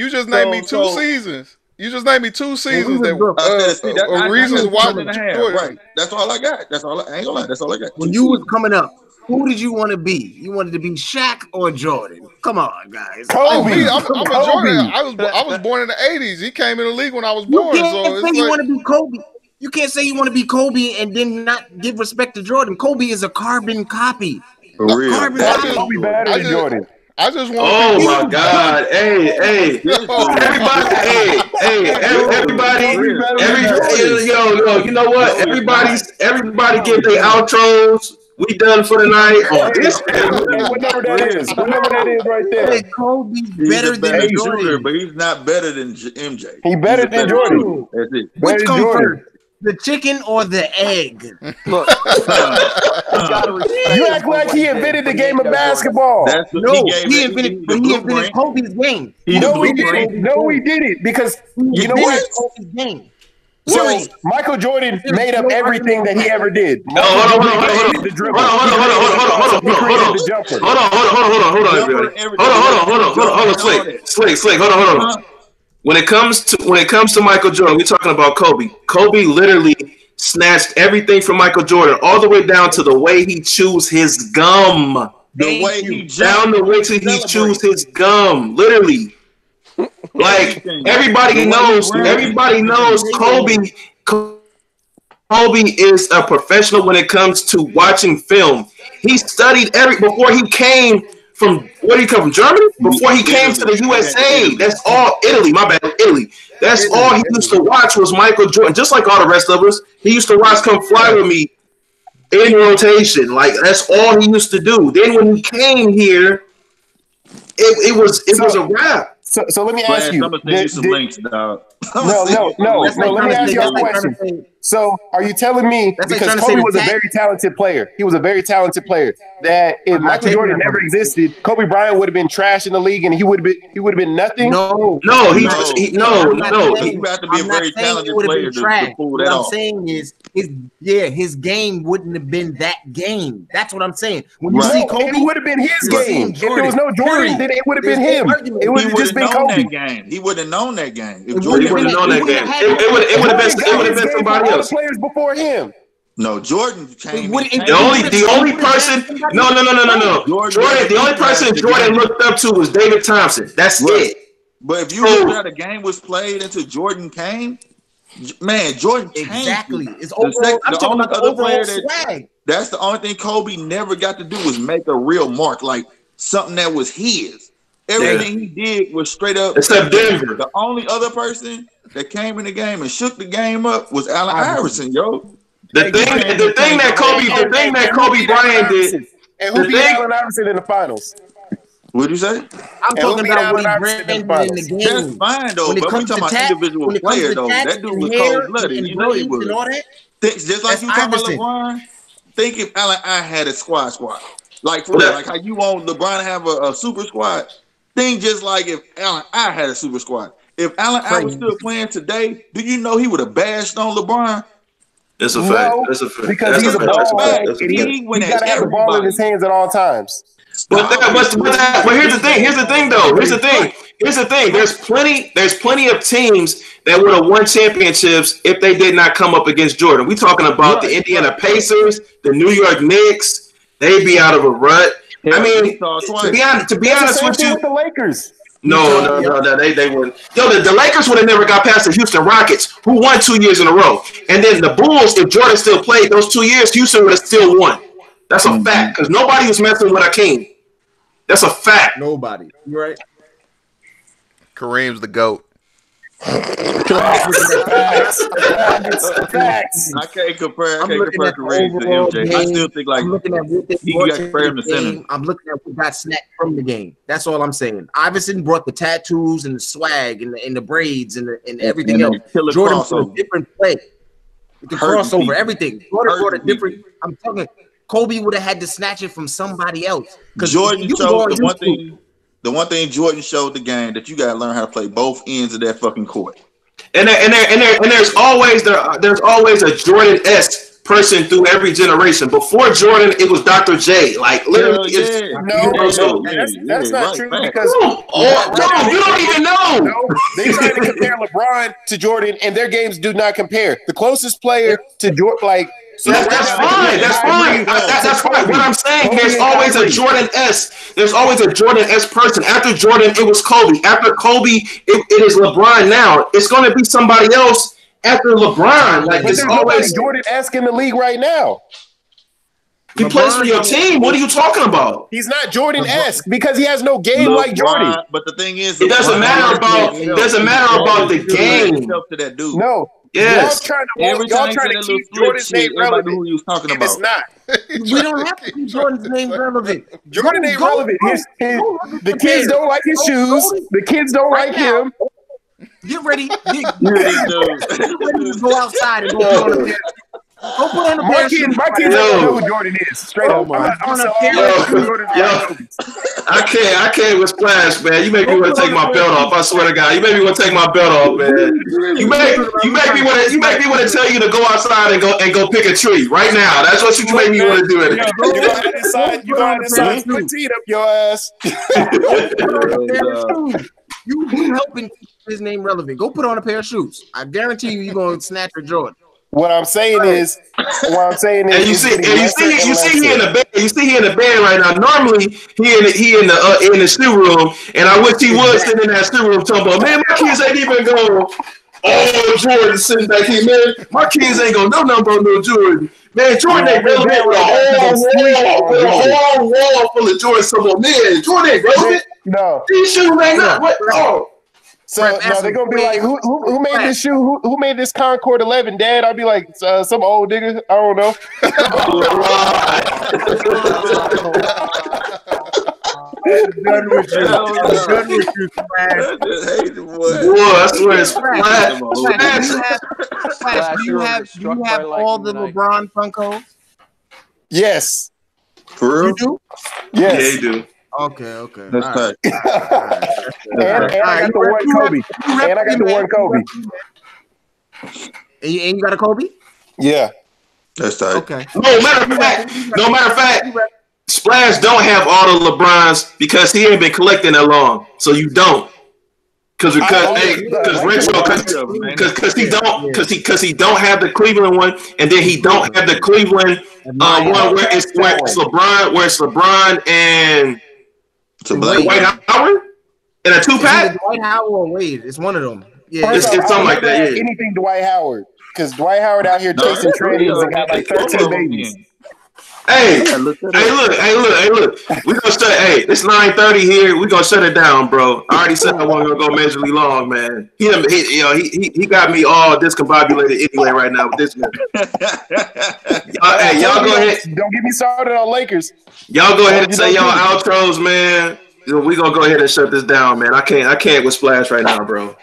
just named me 2 seasons. You just named me 2 seasons reasons why. Right. That's all I got. I ain't gonna lie. That's all I got. When you was coming up, who did you want to be? You wanted to be Shaq or Jordan? Come on, guys. Kobe. I'm a Jordan. I was born in the 80s. He came in the league when I was born. You can't say you want to be Kobe. You can't say you want to be Kobe and then not give respect to Jordan. Kobe is a carbon copy. For real. Kobe better than Jordan. I just want. Oh my God! Hey! Everybody! You know what? Everybody give their outros. We done for the night. Whatever that is right there. Hey, Kobe's better than Jordan, but he's not better than MJ. He's better than Jordan. That's it. Which comes first, the chicken or the egg? Look, you act like he invented the game of basketball. He invented Kobe's game. No, we didn't. Because you know what? Kobe's game. So Michael Jordan made up everything that he ever did. Hold on. When it comes to Michael Jordan, we're talking about Kobe. Kobe literally snatched everything from Michael Jordan, all the way down to the way he chews his gum. The way he chews his gum, literally. Like everybody knows Kobe is a professional when it comes to watching film. He studied before he came from Germany? Before he came to the USA. That's all Italy. My bad, Italy. That's all he used to watch was Michael Jordan. Just like all the rest of us, he used to watch Come Fly With Me in rotation. Like that's all he used to do. Then when he came here, it was a wrap. So let me ask you. I'm gonna send you some links, dog. No. Let me ask you a question. So, are you telling me because Kobe was a very talented player? He was a very talented player. That if Michael Jordan never existed, Kobe Bryant would have been trash in the league, and he would have been nothing. No. He had to be a very talented player to pull that off. What I'm saying is, his game wouldn't have been that game. That's what I'm saying. When you see Kobe, it would have been his game. If there was no Jordan, then it would have been him. It would have just been Kobe. He would have known that game. If Jordan would have known that game, it would have been somebody else. Players before him. No, Jordan came. The only person. No. Jordan. The only person Jordan looked up to was David Thompson. That's it. But if you look at how the game was played until Jordan came, man, Jordan changed. Exactly. It's overall. I'm talking about the overall swag. That's the only thing Kobe never got to do was make a real mark, like something that was his. Everything he did was straight up. Except Denver. The only other person that came in the game and shook the game up was Allen Iverson, yo. The thing that Kobe Bryant did. And who beat Allen Iverson in the finals? What did you say? I'm talking about what he branded in the game. That's fine though, but we're talking about individual player though. That dude was cold-blooded. You know he was. Just like you talking about LeBron. Think if Allen I had a squad. Like for real, like how you want LeBron to have a super squad. Think just like if Allen I had a super squad. If Allen I was still playing today, do you know he would have bashed on LeBron? That's a fact. That's a fact. Because he's a ball man. He gotta have the ball in his hands at all times. But here's the thing. There's plenty of teams that would have won championships if they did not come up against Jordan. We talking about the Indiana Pacers, the New York Knicks. They'd be out of a rut. I mean, to be honest with you, the Lakers. No, they wouldn't. The Lakers would have never got past the Houston Rockets, who won 2 years in a row. And then the Bulls, if Jordan still played those 2 years, Houston would have still won. That's a fact, because nobody was messing with Hakeem. That's a fact. Nobody. You right? Kareem's the GOAT. Facts. I can't compare Kareem to MJ. I still think like he got compared to center. I'm looking at what got snatched from the game. That's all I'm saying. Iverson brought the tattoos and the swag and the braids and everything else. Jordan put a different play. The crossover, everything. Jordan brought a different. I'm talking. Kobe would have had to snatch it from somebody else. Jordan showed the one thing Jordan showed the game that you gotta learn how to play both ends of that fucking court. And there's always a Jordan-esque person through every generation. Before Jordan, it was Dr. J. Like literally, that's not true because you don't even know. No, they try to compare LeBron to Jordan, and their games do not compare. The closest player to Jordan, like. That's fine. That's fine. What I'm saying, there's always a Jordan-esque. There's always a Jordan-esque person. After Jordan, it was Kobe. After Kobe, it is LeBron now. It's going to be somebody else after LeBron. Like, it's always Jordan-esque in the league right now. He plays for your team. What are you talking about? He's not Jordan-esque because he has no game like Jordan. But the thing is, it doesn't matter about the game. To that dude. No. Yes. Y'all trying to keep Jordan's name relevant. Who he was talking about. It's not. We don't have to keep Jordan's name relevant. Jordan ain't relevant. The kids don't like his shoes. The kids don't like him. Get ready. Get ready to go outside and go put on a pair. Go put on a pair. My kids don't know who Jordan is. Straight up. I can't with Splash, man. You make me want to take my belt off. I swear to God, you make me want to take my belt off, man. You make me want to tell you to go outside and go pick a tree right now. That's what you make me want to do. You go outside, put teed up your ass. You helping keep his name relevant. Go put on a pair of shoes. I guarantee you're gonna snatch a Jordan. What I'm saying is, and you see he in the bed. You see he in the bed right now. Normally he in the shoe room, and I wish he was sitting in that shoe room talking about, man, my kids ain't even going. Oh, Jordan sitting back here, man. My kids ain't gonna know nothing about no Jordan. Man, Jordan ain't relevant with a whole wall full of Jordan. So, man, Jordan ain't relevant. No, these shoes ain't not. What? Oh. So no, they're gonna be like, who made this shoe? Who made this Concord 11, Dad? I'll be like, some old nigga. I don't know. Done with you, Splash. Boy, I swear, Splash. Do you have all the LeBron Funkos? Yes. For real? You do? Yes. Yeah, you do. Okay. That's tight. And I got the one Kobe. And I got the one Kobe. And you got a Kobe? Yeah. That's tight. Okay. No matter of fact, Splash don't have all the LeBrons because he ain't been collecting that long. So you don't. Because he don't have the Cleveland one, and then he don't have the Cleveland one where it's LeBron and Dwight Howard in a 2-pack. Dwight Howard or Wade? It's one of them. Yeah, it's something like that. Yeah. Anything Dwight Howard, because Dwight Howard out here chasing trannies and got like 13 babies. Hey, look. We gonna shut. Hey, it's 9:30 here. We gonna shut it down, bro. I already said I wasn't gonna go majorly long, man. He got me all discombobulated anyway right now with this man. Y'all go ahead. Don't get me started on Lakers. Y'all go ahead and say y'all outros, man. We gonna go ahead and shut this down, man. I can't with Splash right now, bro.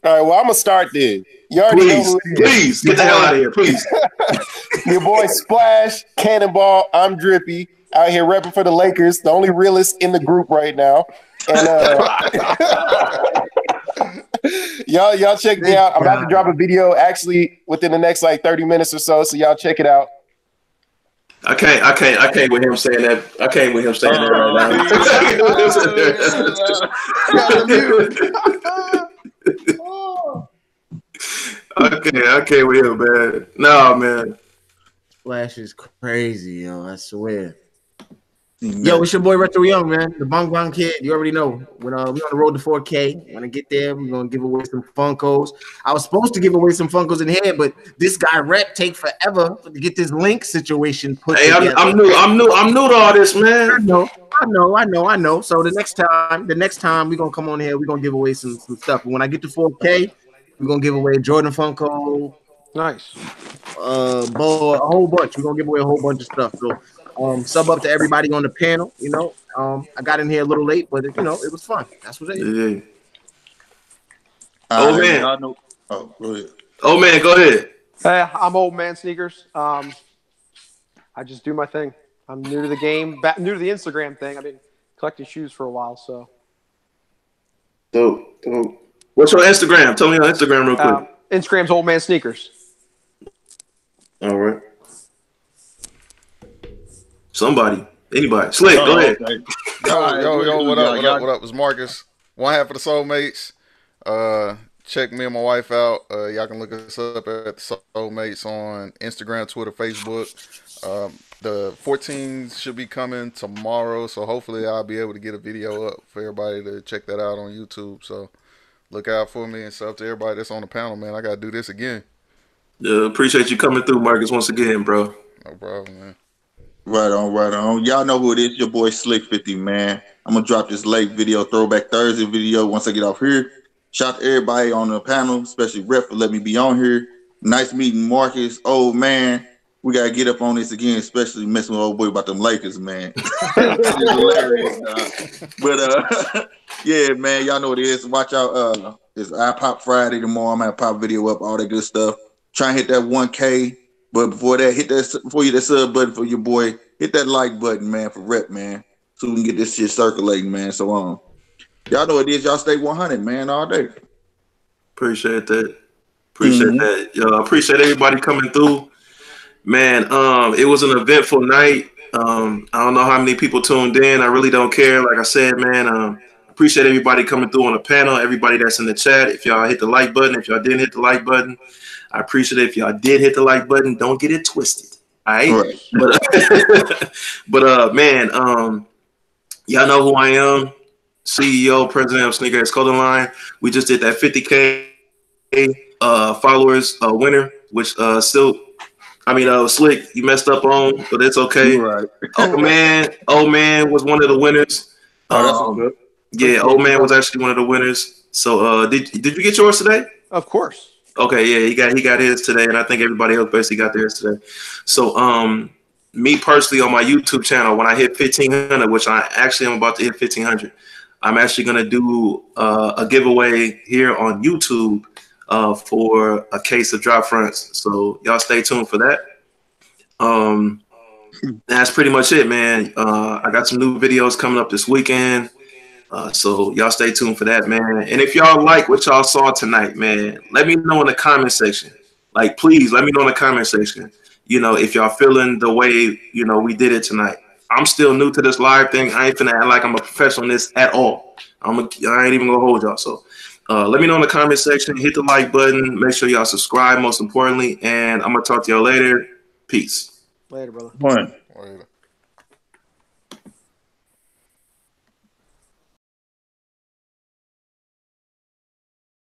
All right, well, I'm gonna start then. You already know who it is. Please get the hell out of here, please. Your boy Splash, Cannonball, I'm Drippy, out here repping for the Lakers, the only realist in the group right now. And y'all check me out. I'm about to drop a video actually within the next like 30 minutes or so y'all check it out. I can't with him saying that. I can't with him saying that right now. I can't with him, man. No, man. Flash is crazy, yo. I swear. Yo, it's your boy Retro Young, man. The Bong Bong Kid. You already know. When we on the road to 4K. When I get there, we're gonna give away some Funkos. I was supposed to give away some Funkos in here, but this guy Rep take forever to get this link situation put together. I'm new to all this, man. I know. So the next time we're gonna come on here, we're gonna give away some stuff. But when I get to 4K, we're gonna give away Jordan Funko. Nice. A whole bunch. We're gonna give away a whole bunch of stuff. So sub up to everybody on the panel, you know. I got in here a little late, but it was fun. That's what it is. Yeah. Man. Oh, go ahead. Oh man, go ahead. Hey, I'm Old Man Sneakers. I just do my thing. I'm new to the game, new to the Instagram thing. I've been collecting shoes for a while, so. Dope. What's your Instagram? Tell me your Instagram real quick. Instagram's Old Man Sneakers. All right. Anybody. Slick, go ahead. Yo, what up? It's Marcus. One half of the Soulmates. Check me and my wife out. Y'all can look us up at the Soulmates on Instagram, Twitter, Facebook. The 14 should be coming tomorrow, so hopefully I'll be able to get a video up for everybody to check that out on YouTube. So look out for me and sub to everybody that's on the panel, man. I got to do this again. Yeah, appreciate you coming through, Marcus, once again, bro. No problem, man. Right on. Y'all know who it is. Your boy Slick 50, man. I'm going to drop this late video, Throwback Thursday video once I get off here. Shout out to everybody on the panel, especially Rep for letting me be on here. Nice meeting Marcus. Old man. We got to get up on this again, especially messing with old boy about them Lakers, man. It's hilarious, But, yeah, man, y'all know what it is. Watch out. It's iPop Friday tomorrow. I'm going to pop a video up, all that good stuff. Try and hit that 1K. But before that, before you hit that sub button for your boy, hit that like button, man, for Rep, man, so we can get this shit circulating, man. So y'all know what it is. Y'all stay 100, man, all day. Appreciate that. That. Yo, I appreciate everybody coming through, man. It was an eventful night. I don't know how many people tuned in. I really don't care. Like I said, man, appreciate everybody coming through on the panel. Everybody that's in the chat. If y'all hit the like button, if y'all didn't hit the like button, I appreciate it. If y'all did hit the like button, don't get it twisted. All right. But man, y'all know who I am. CEO, president of SNEAKERHEADS Clothing Line. We just did that 50K followers winner, which Slick, you messed up on, but it's okay. Right. Old man was one of the winners. That's good. Yeah, Old man was actually one of the winners. So did you get yours today? Of course. Okay, yeah, he got his today, and I think everybody else basically got theirs today. So, me personally on my YouTube channel, when I hit 1,500, which I actually am about to hit 1,500, I'm actually gonna do a giveaway here on YouTube for a case of drop fronts. So y'all stay tuned for that. That's pretty much it, man. I got some new videos coming up this weekend. So y'all stay tuned for that, man. And if y'all like what y'all saw tonight, man, let me know in the comment section. Like, please let me know in the comment section. You know, if y'all feeling the way, we did it tonight. I'm still new to this live thing. I ain't finna act like I'm a professional in this at all. I ain't even gonna hold y'all. So Let me know in the comment section. Hit the like button. Make sure y'all subscribe, most importantly. And I'm going to talk to y'all later. Peace. Later, brother. One. Later.